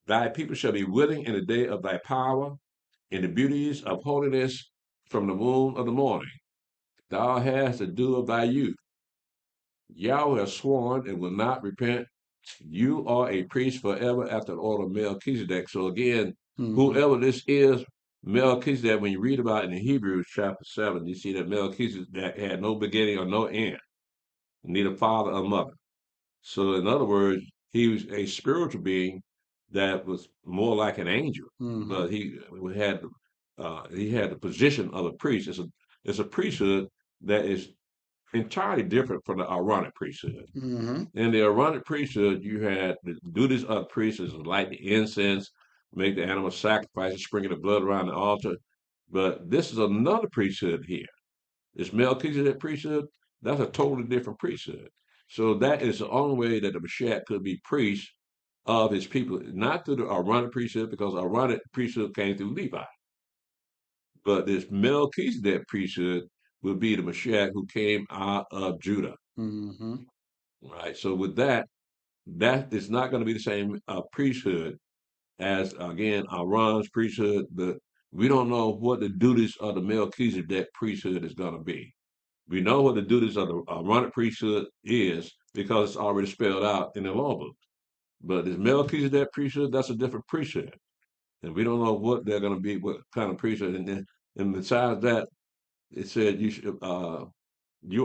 S4: Thy people shall be willing in the day of thy power, in the beauties of holiness from the womb of the morning. Thou hast the dew of thy youth. Yahweh has sworn and will not repent. You are a priest forever after the order of Melchizedek. So again, whoever this is, Melchizedek, when you read about it in Hebrews chapter 7, you see that Melchizedek had no beginning or no end, neither father or mother. So in other words, he was a spiritual being that was more like an angel, but he had the position of a priest. It's a priesthood that is entirely different from the Aaronic priesthood.
S6: Mm-hmm.
S4: In the Aaronic priesthood, you had the duties of priests is light the incense, make the animal sacrifices, sprinkle the blood around the altar. But this is another priesthood here. This Melchizedek priesthood, that's a totally different priesthood. So that is the only way that the Mashiach could be priest of his people, not through the Aaronic priesthood, because Aaronic priesthood came through Levi. But this Melchizedek priesthood will be the Mashiach who came out of Judah.
S6: Mm-hmm.
S4: Right. So with that is not going to be the same priesthood as again Aaron's priesthood. But we don't know what the duties of the Melchizedek priesthood is going to be. We know what the duties of the Aaronic priesthood is because it's already spelled out in the law book. But this Melchizedek priesthood, that's a different priesthood, and we don't know what they're going to be, what kind of priesthood. And besides that, it said you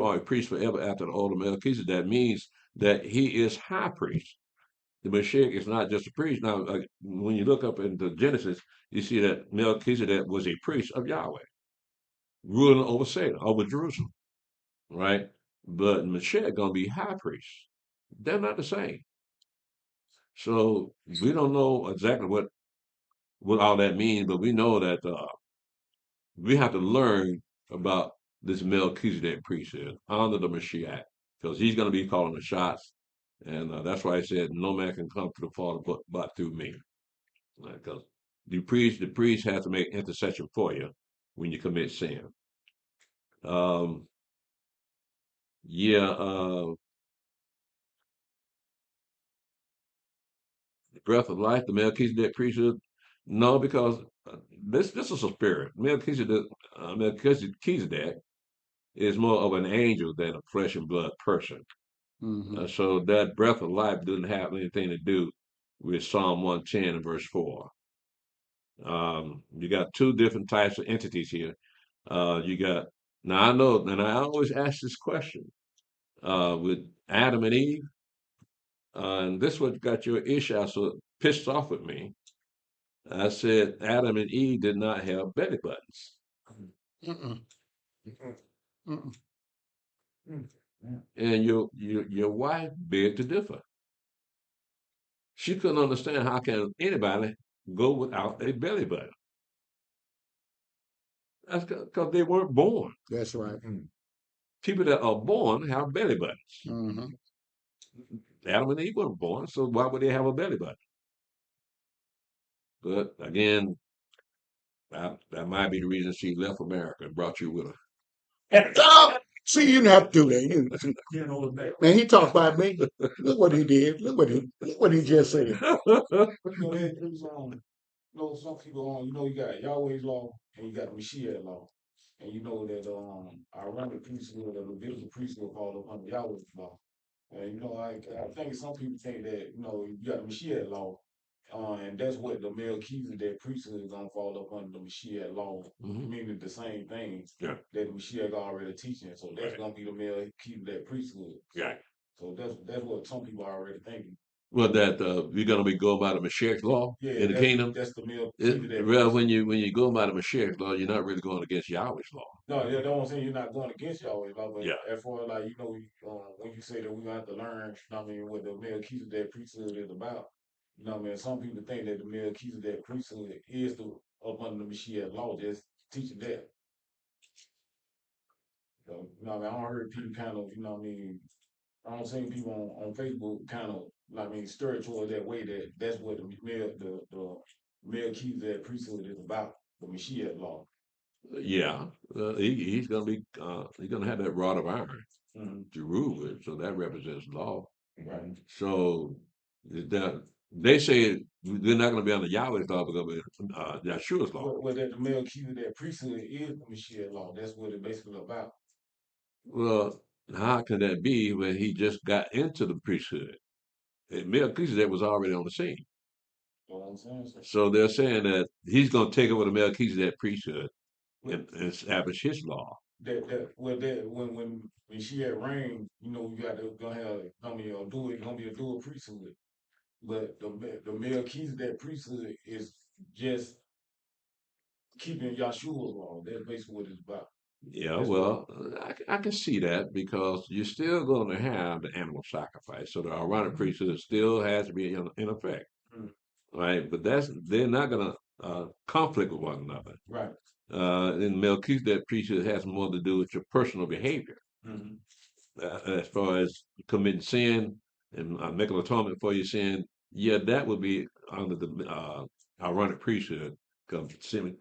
S4: are a priest forever after the order of Melchizedek. That means that he is high priest. The Mashiach is not just a priest. Now, when you look up into Genesis, you see that Melchizedek was a priest of Yahweh, ruling over Salem, over Jerusalem, right? But Mashiach going to be high priest. They're not the same. So we don't know exactly what all that means, but we know that we have to learn about this Melchizedek priesthood under the Mashiach, because he's going to be calling the shots. And that's why I said, no man can come to the Father but through me. Because the priest has to make intercession for you when you commit sin. Yeah, the breath of life, the Melchizedek priesthood. No, because this is a spirit. Melchizedek is more of an angel than a flesh and blood person.
S6: Mm-hmm.
S4: So that breath of life doesn't have anything to do with Psalm 110 and verse 4. You got two different types of entities here. You got, now I know, and I always ask this question, with Adam and Eve. And this what got your issue so pissed off with me. I said Adam and Eve did not have belly buttons.
S6: Mm-mm. Mm-mm.
S4: And your wife begged to differ. She couldn't understand how can anybody go without a belly button. That's because they weren't born.
S6: That's right.
S4: People that are born have belly buttons.
S6: Mm-hmm.
S4: Adam and Eve weren't born, so why would they have a belly button? But again, that might be the reason she left America and brought you with her.
S6: See, you didn't have to do that. Man, he talked about me. Look what he did. Look what he just said.
S12: Some people you got Yahweh's law and you got the Mashiach law. And you know that Aaronic priesthood or Levitical priesthood fall upon the Yahweh's law. And I think some people think that you got the Mashiach law, and that's what the Melchizedek priesthood is gonna fall up under the Mashiach law, meaning the same thing that the Mashiach already teaching. So that's gonna be the Melchizedek priesthood.
S4: Yeah.
S12: So that's what some people are already thinking.
S4: Well, that we're going to be going by the Mashiach's law in the kingdom.
S12: That's the Melchizedek.
S4: Well, when you go by the Mashiach's law, you're not really going against Yahweh's law.
S12: No, that's what I'm saying. You're not going against Yahweh's law, but as far as when you say that we're gonna have to learn, what the Melchizedek priesthood is about. Some people think that the Melchizedek priesthood is up under the Mashiach law, just teaching that. So, I don't heard people kind of, I don't see people on Facebook kind of, stir toward that way that's what the Melchizedek priesthood is about, the Mashiach law.
S4: Yeah, he's going to be he's going to have that rod of iron to rule with, so that represents law.
S12: Right.
S4: So they say they're not going to be under Yahweh's law, but going to be Yeshua's law.
S12: Well, that the Melchizedek priesthood is the Mashiach law. That's what it's basically about.
S4: Well, how can that be when he just got into the priesthood? Melchizedek was already on the scene. So they're saying that he's going to take over the Melchizedek priesthood and establish his law.
S12: When Mashiach reigns, you got to gonna be a dual priesthood. But the Melchizedek priesthood is just keeping Yahshua's law. That's basically what it's about.
S4: Yeah, well, I can see that because you're still going to have the animal sacrifice. So the Aaronic priesthood still has to be in effect. Right? But they're not going to conflict with one another.
S12: Right.
S4: And Melchizedek priesthood has more to do with your personal behavior. As far as committing sin and making atonement for your sin, yeah, that would be under the Aaronic priesthood because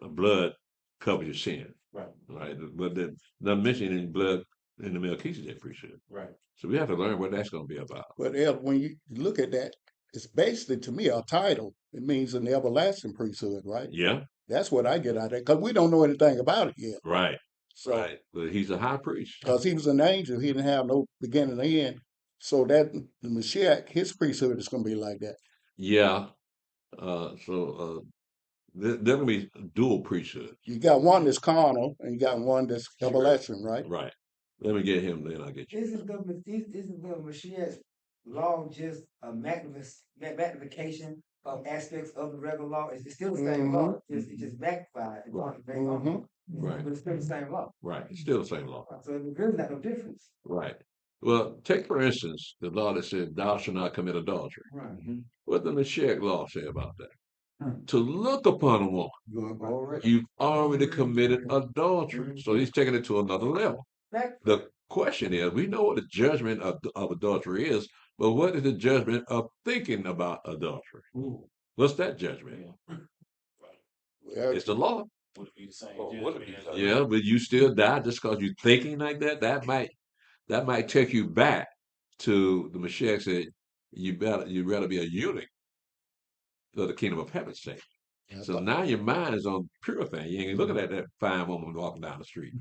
S4: blood covers your sin. Right. But they're not mentioning blood in the Melchizedek priesthood.
S12: Right.
S4: So we have to learn what that's going to be about.
S6: But when you look at that, it's basically to me a title. It means an everlasting priesthood, right?
S4: Yeah.
S6: That's what I get out of it because we don't know anything about it yet.
S4: Right.
S6: So,
S4: right. But he's a high priest.
S6: Because he was an angel, he didn't have no beginning or end. So that the Mashiach, his priesthood is going to be like that.
S4: Yeah. They're going to be dual priesthood.
S6: You got one that's carnal and you got one that's everlasting, right?
S4: Right. Let me get him, then I'll get you.
S7: Isn't the Mashiach's law just a magnification of aspects of the regular law? It's still the same law. It's just magnified.
S4: Right.
S7: But it's still the same law.
S4: Right. It's still the same law.
S7: So there's really not no difference.
S4: Right. Well, take for instance the law that says thou shalt not commit adultery.
S7: Right.
S4: What does the Mashiach law say about that? To look upon a woman, you've already committed adultery. So he's taking it to another level. The question is, we know what the judgment of adultery is, but what is the judgment of thinking about adultery? What's that judgment? It's the law.
S12: Would it be the same?
S4: Yeah, but you still die just because you're thinking like that. That might take you back to the Mashiach said, you'd rather be a eunuch for the kingdom of heaven's sake. So now your mind is on pure thing. You ain't looking at that fine woman walking down the street.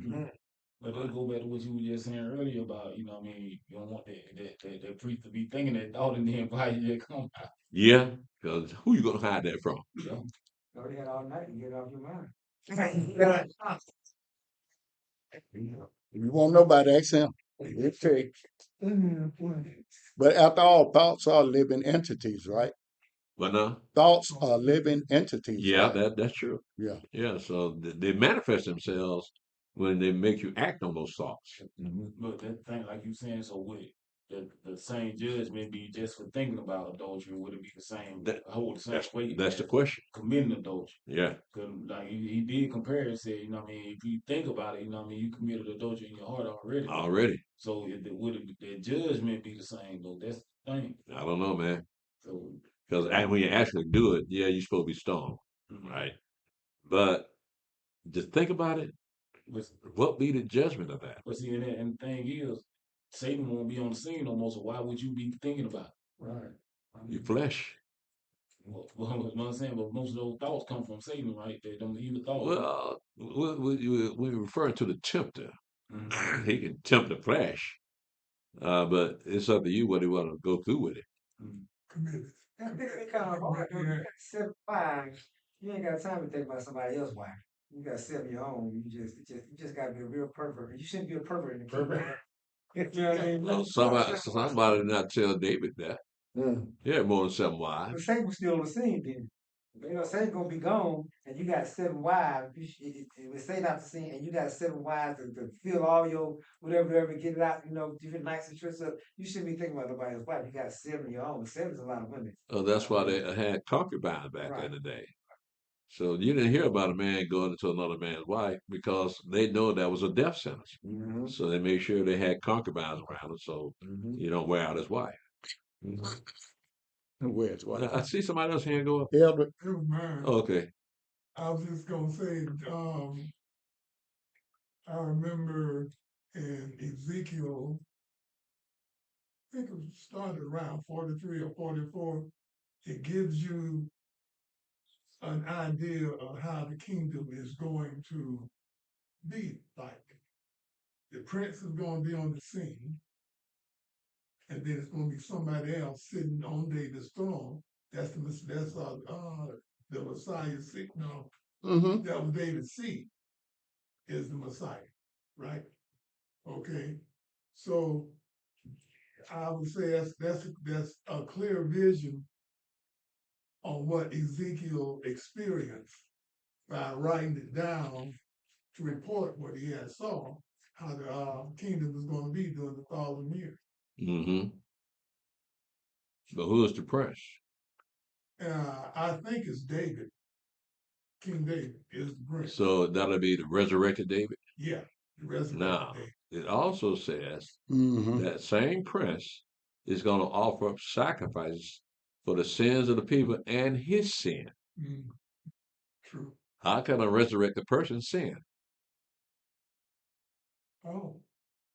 S12: But let's go back to what you were just saying earlier about, you don't want that priest to be thinking that thought and then why you just come out.
S4: Yeah, because who you gonna hide that from?
S7: Already had all night to get it off your mind.
S6: If you won't know about it, ask him. Okay. But after all, thoughts are living entities, right?
S4: But no,
S6: Thoughts are living entities,
S4: yeah,
S6: right?
S4: that's true.
S6: Yeah.
S4: Yeah, so they manifest themselves when they make you act on those thoughts.
S12: But that thing, like you saying, so would it, the same judgment be just for thinking about adultery? Would it be the same,
S4: That-
S12: hold the same
S4: That's
S12: weight
S4: that's the
S12: as
S4: question.
S12: committing adultery?
S4: Yeah.
S12: Cause like he did compare and said, you know what I mean, if you think about it, you know what I mean, you committed adultery in your heart already.
S4: Already.
S12: So would it, the judgment be the same though? That's the thing.
S4: I don't know, man.
S12: So
S4: Because when you actually do it, yeah, you're supposed to be stoned, right? But just think about it.
S12: but,
S4: What be the judgment of that?
S12: but see, and the thing is, Satan won't be on the scene no more. So why would you be thinking about it?
S11: Right.
S4: Your flesh.
S12: Well, what I'm saying, but most of those thoughts come from Satan, right? They don't evil thoughts.
S4: Well, we're referring to the tempter.
S12: Mhm.
S4: He can tempt the flesh, but it's up to you whether you want to go through with it.
S11: Committed.
S7: That makes me kind of hard, though. You got 75. You ain't got time to think about somebody else's wife. You got 7 your own. You just gotta be a real pervert. You shouldn't be a pervert in the kingdom. You know what I mean?
S4: Well, somebody did not tell David that. He had more than 7
S7: But
S4: wives.
S7: Satan was still on the scene then. You know, Satan gonna be gone, and you got 7 wives. With Satan out the scene, and you got 7 wives to fill all your whatever, get it out. You know, different nights and trips up. You shouldn't be thinking about nobody else's wife. You got 7 of your own. 7 is a lot of women.
S4: That's why they had concubines back in the day. So you didn't hear about a man going into another man's wife because they know that was a death sentence. So they made sure they had concubines around him so you don't wear out his wife.
S6: Where's what?
S4: I see somebody else hand go up.
S6: Elder.
S11: It was mine.
S4: Okay.
S11: I was just gonna say, I remember in Ezekiel, I think it started around 43 or 44. It gives you an idea of how the kingdom is going to be like. The prince is going to be on the scene, and then it's going to be somebody else sitting on David's throne. That's the Messiah seat. No, that was David's seat. Is the Messiah, right? Okay, so I would say that's a clear vision on what Ezekiel experienced by writing it down to report what he had saw, how the kingdom was going to be during the 1,000 years.
S4: Mm-hmm. But who is the prince?
S11: I think it's David. King David is the prince.
S4: So that'll be the resurrected David?
S11: Yeah, the resurrected
S4: Now,
S11: David.
S4: it also says that same prince is going to offer up sacrifices for the sins of the people and his sin.
S11: True.
S4: How can a resurrected person sin?
S11: Oh.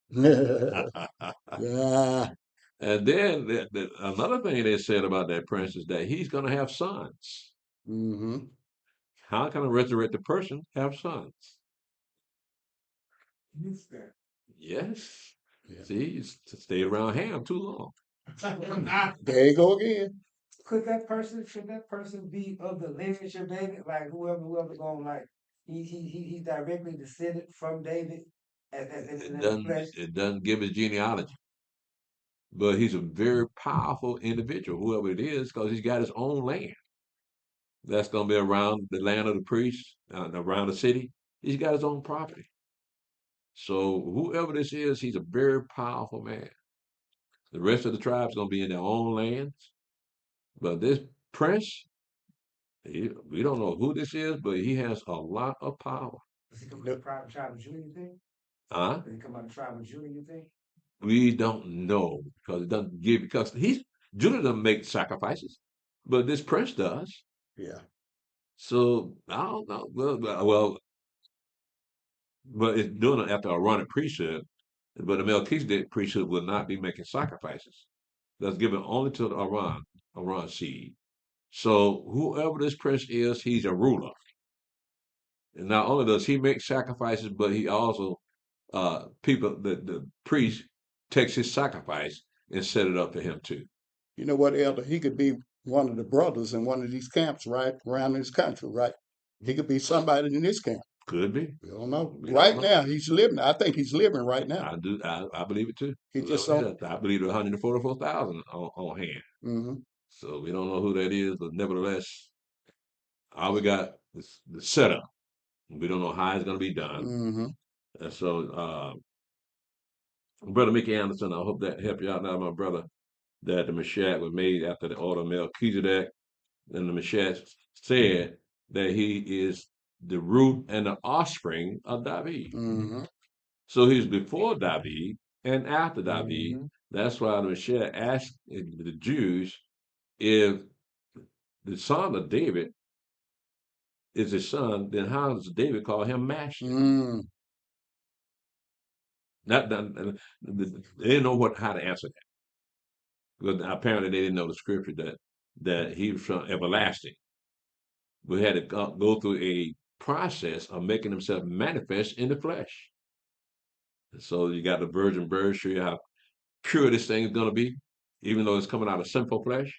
S6: Yeah.
S4: And then another thing they said about that prince is that he's going to have sons. How can a resurrected person have sons?
S11: Missed that.
S4: Yes. See, you stayed around Ham too long.
S6: There you go again.
S7: Should that person be of the lineage of David? Like whoever going like he's directly descended from David as in the flesh.
S4: It doesn't give his genealogy. But he's a very powerful individual, whoever it is, because he's got his own land. That's going to be around the land of the priests, around the city. He's got his own property. So whoever this is, he's a very powerful man. The rest of the tribe's going to be in their own lands. But this prince, we don't know who this is, but he has a lot of power.
S7: Does he come from the tribe of Judah, you think?
S4: Huh?
S7: Does he come out of the tribe of Judah, you think?
S4: We don't know because it doesn't give, because Judah doesn't make sacrifices, but this prince does.
S6: Yeah.
S4: So I don't know. Well, but it's doing it after a Aaronic priesthood. But the Melchizedek priesthood will not be making sacrifices. That's given only to the Aaron seed. So whoever this prince is, he's a ruler. And not only does he make sacrifices, but he also the priest takes his sacrifice and set it up for him too.
S6: You know what, Elder? He could be one of the brothers in one of these camps, right? Around this country, right? He could be somebody in this camp.
S4: Could be.
S6: We don't know.
S4: We don't
S6: Right
S4: know.
S6: now, he's living. I think he's living right now.
S4: I do. I believe it too.
S6: He
S4: Well,
S6: just
S4: yeah,
S6: don't.
S4: I believe there's 144,000 on hand.
S6: Hmm.
S4: So we don't know who that is, but nevertheless, all we got is the setup. We don't know how it's going to be done.
S6: Hmm.
S4: And so, Brother Mickey Anderson, I hope that helped you out now, my brother, that the Mashiach was made after the order of Melchizedek. And the Mashiach said that he is the root and the offspring of David.
S6: Hmm.
S4: So he's before David and after David.
S8: Mhm.
S4: That's why the Mashiach asked the Jews if the son of David is his son, then how does David call him master?
S6: Mm.
S4: They didn't know how to answer that because apparently they didn't know the scripture that he was from everlasting. We had to go through a process of making himself manifest in the flesh. And so you got the virgin birth, show you how pure this thing is going to be, even though it's coming out of sinful flesh.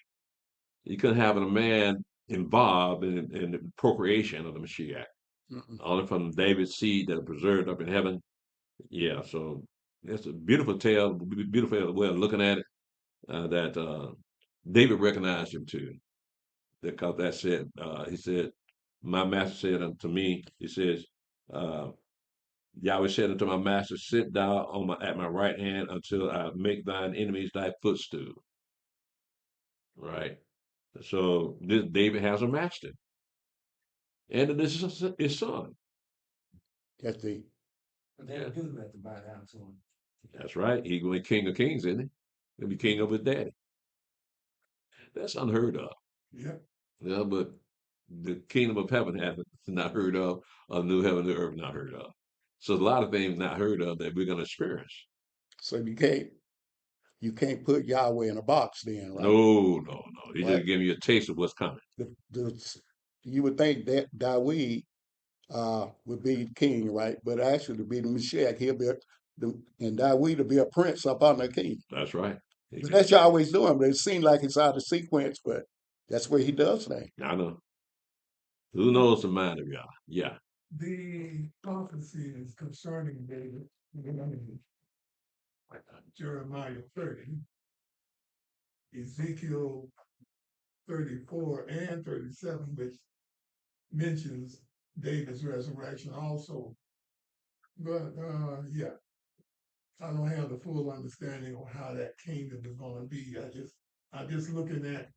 S4: You couldn't have a man involved in the procreation of the Mashiach.
S6: Mm-mm.
S4: Only from David's seed that are preserved up in heaven. Yeah, so it's a beautiful tale, beautiful way of looking at it. That David recognized him too, because that said, he said, "My master said unto me," he says, uh, Yahweh said unto my master, "Sit thou at my right hand until I make thine enemies thy footstool." Right. So this David has a master, and this is his son.
S6: That's the.
S7: But they do have to bow down to him.
S4: That's right. He's going to be King of Kings, isn't he? He'll be king of his daddy. That's unheard of.
S11: Yeah.
S4: Yeah, but the kingdom of heaven has not heard of new heaven, new earth not heard of. So a lot of things not heard of that we're going to experience.
S6: So you can't put Yahweh in a box then, right?
S4: No. He's
S6: But
S4: just giving you a taste of what's coming.
S6: you would think that David would be king, right? But actually, to be the Mashiach, and David to be a prince up on the king.
S4: That's right.
S6: But that's Yahweh's doing. But it seems like it's out of sequence. But that's where he does things.
S4: I know. Who knows the mind of Yah? Yeah.
S11: The prophecies concerning David, Jeremiah 30, Ezekiel 34 and 37, which mentions David's resurrection also. But yeah, I don't have the full understanding of how that kingdom is going to be. I'm just looking at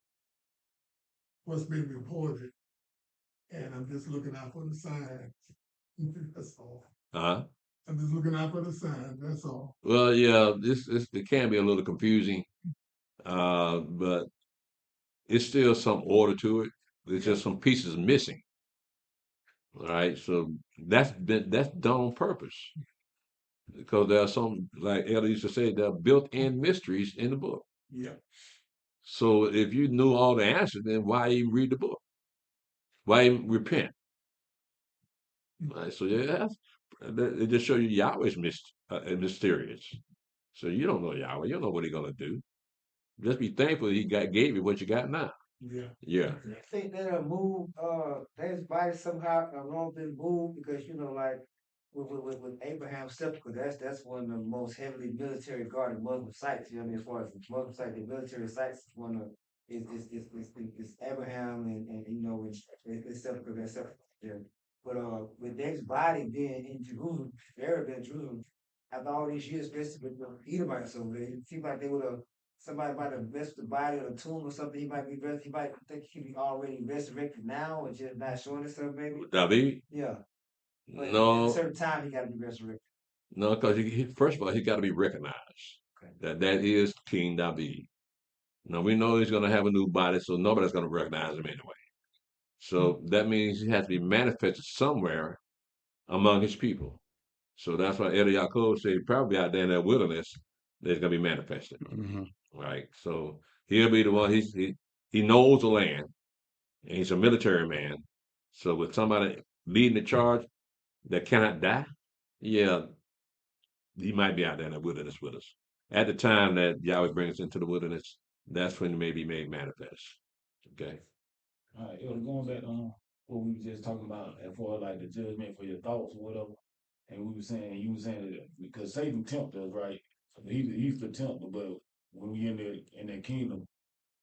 S11: what's been reported, and I'm just looking out for the signs. That's all.
S4: Uh-huh.
S11: I'm just looking out for the signs. That's all.
S4: Well, yeah, it can be a little confusing, but it's still some order to it. There's just some pieces missing. All right, so that's done on purpose because there are some, like Elder used to say, there are built-in mysteries in the book.
S11: Yeah.
S4: So if you knew all the answers, then why even read the book? Why even repent? All right, so yeah, it just shows you Yahweh's mysterious. So you don't know Yahweh. You don't know what he's gonna do. Just be thankful he gave you what you got now.
S11: Yeah.
S4: Yeah.
S7: I think that'll move David's body somehow along been moved because like with Abraham's step, because that's one of the most heavily military guarded Muslim sites. You know what I mean? As far as the Muslim site, the military sites, one of is Abraham and it's step because that's step there. But with David's body being in Jerusalem, buried in Jerusalem, after all these years, especially with the Edomites over there, it seems like they would have. Somebody might have messed the body or the tomb or something. He might think he be already resurrected now and just not showing himself, maybe.
S4: David?
S7: Yeah. But at a
S4: No,
S7: certain time, he got to be resurrected.
S4: no, because first of all, he got to be recognized
S7: Okay.
S4: that is King David. Now we know he's going to have a new body, so nobody's going to recognize him anyway. So that means he has to be manifested somewhere among his people. So that's why Eddie Yaakov said probably out there in that wilderness, there's going to be manifested.
S6: Mm-hmm.
S4: Right. So he'll be the one. He knows the land, and he's a military man. So with somebody leading the charge that cannot die, yeah, he might be out there in the wilderness with us. At the time that Yahweh brings us into the wilderness, that's when he may be made manifest. Okay.
S12: All right, going back on what we were just talking about as far as like the judgment for your thoughts or whatever. And we were saying, you were saying that because Satan tempted us, right? He's the tempter, but when we in that kingdom,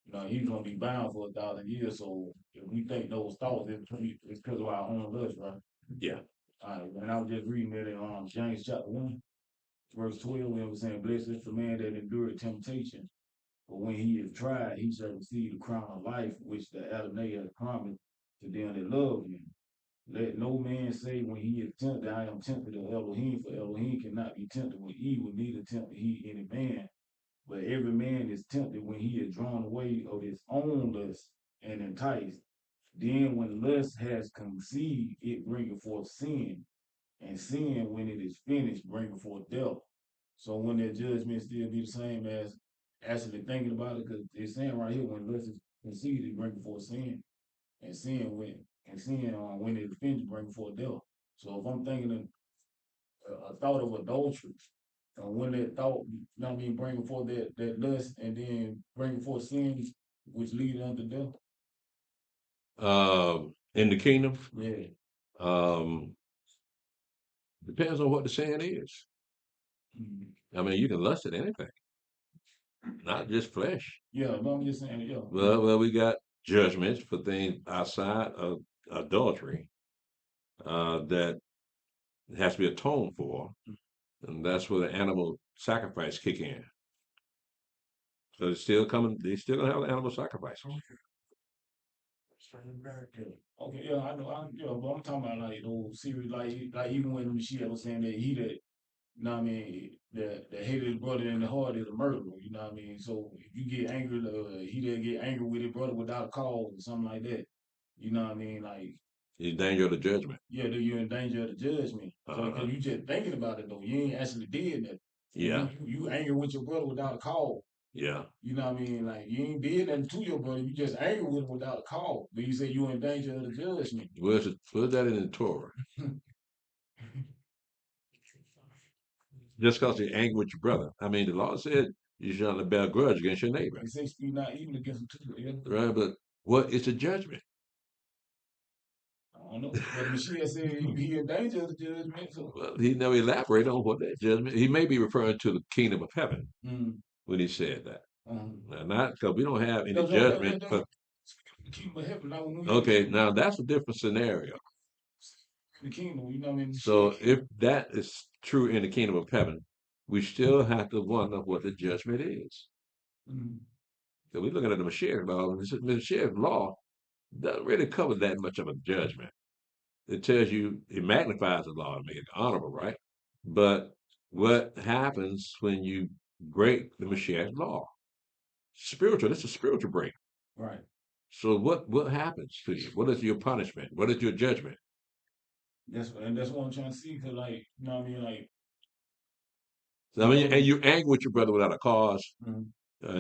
S12: you know, he's gonna be bound for 1,000 years. So if we think those thoughts, it's because of our own lust, right?
S4: Yeah.
S12: And I was just reading that in James chapter 1, verse 12, where it was saying, "Blessed is the man that endured temptation. But when he is tried, he shall receive the crown of life, which the Adonai has promised to them that love him. Let no man say when he is tempted, I am tempted of Elohim, for Elohim cannot be tempted with evil, neither tempt he any man. But every man is tempted when he is drawn away of his own lust and enticed. Then when lust has conceived, it bringeth forth sin. And sin, when it is finished, bringeth forth death." So when that judgment still be the same as actually thinking about it, because it's saying right here, when lust is conceived, it bringeth forth sin. And sin when it is finished, bring forth death. So if I'm thinking a thought of adultery, when that thought, you know what I mean, bringing forth that lust and then bringing forth sins which lead unto death.
S4: In the kingdom,
S12: Yeah.
S4: um, depends on what the sin is. I mean, you can lust at anything, not just flesh.
S12: Yeah, but I'm just saying, yeah.
S4: Well, we got judgments for things outside of adultery that has to be atoned for, and that's where the animal sacrifice kick in. So it's still coming. They still gonna have the animal sacrifice.
S12: Okay, yeah, I know, yeah, but I'm talking about like those series, like even when Mashiach was saying that he that, you know what I mean, the hated his brother in the heart is a murderer, you know what I mean? So if you get angry, he that get angry with his brother without a cause or something like that, you know what I mean? Like,
S4: He's in danger of the judgment.
S12: yeah, you're in danger of the judgment. So because you just thinking about it though, you ain't actually did nothing.
S4: Yeah.
S12: You angry with your brother without a cause.
S4: Yeah.
S12: You know what I mean? Like you ain't did nothing to your brother. You just angry with him without a cause. But you say you in danger of the judgment.
S4: Where's that in the Torah? Just because you're angry with your brother. I mean, the law said you shouldn't bear a grudge against your neighbor.
S12: They say speak not even against him too. Yeah.
S4: Right, but what is the judgment?
S12: I don't know. But Mashiach said he in danger of the judgment. So.
S4: Well, he never elaborated on what that judgment. He may be referring to the kingdom of heaven when he said that. Now, not because we don't have any judgment. But
S12: the kingdom of heaven. Now, when
S4: okay, now that's a different scenario.
S12: The kingdom, you know what I mean?
S4: So if that is true in the kingdom of heaven, we still have to wonder what the judgment is. So we're looking at the Mashiach law, and the Mashiach law doesn't really cover that much of a judgment. It tells you, it magnifies the law to make it honorable, right? But what happens when you break the Mashiach law? Spiritual, it's a spiritual break.
S12: Right.
S4: So what happens to you? What is your punishment? What is your judgment?
S12: That's what I'm trying to see. Cause like, you know what I mean? Like,
S4: I mean, and you're angry with your brother without a cause,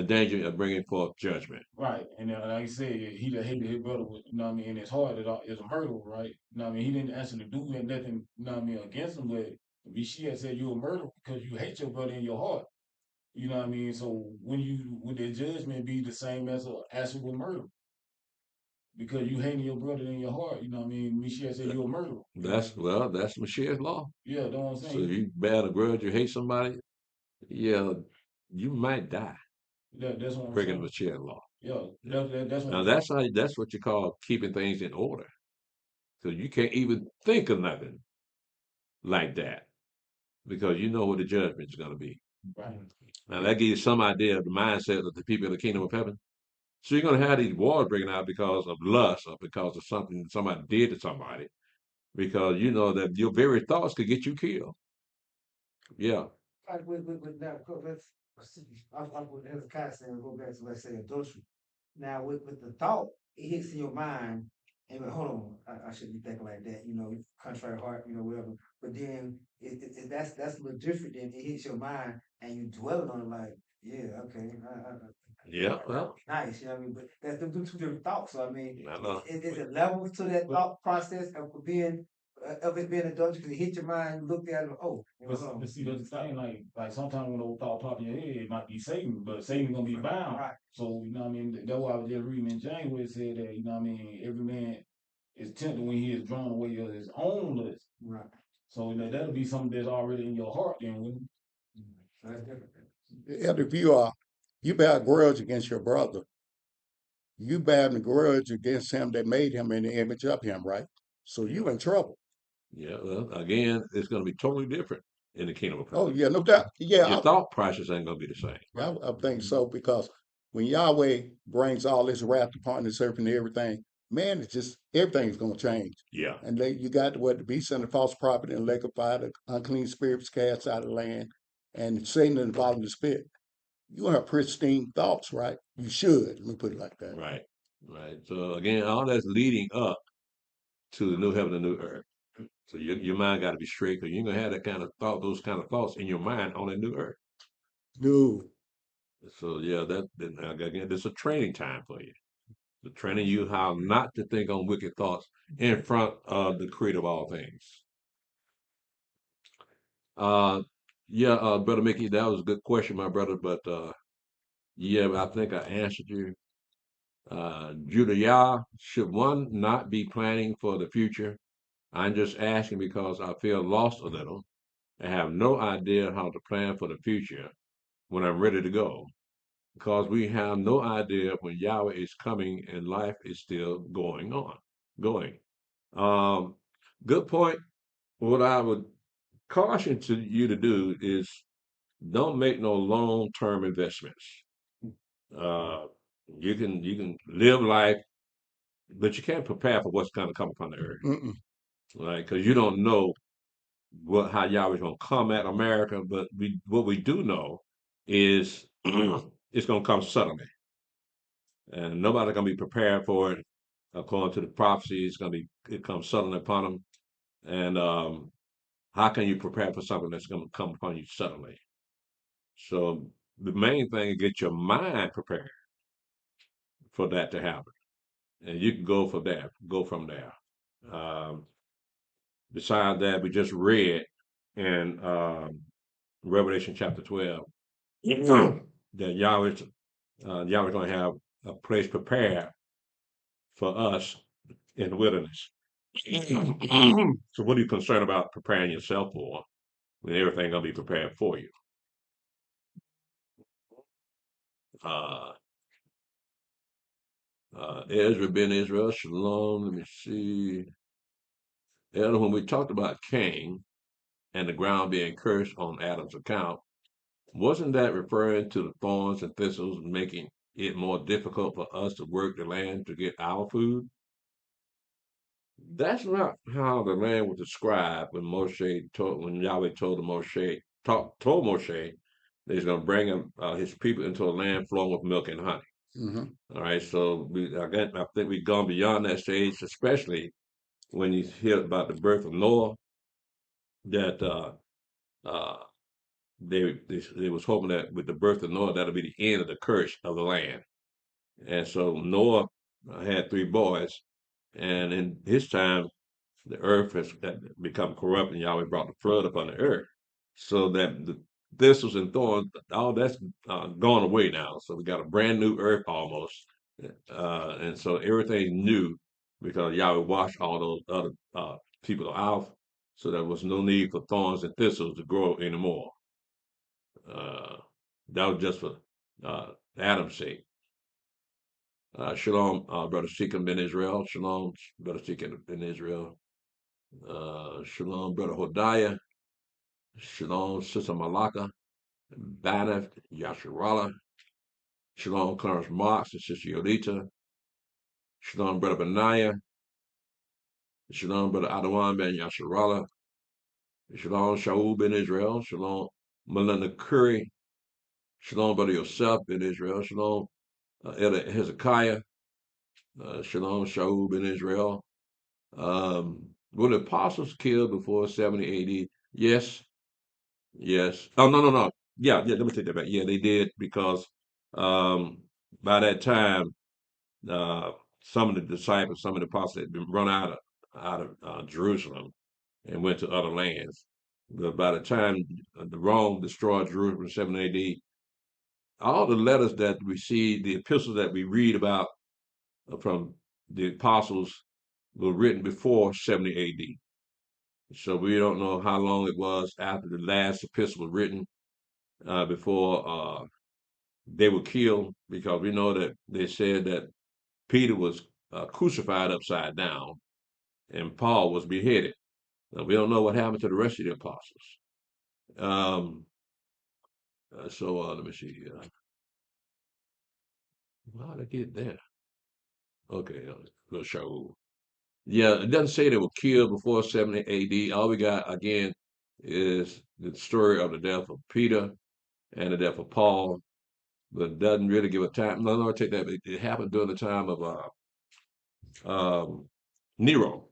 S4: danger of bringing forth judgment.
S12: Right. And like you said, he that hated his brother, you know what I mean, in his heart is a murderer, right? You know what I mean? He didn't actually do nothing, you know what I mean, against him, but Mashiach said you're a murderer because you hate your brother in your heart. You know what I mean? So would the judgment be the same as an actual murder? Because you hating your brother in your heart, you know what I mean? Mashiach said you're a murderer.
S4: That's Mashiach's law.
S12: Yeah, that's what I'm saying.
S4: So if you bear a grudge, you hate somebody, yeah, you might die.
S12: That's what I'm
S4: breaking
S12: saying.
S4: the Mashiach law.
S12: Yeah, that's what
S4: now that's what you call keeping things in order. So you can't even think of nothing like that because you know what the judgment is going to be.
S12: Right.
S4: Now that gives you some idea of the mindset of the people in the kingdom of heaven. So you're going to have these wars breaking out because of lust or because of something somebody did to somebody, because you know that your very thoughts could get you killed. Yeah.
S7: Like with that, I'm with Hezekiah saying, go back to, let's say, adultery. Now, with the thought, it hits in your mind, and hold on, I shouldn't be thinking like that, you know, contrary heart, you know, whatever. But then that's a little different than it hits your mind and you dwell on it like, yeah, okay,
S4: Yeah, well,
S7: nice, you know what I mean? But that's them two different thoughts. So I mean,
S4: I know.
S7: is it levels to that thought process of it being adultery? Because it hit your mind, you looked at it, oh,
S12: But see, that's the thing. Like sometimes when those thoughts pop in your head, it might be Satan, but Satan gonna be bound.
S7: Right.
S12: So you know what I mean. That's why I was just reading in James where it said that you know what I mean. Every man is tempted when he is drawn away of his own lust.
S7: Right.
S12: So that'll be something that's already in your heart then.
S7: So that's different.
S6: And if you bear a grudge against your brother, you bear a grudge against him that made him in the image of him, right? So you in trouble.
S4: Yeah, well, again, it's going to be totally different in the kingdom of
S6: Oh
S4: heaven.
S6: yeah, no doubt. Yeah,
S4: Your thought process ain't going to be the same.
S6: I think so, because when Yahweh brings all this wrath upon the serpent and everything, man, it's just everything's gonna change.
S4: Yeah,
S6: And you got what the beast and the false prophet and lake of fire, the unclean spirits cast out of the land, and Satan in the bottom of the pit. You gonna have pristine thoughts, right? You should. Let me put it like that.
S4: right, right. So again, all that's leading up to the new heaven and new earth. So your mind got to be straight, because you're gonna have that kind of thought, those kind of thoughts in your mind on that new earth.
S6: No.
S4: So yeah, again, this is a training time for you. The training you how not to think on wicked thoughts in front of the creator of all things. Uh, yeah, brother Mickey, that was a good question, my brother. But yeah, I think I answered you. Judah, should one not be planning for the future? I'm just asking because I feel lost a little. I have no idea how to plan for the future when I'm ready to go, because we have no idea when Yahweh is coming and life is still going. Um, Good point. What I would caution to you to do is don't make no long-term investments. Uh, you can live life, but you can't prepare for what's going to come upon the earth,
S6: Mm-mm.
S4: right? Because you don't know how Yahweh's going to come at America. But what we do know is it's going to come suddenly, and nobody's going to be prepared for it. According to the prophecy, it comes suddenly upon them. And how can you prepare for something that's going to come upon you suddenly? So the main thing is get your mind prepared for that to happen, and you can go from there. Um, Besides that, we just read in Revelation chapter 12 that Yahweh's going to have a place prepared for us in the wilderness. So what are you concerned about preparing yourself for when everything's going to be prepared for you? Uh, Ezra ben Israel, Shalom. Let me see. Elder, when we talked about Cain and the ground being cursed on Adam's account, wasn't that referring to the thorns and thistles making it more difficult for us to work the land to get our food? That's not how the land was described when Yahweh told Moshe that he's going to bring his people into a land flowing with milk and honey.
S6: Mm-hmm.
S4: All right, so I think we've gone beyond that stage, especially when you hear about the birth of Noah, that uh, they was hoping that with the birth of Noah, that'll be the end of the curse of the land. And so Noah had 3 boys, and in his time, the earth has become corrupt, and Yahweh brought the flood upon the earth, so that the thistles and thorns, all that's gone away now. So we got a brand new earth almost, and so everything's new because Yahweh washed all those other people out, so there was no need for thorns and thistles to grow anymore. That was just for Adam's sake. Shalom, brother Shechem ben Israel. Shalom, brother Shechem ben Israel. Shalom, brother Hodiah. Shalom, sister Malaka. Banaf, Yasharala. Shalom, Clarence Marks and sister Yolita. Shalom, brother Benaiah. Shalom, brother Adawan ben Yasharala. Shalom, Shaul ben Israel. Shalom, Melinda Curry. Shalom, brother Yosef ben Israel. Shalom, Elder Hezekiah. Shalom, Shaul ben Israel. Were the apostles killed before 70 AD? Yes. Yes. Oh, no, no, no. Yeah, yeah, let me take that back. Yeah, they did, because um, by that time, uh, some of the disciples, some of the apostles had been run out of Jerusalem and went to other lands. But by the time the Rome destroyed Jerusalem in 7 AD, all the letters that we see, the epistles that we read about from the apostles, was written before 70 AD. So we don't know how long it was after the last epistle was written before they were killed, because we know that they said that Peter was crucified upside down and Paul was beheaded. Now, we don't know what happened to the rest of the apostles. Let me see. How did I get there? Okay, go show. Yeah, it doesn't say they were killed before 70 AD. All we got again is the story of the death of Peter and the death of Paul, but it doesn't really give a time. No, I take that. It happened during the time of Nero.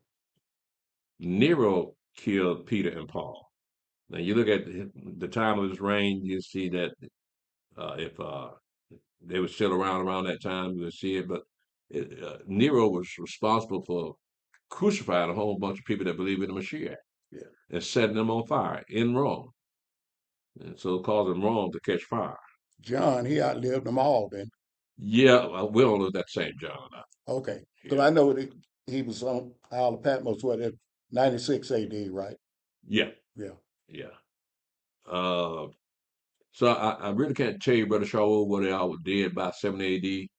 S4: Nero killed Peter and Paul. Now you look at the time of his reign, you see that if they were still around that time, you'll see it. But Nero was responsible for crucifying a whole bunch of people that believe in the Mashiach,
S6: Yeah.
S4: and setting them on fire in Rome, and so causing Rome to catch fire.
S6: John, he outlived them all then.
S4: Yeah, well, we don't know that same John.
S6: Okay. Because I know that he was on Isle of Patmos, what, at 96 AD, right?
S4: Yeah,
S6: Yeah.
S4: yeah. So I really can't tell you, Brother Shaw, what they all were dead by 70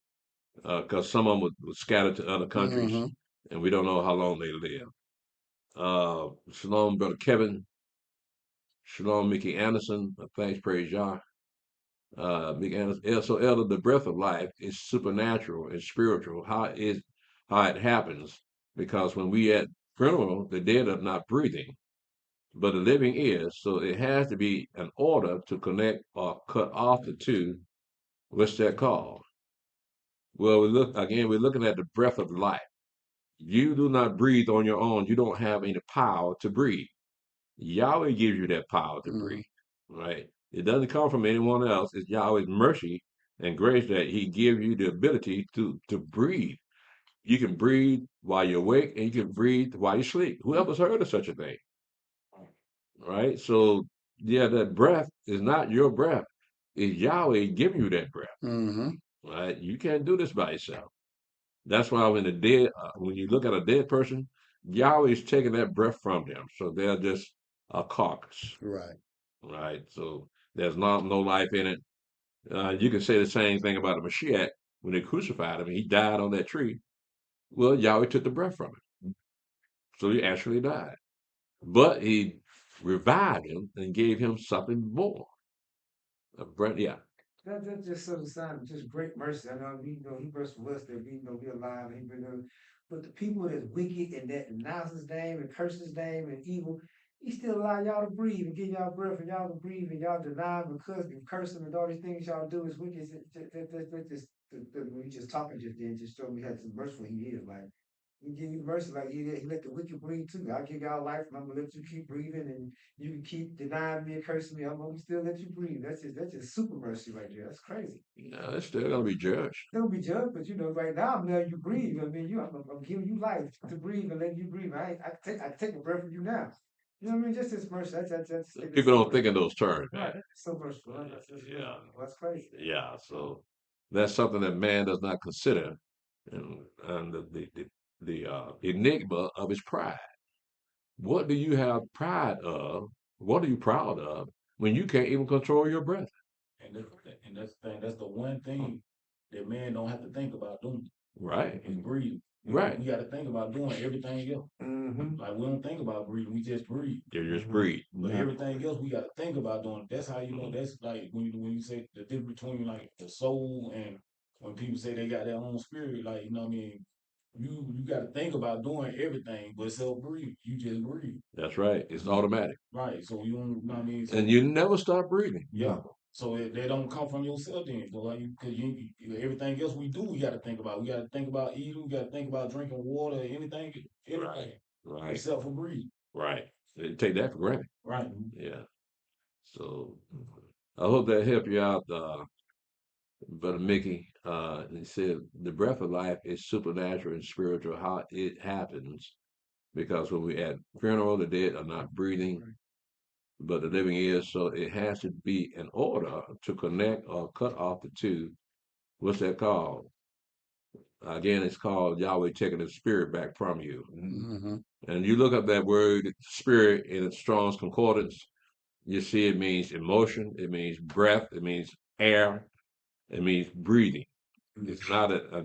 S4: AD, because some of them were scattered to other countries,
S6: Mm-hmm.
S4: and we don't know how long they lived. Shalom, Brother Kevin. Shalom, Mickey Anderson. Thanks, praise Yah. Mickey Anderson. So, Elder, the breath of life is supernatural and spiritual. How it happens? Because when we at funeral, the dead are not breathing, but the living is. So it has to be an order to connect or cut off the two. What's that called? Well, we're looking at the breath of life. You do not breathe on your own. You don't have any power to breathe. Yahweh gives you that power to
S6: Mm-hmm.
S4: breathe, right? It doesn't come from anyone else. It's Yahweh's mercy and grace that He gives you the ability to breathe. You can breathe while you're awake, and you can breathe while you sleep. Who ever heard of such a thing? Right? So, yeah, that breath is not your breath. It's Yahweh giving you that breath.
S6: Mm-hmm.
S4: Right? You can't do this by yourself. That's why when you look at a dead person, Yahweh is taking that breath from them, so they're just a carcass,
S6: Right.
S4: right? So there's no life in it. You can say the same thing about the Mashiach when they crucified him. He died on that tree. Well, Yahweh took the breath from him, so he actually died. But he revived him and gave him something more. A breath, yeah.
S7: That's just sort of sign of just great mercy. I know he first was there, we alive, and he been there. But the people that's wicked and that denounce his name and curse his name and evil, he still allow y'all to breathe and give y'all breath and y'all to breathe and y'all deny him and curse him and all these things y'all do is wicked. We just talking just then just showed me how merciful he is. Like he give you mercy, like he let the wicked breathe too. I'll give y'all life and I'm gonna let you keep breathing and you can keep denying me and cursing me. I'm gonna still let you breathe. That's just super mercy right there. That's crazy.
S4: Yeah, they're still gonna be judged.
S7: They'll be judged, but right now I'm letting you breathe. I mean, I'm giving you life to breathe and letting you breathe. I take a breath from you now. You know what I mean? Just this mercy. That's
S4: People don't think in those terms, man.
S7: right. So merciful.
S4: Yeah.
S7: That's crazy.
S4: Yeah, so that's something that man does not consider, and the enigma of his pride. What do you have pride of? What are you proud of when you can't even control your breath?
S12: That's the thing. That's the one thing that man don't have to think about doing.
S4: Right,
S12: Is breathing.
S4: right.
S12: We got to think about doing everything else.
S7: Mm-hmm.
S12: Like we don't think about breathing. We just breathe.
S4: You just breathe.
S12: But everything else we got to think about doing. That's how you know. That's like when you say the difference between like the soul and when people say they got their own spirit. Like you know what I mean. You got to think about doing everything, but self breathe. You just breathe.
S4: That's right. It's automatic,
S12: Right. So you don't. You know what I mean. So
S4: and you never stop breathing.
S12: yeah. So they don't come from yourself then. So like, cause everything else we do, we got to think about. We got to think about eating. We got to think about drinking water. Anything,
S4: Right,
S12: except for breathing.
S4: right. They take that for granted.
S12: Right.
S4: Yeah. So I hope that helped you out, Brother Mickey. He said the breath of life is supernatural and spiritual. How it happens, because when we at funeral, the dead are not breathing, but the living is. So it has to be in order to connect or cut off the two. What's that called? Again, it's called Yahweh taking the spirit back from you.
S6: Mm-hmm.
S4: And you look up that word spirit in Strong's Concordance, you see it means emotion, it means breath, it means air, it means breathing. It's not a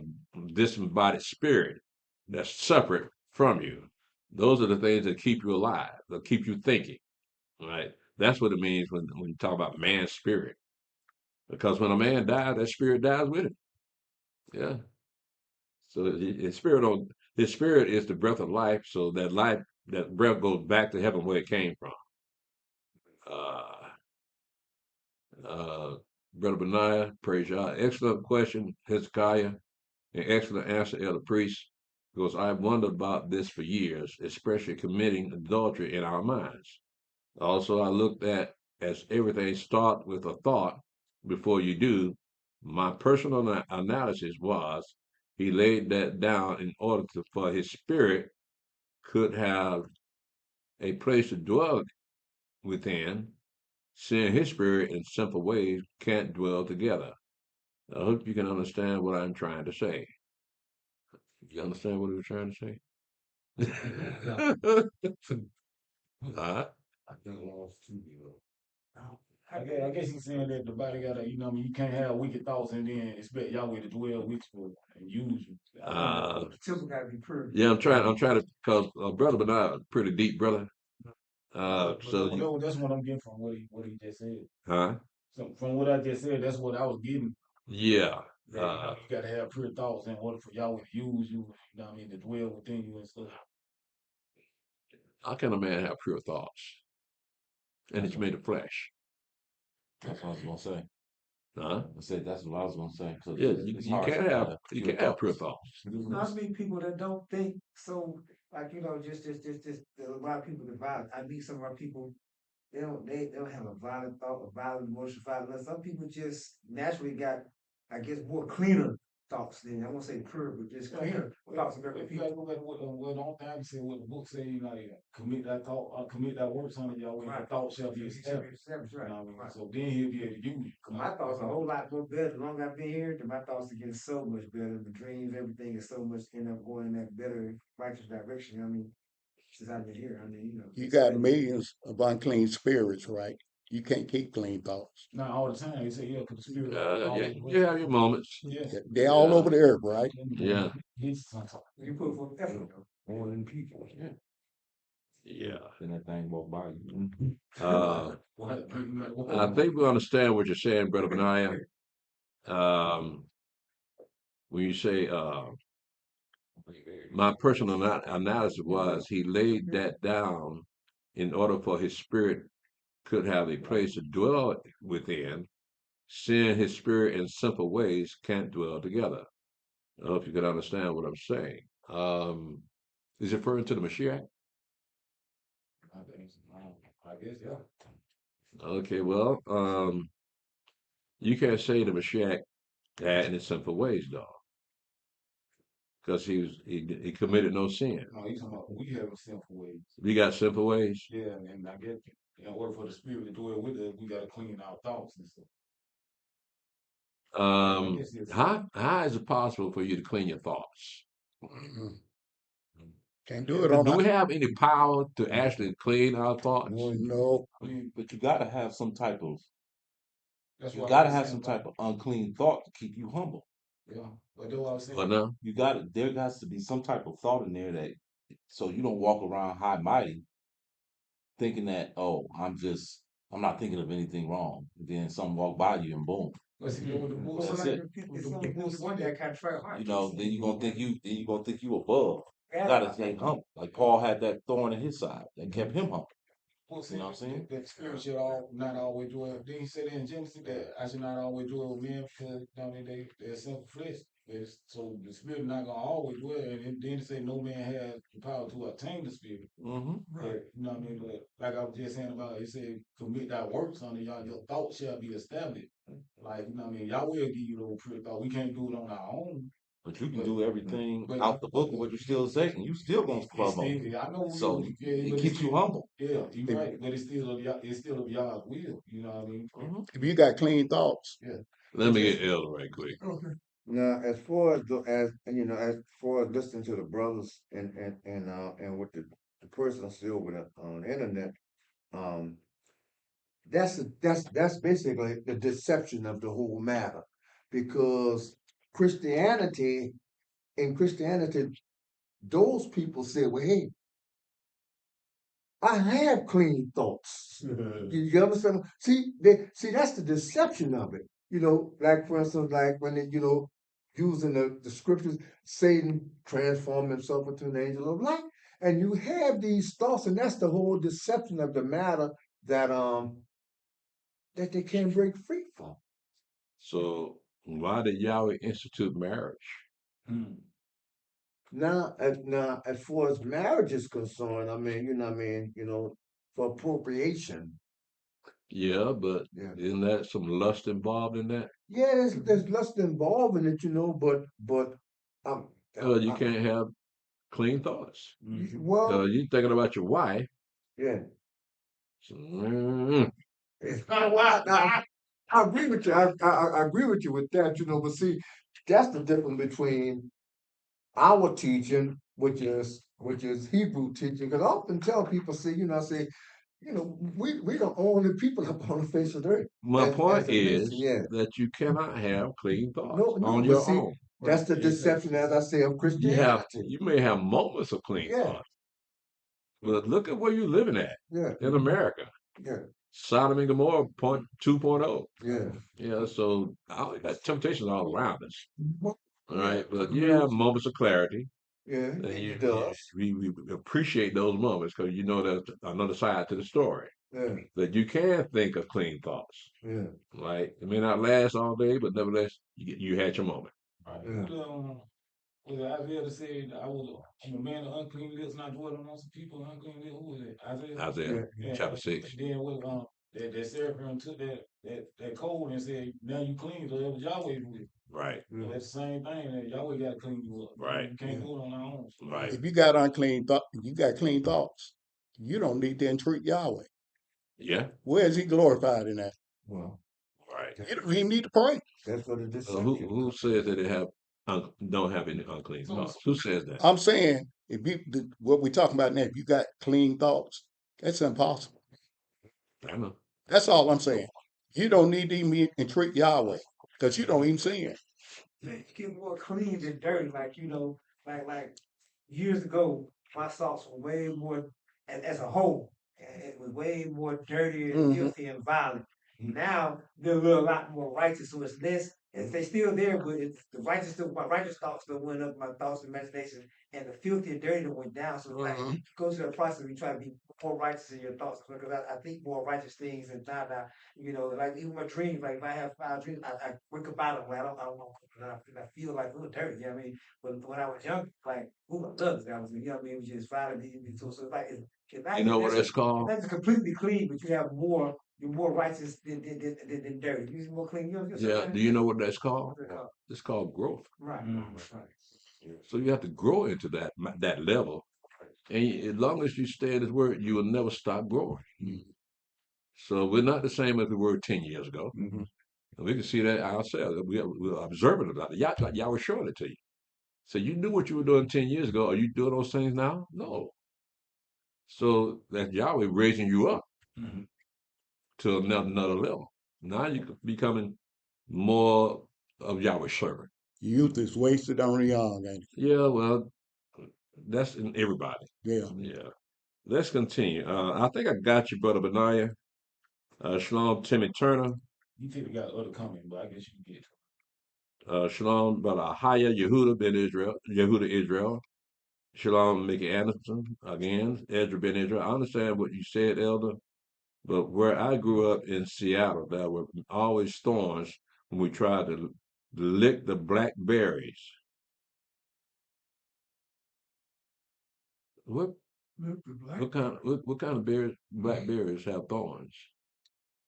S4: disembodied spirit that's separate from you. Those are the things that keep you alive, that keep you thinking. Right? That's what it means when you talk about man's spirit. Because when a man dies, that spirit dies with him. Yeah. So his spirit is the breath of life. So that breath goes back to heaven where it came from. Uh, uh, Brother Benaiah, praise God. Excellent question, Hezekiah, and excellent answer, Elder Priest. Because I've wondered about this for years, especially committing adultery in our minds. Also, I looked at as everything start with a thought before you do. My personal analysis was he laid that down in order for his spirit could have a place to dwell within, seeing his spirit in simple ways can't dwell together. I hope you can understand what I'm trying to say. You understand what he was trying to say? Huh?
S12: I think lost too, I guess he's saying that the body gotta, you can't have wicked thoughts and then expect Yahweh to dwell with you and use you.
S7: The temple gotta be pure.
S4: Yeah, I'm trying to, because Brother Bernard, pretty deep, brother.
S12: That's what I'm getting from what he just said.
S4: Huh?
S12: So from what I just said, that's what I was getting.
S4: Yeah.
S12: That, you gotta have pure thoughts in order for Yahweh to use you, to dwell within you and stuff.
S4: How can a man have pure thoughts? And it's made of flesh.
S9: That's what I was gonna say.
S4: Huh?
S9: I said that's what I was gonna say. So
S4: Yeah,
S9: it's
S4: you
S9: hard
S4: can't
S9: to
S4: have pure thoughts.
S7: I meet people that don't think so, like, just a lot of people divide. I meet some of our people, they don't have a violent thought, a violent emotion, violent. Some people just naturally got, I guess, more cleaner thoughts than, I won't say pure, but just cleaner thoughts of every
S12: You gotta
S7: people.
S12: go back to what the only thing I can say what the book say, commit that thought, commit that works on Yahweh,
S7: Right.
S12: the thought shall be established.
S7: Right.
S12: You know what I mean?
S7: Right.
S12: So then he'll be able to use it.
S7: My thoughts are a whole lot more better. The longer I've been here, my thoughts are getting so much better. The dreams, everything is so much end up going in that better, righteous direction. I mean, since I've been here,
S6: You
S7: it's
S6: got
S7: been-
S6: millions of unclean spirits, right? You can't keep clean thoughts.
S12: Not all the time. They say, yeah, because the spirit
S4: You have your moments.
S12: Yeah.
S6: They're all over the earth, right?
S4: Yeah.
S7: You put forth effort, though.
S9: more than people. Yeah.
S4: Yeah.
S9: Then that thing walk by you.
S4: I think we understand what you're saying, Brother Benaiah. When you say, my personal analysis was he laid that down in order for his spirit could have a place to dwell within, seeing his spirit in simple ways can't dwell together. I hope you can understand what I'm saying. Is it referring to the Mashiach?
S12: I guess, yeah.
S4: Okay, well, you can't say the Mashiach had in simple ways, though, because he committed no sin.
S12: No, he's talking about we have simple ways.
S4: We got simple ways.
S12: Yeah, and I get in order for the spirit to dwell with us, we gotta clean our thoughts and stuff.
S4: How is it possible for you to clean your thoughts?
S6: Can't do it on
S4: Do we
S6: that.
S4: have any power to actually clean our thoughts?
S6: No.
S9: But you gotta have some type of
S12: That's
S9: you
S12: why I
S9: gotta
S12: was
S9: have
S12: saying
S9: some type of unclean thought to keep you humble.
S12: Yeah, but that's what I was saying.
S4: What now?
S9: There has to be some type of thought in there that so you don't walk around high mighty thinking that, oh, I'm not thinking of anything wrong. Then some walk by you and boom.
S12: But see, with the book,
S7: Well,
S9: That's
S7: like
S9: it.
S7: it's one that kind of try hard.
S9: You know, then you're gonna think you above. You gotta stay humble. Like Paul had that thorn in his side that kept him humble.
S12: You
S9: know what I'm saying?
S12: That spirit should not always dwell. Then he said in Genesis that I should not always dwell with men because they're simple flesh. So the spirit not gonna always dwell. And then he said no man has the power to attain the spirit.
S9: Mm-hmm.
S12: But, you know what I mean? But like I was just saying about, it said commit thy works unto y'all. Your thoughts shall be established. Like, you know what I mean? Y'all will give you those pure thoughts. We can't do it on our own.
S9: But you can do everything out the book of what you're still saying. You still gonna fumble.
S12: I know.
S9: So it keeps you humble.
S12: Yeah, you're right. But it's still of God's will. You know what I mean?
S6: If you got clean thoughts,
S12: Yeah.
S4: Let me get Elder right quick.
S11: Okay.
S8: Now, as far as as you know, as far as listening to the brothers and with the person still with on the internet, um, that's basically the deception of the whole matter, because Christianity in Christianity, those people say, well, hey, I have clean thoughts. You understand? See, that's the deception of it. Like for instance, like when they, using the scriptures, Satan transformed himself into an angel of light, and you have these thoughts, and that's the whole deception of the matter that that they can't break free from.
S4: So why did Yahweh institute marriage?
S8: Now, as far as marriage is concerned, I mean, for appropriation.
S4: Yeah, but
S8: Yeah.
S4: isn't that some lust involved in that?
S8: Yeah, there's lust involved in it, but um,
S4: You can't have clean thoughts.
S8: well,
S4: You thinking about your wife.
S8: yeah.
S4: Mm,
S8: Well, I agree with you. I agree with you with that, but see, that's the difference between our teaching, which is Hebrew teaching. Because I often tell people, I say, we the only people up on the face of the earth
S4: My
S8: as
S4: point
S8: a nation.
S4: is
S8: Yeah.
S4: that you cannot have clean thoughts
S8: No,
S4: on
S8: but
S4: your
S8: see,
S4: own.
S8: that's the deception, as I say, of Christianity.
S4: You may have moments of clean
S8: Yeah,
S4: thoughts, but look at where you're living at
S8: yeah,
S4: in America.
S8: yeah,
S4: Sodom and Gomorrah 2.0.
S8: yeah.
S4: Yeah, so that temptation's all around us.
S8: Well,
S4: All right, but you have moments of clarity,
S8: yeah,
S4: and
S8: it does.
S4: we appreciate those moments because you know there's another side to the story.
S8: Yeah,
S4: That you can think of clean thoughts.
S8: yeah,
S4: Right? It may not last all day, but nevertheless, you had your moment.
S12: Right.
S8: yeah.
S12: Was it Isaiah that said, I'm a man of unclean lips, not dwelling amongst the people of unclean lips? Who was it? Isaiah?
S4: Isaiah
S12: Yeah,
S4: chapter 6.
S12: then what that seraphim took that cold and said, now you clean, so that was Yahweh's will.
S4: Right,
S12: So that's the same thing that Yahweh got to clean you up.
S4: right,
S12: We can't do it on our own.
S4: right.
S6: If you got unclean thought, you got clean thoughts. You don't need to entreat Yahweh.
S4: Yeah,
S6: Where is He glorified in that?
S8: Well,
S4: right.
S6: You don't even need to pray.
S8: that's what the
S4: So
S8: deception.
S4: who says that they don't have any unclean thoughts? Who says that?
S6: I'm saying, what we're talking about now, if you got clean thoughts, that's impossible.
S4: I know.
S6: That's all I'm saying. You don't need to even entreat Yahweh because you don't even see Him.
S7: Man, you get more clean than dirty. Like, like years ago, my thoughts were way more, as a whole, it was way more dirty and
S6: Hmm.
S7: filthy and violent. Now they're a lot more righteous, so it's less. They still there, but my righteous thoughts still went up, my thoughts and imagination, and the filthy and dirty went down. So it's like
S6: Hmm.
S7: you go through the process, you try to be more righteous in your thoughts, because I think more righteous things, and now, like even my dreams, like if I have foul dreams, I wake up out of them. I feel like, oh, dirty. You know what I mean? But when I was young, like, ooh, I love this guy. You know what I mean? It was just fine to be. So it's like, it's not,
S4: You know what that's
S7: it's
S4: called?
S7: not just completely clean, but you're more righteous than dirty. You're more clean.
S4: Yeah. Do you know what that's called?
S7: What's it called?
S4: It's called growth.
S7: Right, right.
S4: So you have to grow into that level, and as long as you stay in His Word, you will never stop growing. So we're not the same as we were 10 years ago.
S6: Hmm.
S4: And we can see that ourselves. We're observant about it. Y'all was showing it to you. So you knew what you were doing 10 years ago. Are you doing those things now? No. So that Yahweh raising you up to another level. Now you're becoming more of Yahweh's servant.
S6: Youth is wasted on the young, ain't it?
S4: Yeah, well, that's in everybody.
S6: Yeah.
S4: Yeah. Let's continue. I think I got you, Brother Benaiah. Shalom, Timmy Turner.
S12: You people got other comment, but I guess you can get to
S4: Shalom, Brother Ahaya, Yehuda Israel. Shalom, Mickey Anderson. Again, Ezra Ben Israel. I understand what you said, Elder, but where I grew up in Seattle, there were always storms when we tried to lick the blackberries. What what kind of blackberries have thorns?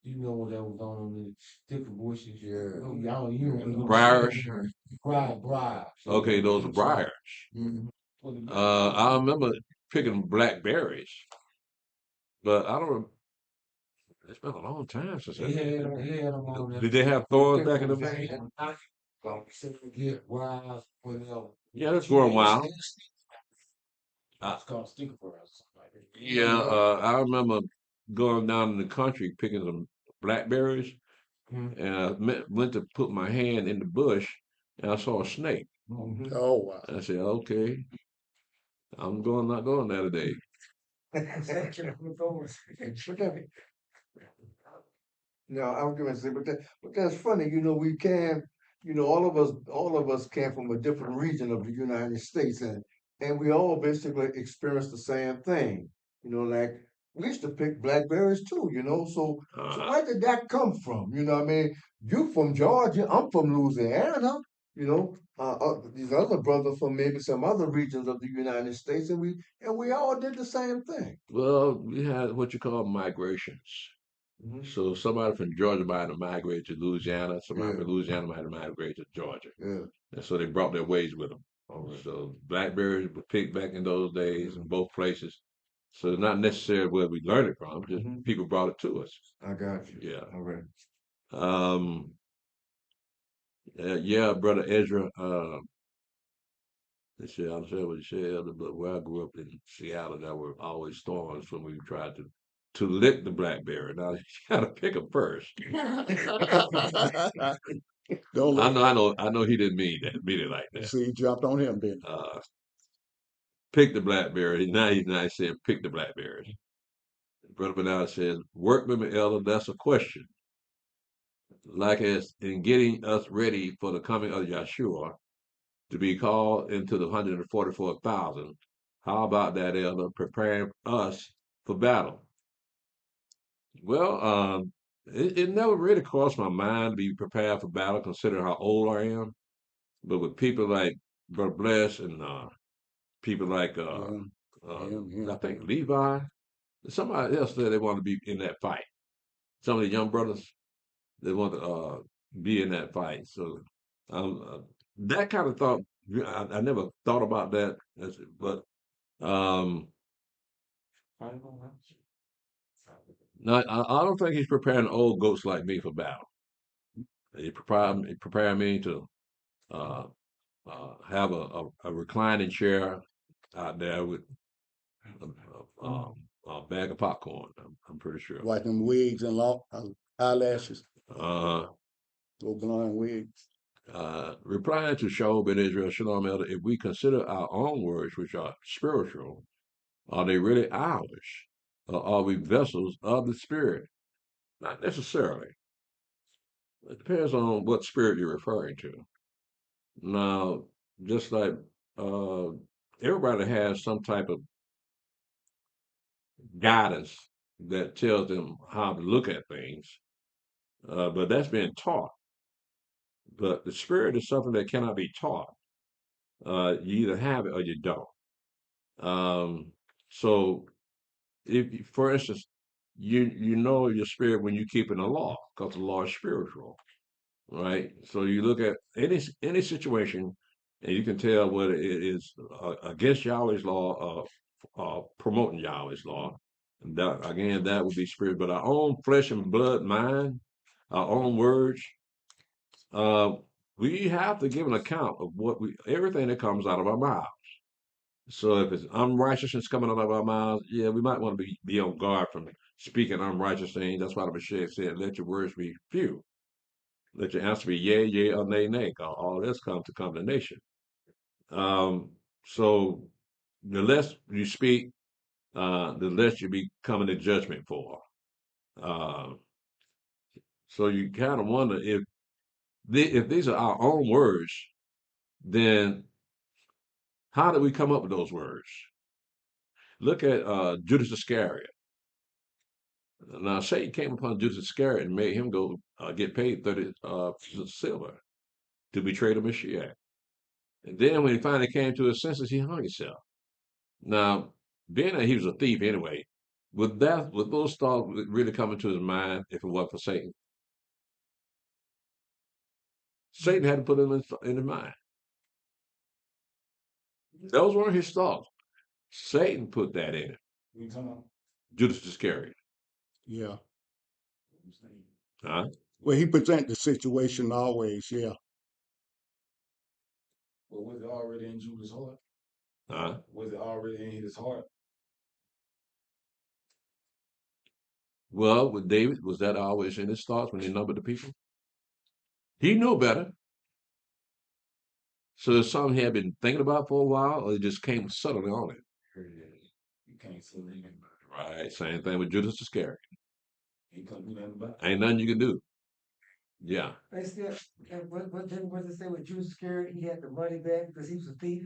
S10: You know what that was on the different bushes.
S8: Yeah.
S10: Y'all, you know.
S4: Briars?
S10: Briar.
S4: Okay, those are briars. I remember picking blackberries, but I don't. It's been a long time since
S10: They had them on there.
S4: Did they have thorns back in the day?
S10: Get wild whenever.
S4: Yeah, that's growing wild.
S12: It's called sticker fries or something like that.
S4: Yeah, I remember going down in the country picking some blackberries, and I went to put my hand in the bush, and I saw a snake.
S6: Oh wow.
S4: I said, "Okay, not going there today."
S8: No, I was gonna say, but that's funny. We can, all of us came from a different region of the United States, and we all basically experienced the same thing. Like we used to pick blackberries too. So
S4: Uh,
S8: where did that come from? I mean, you from Georgia, I'm from Louisiana. These other brothers from maybe some other regions of the United States, and we all did the same thing.
S4: well, we had what you call migrations.
S8: Hmm.
S4: So somebody from Georgia might have migrated to Louisiana. Somebody
S8: Yeah,
S4: from Louisiana might have migrated to Georgia,
S8: yeah.
S4: and so they brought their ways with them.
S8: All right.
S4: So blackberries were picked back in those days
S8: Yeah.
S4: in both places. So it's not necessarily where we learned it from; just
S8: Hmm.
S4: people brought it to us.
S8: I got you.
S4: Yeah.
S8: All right.
S4: Um, yeah, brother Ezra. Let's see, I'm sure what you said, Elder, but where I grew up in Seattle, there were always storms when we tried to lick the blackberry. Now you gotta pick them first.
S6: Don't let
S4: I know he didn't mean it like that.
S6: see he jumped on him, didn't
S4: Uh, pick the blackberry. Now he's not saying pick the blackberries. Brother Bernard says, work with me, Elder. That's a question. Like as in getting us ready for the coming of Yeshua to be called into the 144,000. How about that, Elder? Preparing us for battle. Well, it never really crossed my mind to be prepared for battle, considering how old I am. But with people like Brother Bless and people like
S6: he? Him,
S4: uh, I
S6: him.
S4: think Levi, somebody else said they want to be in that fight. Some of the young brothers they want to be in that fight. So that kind of thought, I never thought about that, but um, no, I don't think he's preparing old goats like me for battle. He prepared me to uh, have a reclining chair out there with a bag of popcorn. I'm pretty sure.
S6: Like them wigs and eyelashes,
S4: Uh,
S6: little blonde wigs.
S4: replying to Shaub in Israel, Shalom Elder, if we consider our own words, which are spiritual, are they really ours? Or are we vessels of the Spirit? Not necessarily. It depends on what spirit you're referring to. Now, just like uh, everybody has some type of guidance that tells them how to look at things, but that's being taught. But the spirit is something that cannot be taught. You either have it or you don't. Um, so, if, for instance, you know your spirit when you keep in the law, because the law is spiritual, right? So you look at any situation, and you can tell whether it is against Yahweh's law, promoting Yahweh's law. And that again, that would be spirit. But our own flesh and blood, mind, our own words, uh, we have to give an account of everything that comes out of our mouth. So if it's unrighteousness coming out of our mouths, yeah, we might want to be on guard from speaking unrighteous things. That's why the Mashiach said, "Let your words be few. Let your answer be yea, yea, or nay, nay." 'Cause all this comes to condemnation. So the less you speak, the less you be coming to judgment for. Uh, so you kind of wonder if these are our own words, then how did we come up with those words? Look at Judas Iscariot. Now Satan came upon Judas Iscariot and made him go get paid 30 pieces of silver to betray the Messiah. And then when he finally came to his senses, he hung himself. Now, being that he was a thief anyway, would those thoughts really come into his mind if it wasn't for Satan? Satan had to put them in his mind. Those weren't his thoughts. Satan put that in it.
S12: You talking about?
S4: Judas Iscariot.
S6: Yeah.
S4: Huh?
S6: Well, he present the situation always. Yeah.
S12: Well, was it already in Judas' heart?
S4: Huh?
S12: Was it already in his heart?
S4: Well, with David, was that always in his thoughts when he numbered the people? He knew better. So it's something he had been thinking about for a while, or it just came suddenly on him.
S12: You can't say that.
S4: Right. Same thing with Judas Iscariot.
S12: He couldn't do nothing about it.
S4: Ain't nothing you can do. Yeah.
S7: They still, and what didn't what they say with Judas Iscariot, he had the money back because he was a thief.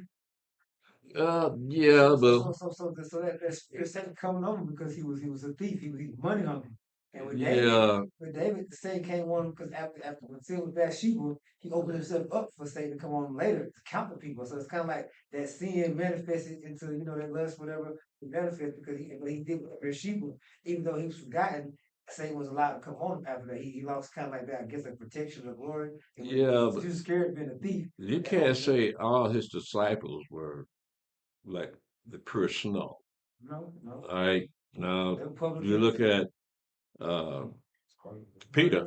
S4: Yeah, but
S7: So that second coming on him because he was a thief. He was money hungry. And
S4: yeah,
S7: with David, the Satan came on him because after when sin with Bathsheba, he opened himself up for Satan to come on him later to count the people. So it's kind of like that sin manifested into that lust, whatever it manifested because what he did with Bathsheba, even though he was forgotten, Satan was allowed to come on him after that. He lost kind of like that, I guess, a protection of glory. And
S4: yeah, but
S7: Jesus scared being a thief.
S4: you
S7: That
S4: can't
S7: opened up.
S4: say all his disciples were like the pure snow.
S7: No.
S4: All right. Now
S7: They were public
S4: you look
S7: enemies.
S4: at uh, Peter.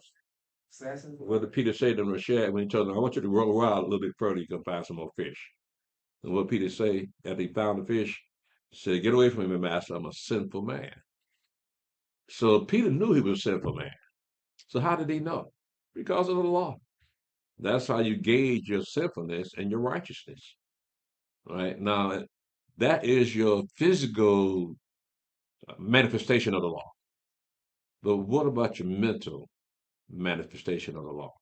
S7: Assassins.
S4: What did Peter say to Rashad when he told him, I want you to roll out a little bit further, you can find some more fish. And what Peter say after he found the fish? He said, get away from me, master, I'm a sinful man. So Peter knew he was a sinful man. So how did he know? Because of the law. That's how you gauge your sinfulness and your righteousness. Right? Now, that is your physical manifestation of the law. But what about your mental manifestation of the law?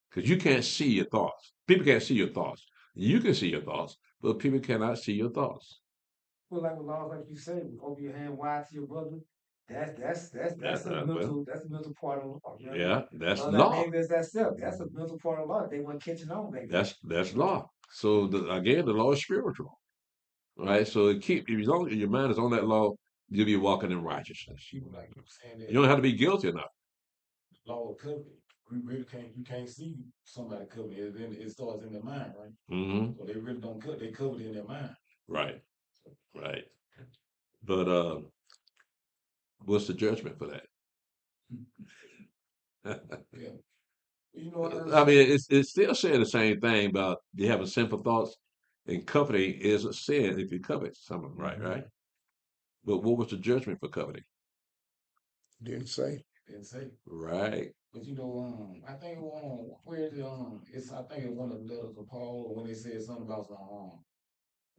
S4: Because you can't see your thoughts. People can't see your thoughts. You can see your thoughts, but people cannot see your thoughts.
S7: Well, like with laws, like you say, open your hand wide to your brother. That's a
S4: Well,
S7: mental part of the law. You know what I mean?
S4: yeah, that's
S7: Love that
S4: law.
S7: neighbor as thyself. That's a mental part of the law. They weren't catching on back then.
S4: That's law. So again, the law is spiritual, right? So as long as your mind is on that law, you'll be walking in righteousness.
S12: People like saying that
S4: You don't have to be guilty enough.
S12: law of covenant. We really can't see somebody covenant. It starts in their mind, right?
S4: Hmm.
S12: So they really don't cut. They cover it in their mind.
S4: Right, right. But what's the judgment for that?
S12: Yeah. You know,
S4: I mean, it's still saying the same thing about you having sinful thoughts, and coveting is a sin if you covet something, right? Right. But what was the judgment for coveting?
S6: Didn't say.
S12: didn't say.
S4: Right.
S12: But you know, I think where the it's I think it's one of the letters of Paul when they said something about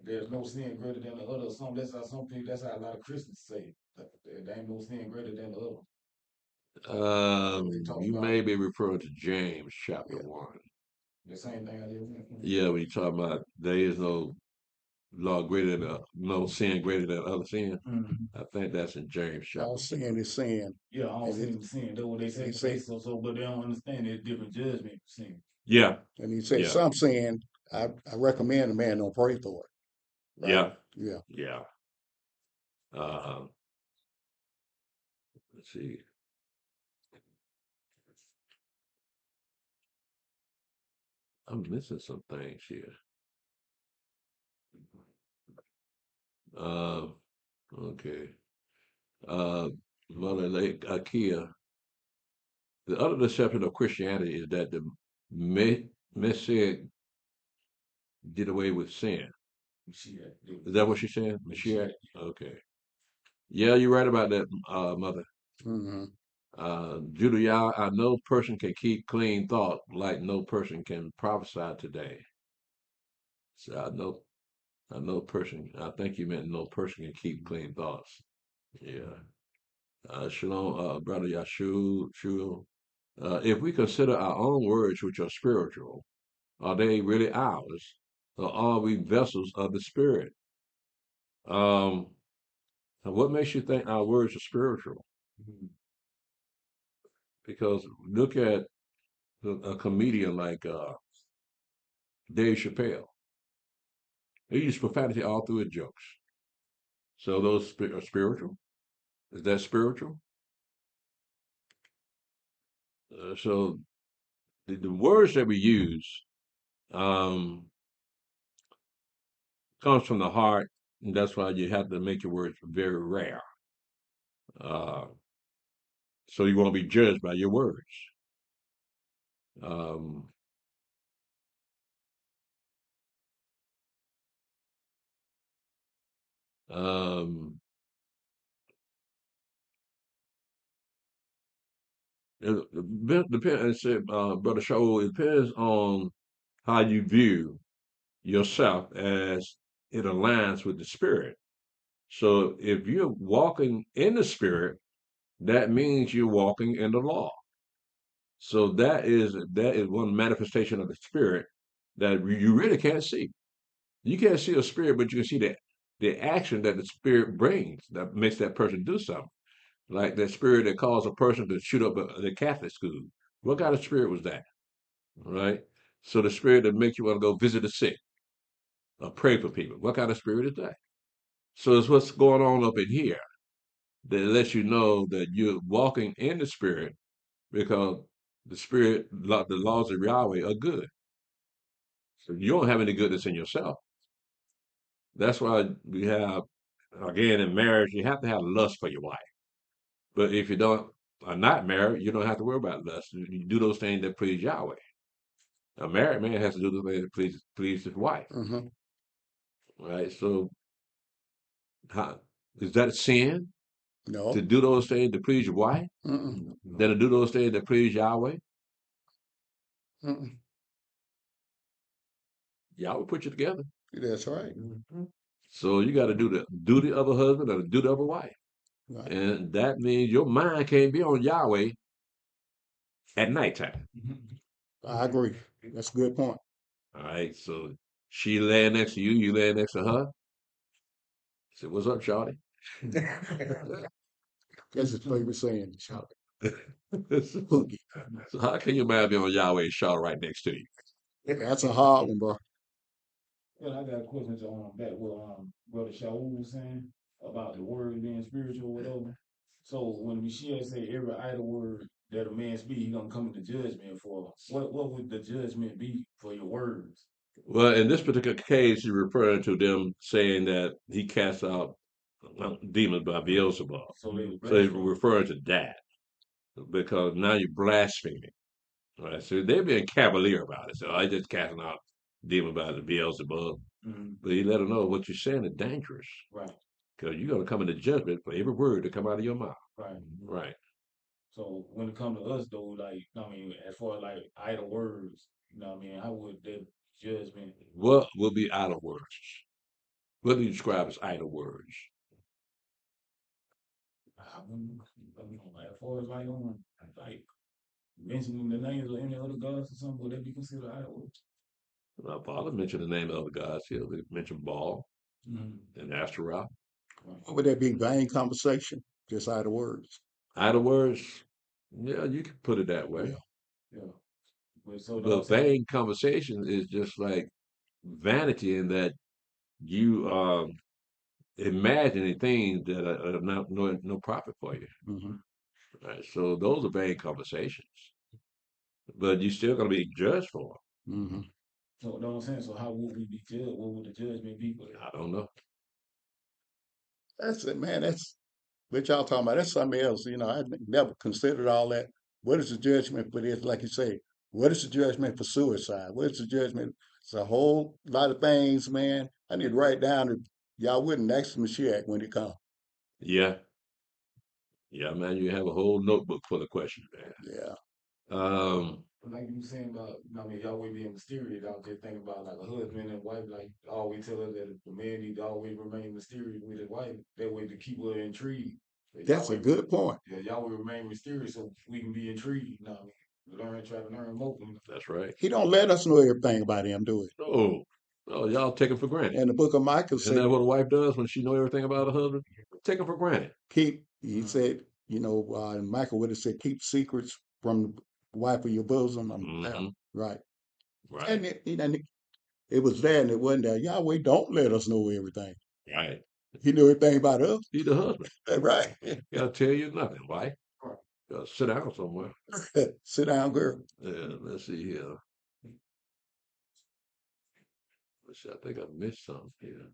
S12: there's no sin greater than the other or something. That's how some people. That's how a lot of Christians say. There ain't no sin greater than the other. They talk
S4: You
S12: about
S4: may be referring to James chapter
S6: Yeah.
S4: 1.
S12: the same thing I did.
S4: Yeah, when you talk about there is no law greater than no sin greater than other sin.
S12: Mm-hmm.
S4: I think that's in James
S6: All
S4: chapter.
S6: sin is sin.
S12: Yeah, all
S6: And
S12: sin is sin. That's what they
S6: and he
S12: say.
S6: said,
S12: But they don't understand there's different judgment for sin.
S4: Yeah,
S6: and he said
S4: yeah,
S6: some sin, I recommend a man don't pray for it. Right?
S4: yeah,
S6: Yeah.
S4: yeah. Uh, let's see. I'm missing some things here. Uh, okay. Uh, Mother Lake Akia. The other deception of Christianity is that the Messiah did away with sin.
S12: Mashiach.
S4: Is that what she's saying? Mashiach?
S12: Mashiach.
S4: Okay. Yeah, you're right about that, Mother.
S6: Mm-hmm.
S4: Judah, I no person can keep clean thought like no person can prophesy today. So I know person. I think you meant no person can keep clean thoughts. Yeah. Shalom, brother Yashu. If we consider our own words, which are spiritual, are they really ours, or are we vessels of the Spirit? Um, what makes you think our words are spiritual? Because look at a comedian like Dave Chappelle. He used profanity all through his jokes. So those are spiritual. Is that spiritual? So the words that we use um, comes from the heart, and that's why you have to make your words very rare. Uh, so you won't be judged by your words. Um, Um, it depends, Brother Shaul, it depends on how you view yourself as it aligns with the spirit. So if you're walking in the spirit, that means you're walking in the law. So that is one manifestation of the spirit that you really can't see. You can't see a spirit, but you can see the action that the spirit brings that makes that person do something. Like that spirit that caused a person to shoot up the Catholic school. What kind of spirit was that? Right? So the spirit that makes you want to go visit the sick or pray for people. What kind of spirit is that? So it's what's going on up in here that lets you know that you're walking in the spirit because the spirit, the laws of Yahweh are good. So you don't have any goodness in yourself. That's why we have, again, in marriage, you have to have lust for your wife. But if you don't are not married, you don't have to worry about lust. You do those things that please Yahweh. A married man has to do the things that please his wife.
S6: Mm-hmm.
S4: Right? So how, is that a sin
S6: No.
S4: to do those things to please your wife?
S6: Mm-mm.
S4: Than to do those things that please Yahweh?
S6: Mm-mm.
S4: Yahweh put you together.
S6: That's right.
S4: So you got to do the duty of a husband and the duty of a wife.
S6: Right.
S4: And that means your mind can't be on Yahweh at nighttime.
S6: I agree. That's a good point.
S4: All right. So she laying next to you, you laying next to her. Say, what's up, Shawty?
S6: That's his favorite saying, Charlie.
S4: so,
S6: Hooky.
S4: so how can your mind be on Yahweh and Shaw right next to you?
S6: That's a hard one, bro.
S12: Well, I got a question to back what Brother Shaul was saying about the word being spiritual or whatever. So when Mashiach say every idle word that a man speak, he gonna come into judgment for. What would the judgment be for your words?
S4: Well, in this particular case, you're referring to them saying that he cast out demons by Beelzebub.
S12: So they
S4: So he's
S12: blaspheme.
S4: referring to that because now you're blaspheming. Right? So they're being cavalier about it. So I just casting out demons by the Beelzebub.
S12: Mm-hmm.
S4: But he let them know what you're saying is dangerous.
S12: Right.
S4: Because you're going to come into judgment for every word that come out of your mouth.
S12: Right.
S4: Right.
S12: So when it comes to us though, like I mean, as far as like idle words, you know what I mean, how would that judgment?
S4: What will be idle words? What do you describe as idle words?
S12: I wouldn't, you know, like, as far as like mentioning the names of any other gods or something, would that be considered idle words?
S4: My father mentioned the name of other gods here. They mentioned Baal
S12: Mm-hmm.
S4: and Ashtaroth.
S6: What would that be? Vain conversation? Just idle words.
S4: Idle words, yeah, you can put it that way.
S6: Yeah.
S12: Yeah. But so I'm
S4: But
S12: saying,
S4: vain conversation is just like vanity in that you imagining things that are not no profit for you.
S6: Mm-hmm.
S4: Right? So those are vain conversations. But you're still going to be judged for
S6: Mm-hmm.
S12: so know what I'm saying. So how would we be judged? What would the judgment be for
S4: them.
S12: that?
S4: I don't know.
S6: That's it, man. That's what y'all talking about. That's something else. You know, I never considered all that. What is the judgment for this? Like you say, what is the judgment for suicide? What is the judgment? It's a whole lot of things, man. I need to write down that y'all wouldn't ask the Mashiach when it comes.
S4: Yeah. Yeah, man, you have a whole notebook full of questions, man.
S6: Yeah.
S12: Like you were saying about, I mean, y'all always being mysterious. I was just thinking about like a husband and wife, like always tell us that the man need to always remain mysterious with his wife. That way to keep her intrigued.
S6: That's a good point.
S12: Yeah, y'all will remain mysterious so we can be intrigued. You know what I mean? Try to learn more.
S4: That's right.
S6: He don't let us know everything about him, do it.
S4: Oh, oh, y'all take it for granted.
S6: And the book of Micah
S4: Isn't
S6: said,
S4: that what a wife does when she know everything about her husband? Take it for granted.
S6: he said, you know, Michael would have said, keep secrets from the wife of your bosom.
S4: Mm-hmm.
S6: Right.
S4: Right.
S6: And it was there and it wasn't there. Yahweh don't let us know everything.
S4: Right.
S6: He knew everything about us.
S4: He the husband.
S6: Right.
S4: Gotta tell you nothing, wife. Gotta sit down somewhere.
S6: Sit down, girl.
S4: Yeah, let's see here. Let's see, I think I missed something here.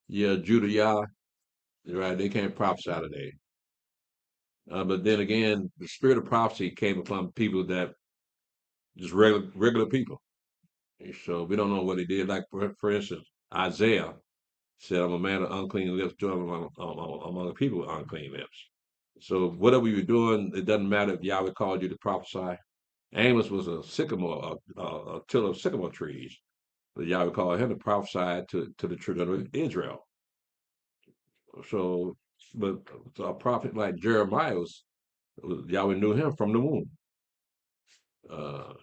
S4: Yeah, Judah Yah, right? They can't prophesy today. But then again, the spirit of prophecy came upon people that just regular people. And so we don't know what he did. Like for instance, Isaiah said, "I'm a man of unclean lips, dwelling among the people with unclean lips." So whatever you're doing, it doesn't matter if Yahweh called you to prophesy. Amos was a sycamore, a tiller of sycamore trees. But Yahweh called him to prophesy to the children of Israel. So, but a prophet like Jeremiah Yahweh knew him from the womb. Uh,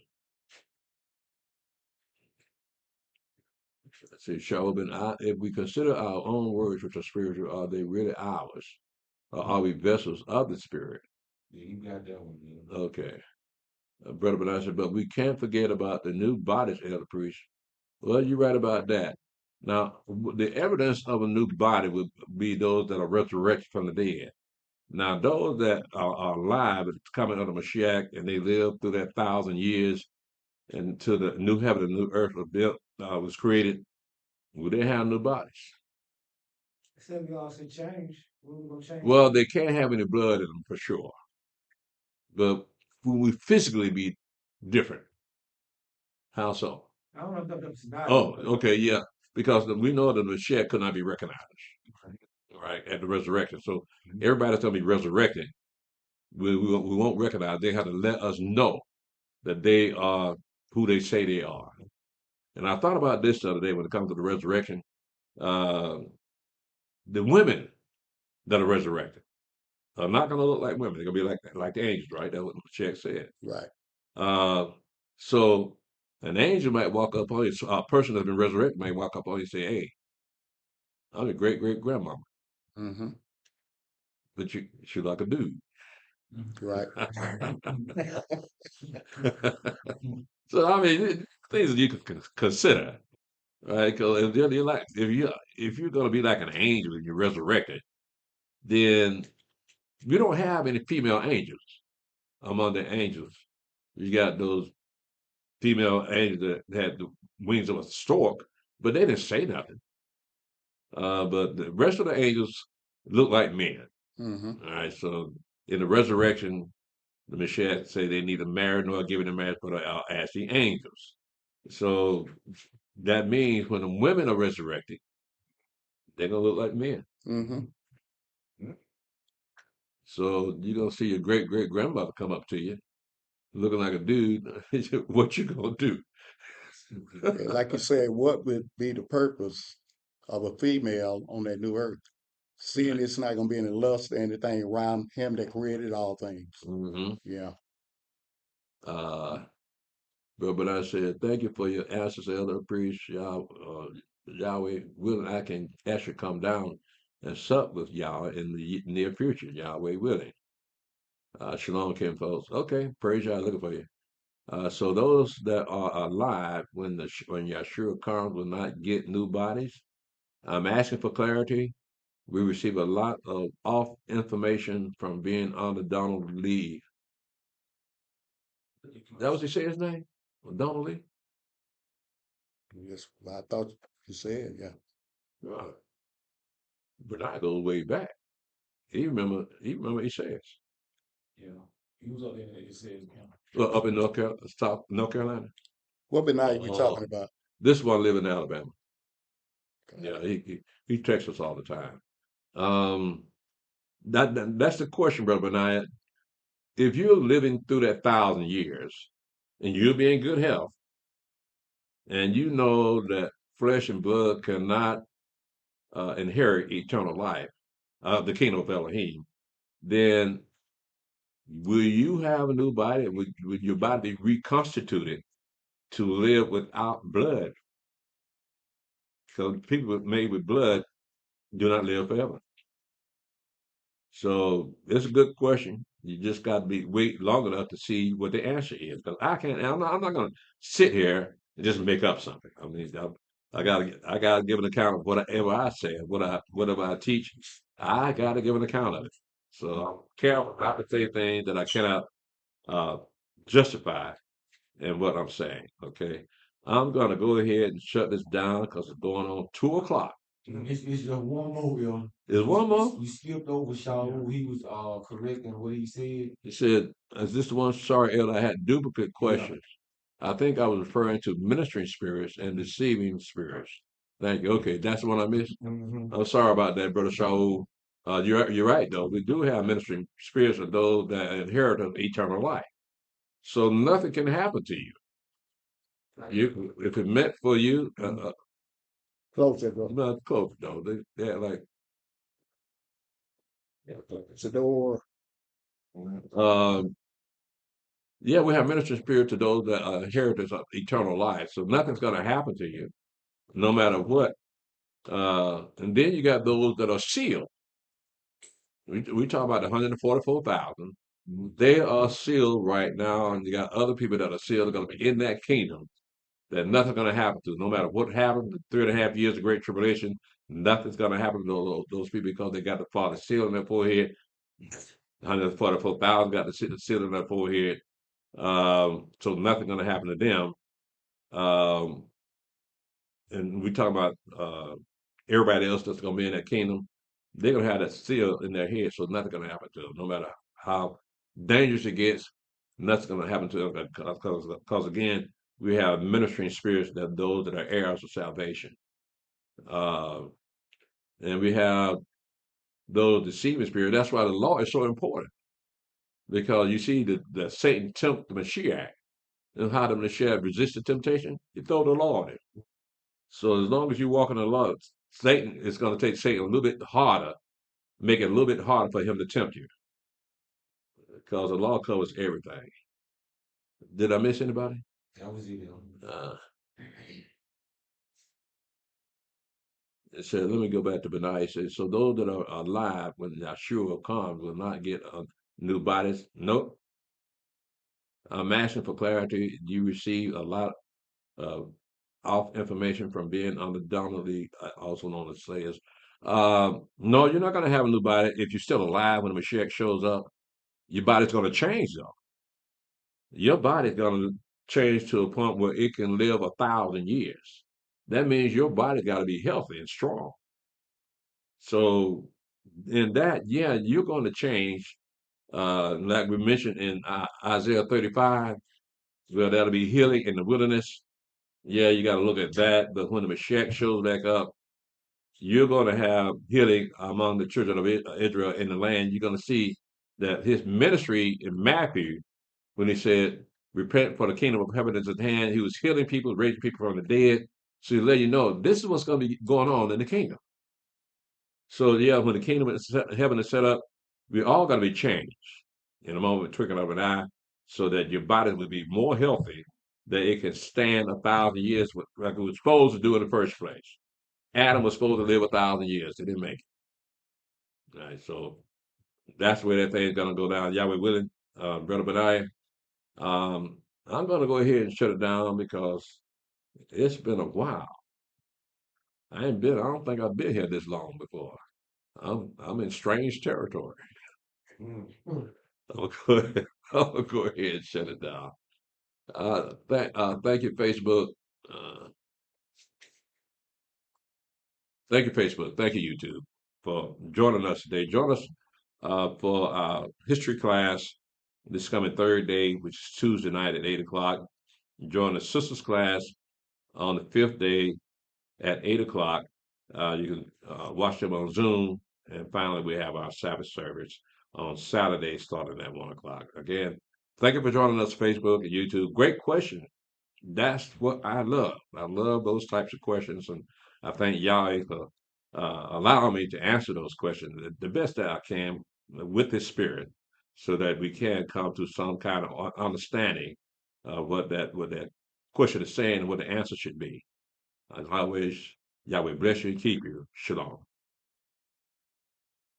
S4: See, Shalom, if we consider our own words, which are spiritual, are they really ours? Or are we vessels of the Spirit?
S10: Yeah, you got that one, man.
S4: Okay. Brother Bernard said, but we can't forget about the new bodies, Elder Priest. Well, you're right about that. Now, the evidence of a new body would be those that are resurrected from the dead. Now, those that are alive and coming out of Mashiach and they live through that 1,000 years until the new heaven and new earth was built, was created, will they have new bodies?
S7: Except we all say change. What we gonna change?
S4: Well, they can't have any blood in them for sure. But will we physically be different? How so?
S7: I don't know if that's not.
S4: Oh, okay, yeah. Because we know that the shed could not be recognized, right, at the resurrection. So everybody's going to be resurrected. We won't recognize. They have to let us know that they are who they say they are. And I thought about this the other day when it comes to the resurrection. Uh, the women that are resurrected are not going to look like women. They're going to be like the angels, right? That's what the check said.
S6: Right.
S4: So an angel might walk up on you. A person that's been resurrected might walk up on you and say, "Hey, I'm your great great grandmama,"
S6: Mm-hmm.
S4: but you like a dude.
S6: Right.
S4: So I mean, things that you can consider, right? Because if you're going to be like an angel and you're resurrected, then you don't have any female angels among the angels. You got those female angels that had the wings of a stork, but they didn't say nothing. But the rest of the angels look like men.
S6: Mm-hmm.
S4: All right. So in the resurrection, the Mashiach say they neither marry nor given in marriage, but are as the angels. So that means when the women are resurrected, they're gonna look like men.
S6: Mm-hmm.
S4: So you're gonna see your great great grandmother come up to you, looking like a dude. What you gonna do?
S6: Like you said, what would be the purpose of a female on that new earth? Seeing it's not going to be any lust or anything around him that created all things.
S4: Mm-hmm.
S6: Yeah.
S4: But I said, thank you for your answers, Elder Priest. Yahweh willing, I can actually come down and sup with Yahweh in the near future, Yahweh willing. Shalom, Kim folks. Okay, praise Yah, looking for you. So those that are alive when Yahshua comes will not get new bodies. I'm asking for clarity. We receive a lot of off information from being on the Donald Lee. That was he say his name? Donald Lee?
S6: Yes. I thought you said, yeah.
S4: But I go way back. He remember he says.
S12: Yeah. He was up there, it says,
S4: Well, up in North Carolina.
S6: What benign you talking about?
S4: This one live in Alabama. Yeah, he texts us all the time. That's the question, Brother Benaiah. If you're living through that 1,000 years and you'll be in good health, and you know that flesh and blood cannot inherit eternal life, the kingdom of Elohim, then will you have a new body? Would your body be reconstituted to live without blood? So people made with blood do not live forever. So it's a good question. You just got to be wait long enough to see what the answer is. Because I'm not going to sit here and just make up something. I mean, I gotta give an account of whatever I say, whatever I teach. I gotta give an account of it. So I'm careful not to say things that I cannot uh, justify in what I'm saying. Okay, I'm gonna go ahead and shut this down because it's going on 2 o'clock.
S10: It's just one more, yo.
S4: Is one more?
S10: You skipped over Shalom. He was correcting what he said.
S4: He said, "Is this the one? Sorry, Elder, I had duplicate questions." I think I was referring to ministering spirits and deceiving spirits. Thank you. Okay, that's the one I missed.
S8: Mhm.
S4: I'm sorry about that, Brother Shaul. You're right though. We do have ministering spirits of those that inherit of eternal life. So nothing can happen to you. You, if it meant for you,
S6: Close it, bro.
S4: not close though. They're like,
S6: It's a door.
S4: um, yeah, we have ministering spirits to those that are inheritors of eternal life. So nothing's going to happen to you, no matter what. And then you got those that are sealed. We talk about the 144,000. They are sealed right now, and you got other people that are sealed are going to be in that kingdom. That nothing's going to happen to. No matter what happened, the 3.5 years of Great Tribulation, nothing's going to happen to those people because they got the Father sealed in their forehead. 144,000 got the seal in their forehead. So nothing's going to happen to them. Um, and we talk about everybody else that's going to be in that kingdom. They're going to have that seal in their head, so nothing's going to happen to them. No matter how dangerous it gets, nothing's going to happen to them because again, we have ministering spirits that those that are heirs of salvation. Uh, and we have those deceiving spirits. That's why the law is so important because you see the Satan tempt the Mashiach. And how the Mashiach resisted temptation? You throw the law on it. So as long as you walk in the law, Satan is going to take Satan a little bit harder, make it a little bit harder for him to tempt you because the law covers everything. Did I miss anybody?
S9: That was you.
S4: It said, let me go back to Benai. It says, so those that are alive when Yeshua comes will not get new bodies. Nope. I'm asking for clarity. You receive a lot of off information from being underdominantly, also known as slayers. No, you're not going to have a new body if you're still alive when the Mashiach shows up. Your body's going to change, though. Your body's going to change to a point where it can live 1,000 years. That means your body got to be healthy and strong. So, in that, yeah, you're going to change. Like we mentioned in Isaiah 35, well, that'll be healing in the wilderness. Yeah, you got to look at that. But when the Mashiach shows back up, you're going to have healing among the children of Israel in the land. You're going to see that his ministry in Matthew, when he said, repent for the kingdom of heaven is at hand, he was healing people, raising people from the dead. So he let you know this is what's going to be going on in the kingdom. So yeah, when the kingdom of heaven is set up, we're all going to be changed in a moment, twinkling of an eye, so that your body will be more healthy, that it can stand 1,000 years like it was supposed to do in the first place. Adam was supposed to live 1,000 years. He didn't make it. All right, so that's where that thing's gonna go down. Yahweh willing, Brother Benaiah. I'm gonna go ahead and shut it down because it's been a while. I don't think I've been here this long before. I'm in strange territory. I'll go ahead and shut it down. Thank you, Facebook. Uh, Thank you, Facebook. Thank you, YouTube, for joining us today. Join us for our history class this coming Thursday, which is Tuesday night at 8 o'clock. Join the sisters class on the 5th day at 8 o'clock. You can watch them on Zoom. And finally, we have our Sabbath service on Saturday starting at 1 o'clock. Again, thank you for joining us, Facebook and YouTube. Great question. That's what I love. I love those types of questions, and I thank Yahweh for allowing me to answer those questions the best that I can with His Spirit, so that we can come to some kind of understanding of what that question is saying and what the answer should be. I always, Yahweh bless you and keep you. Shalom.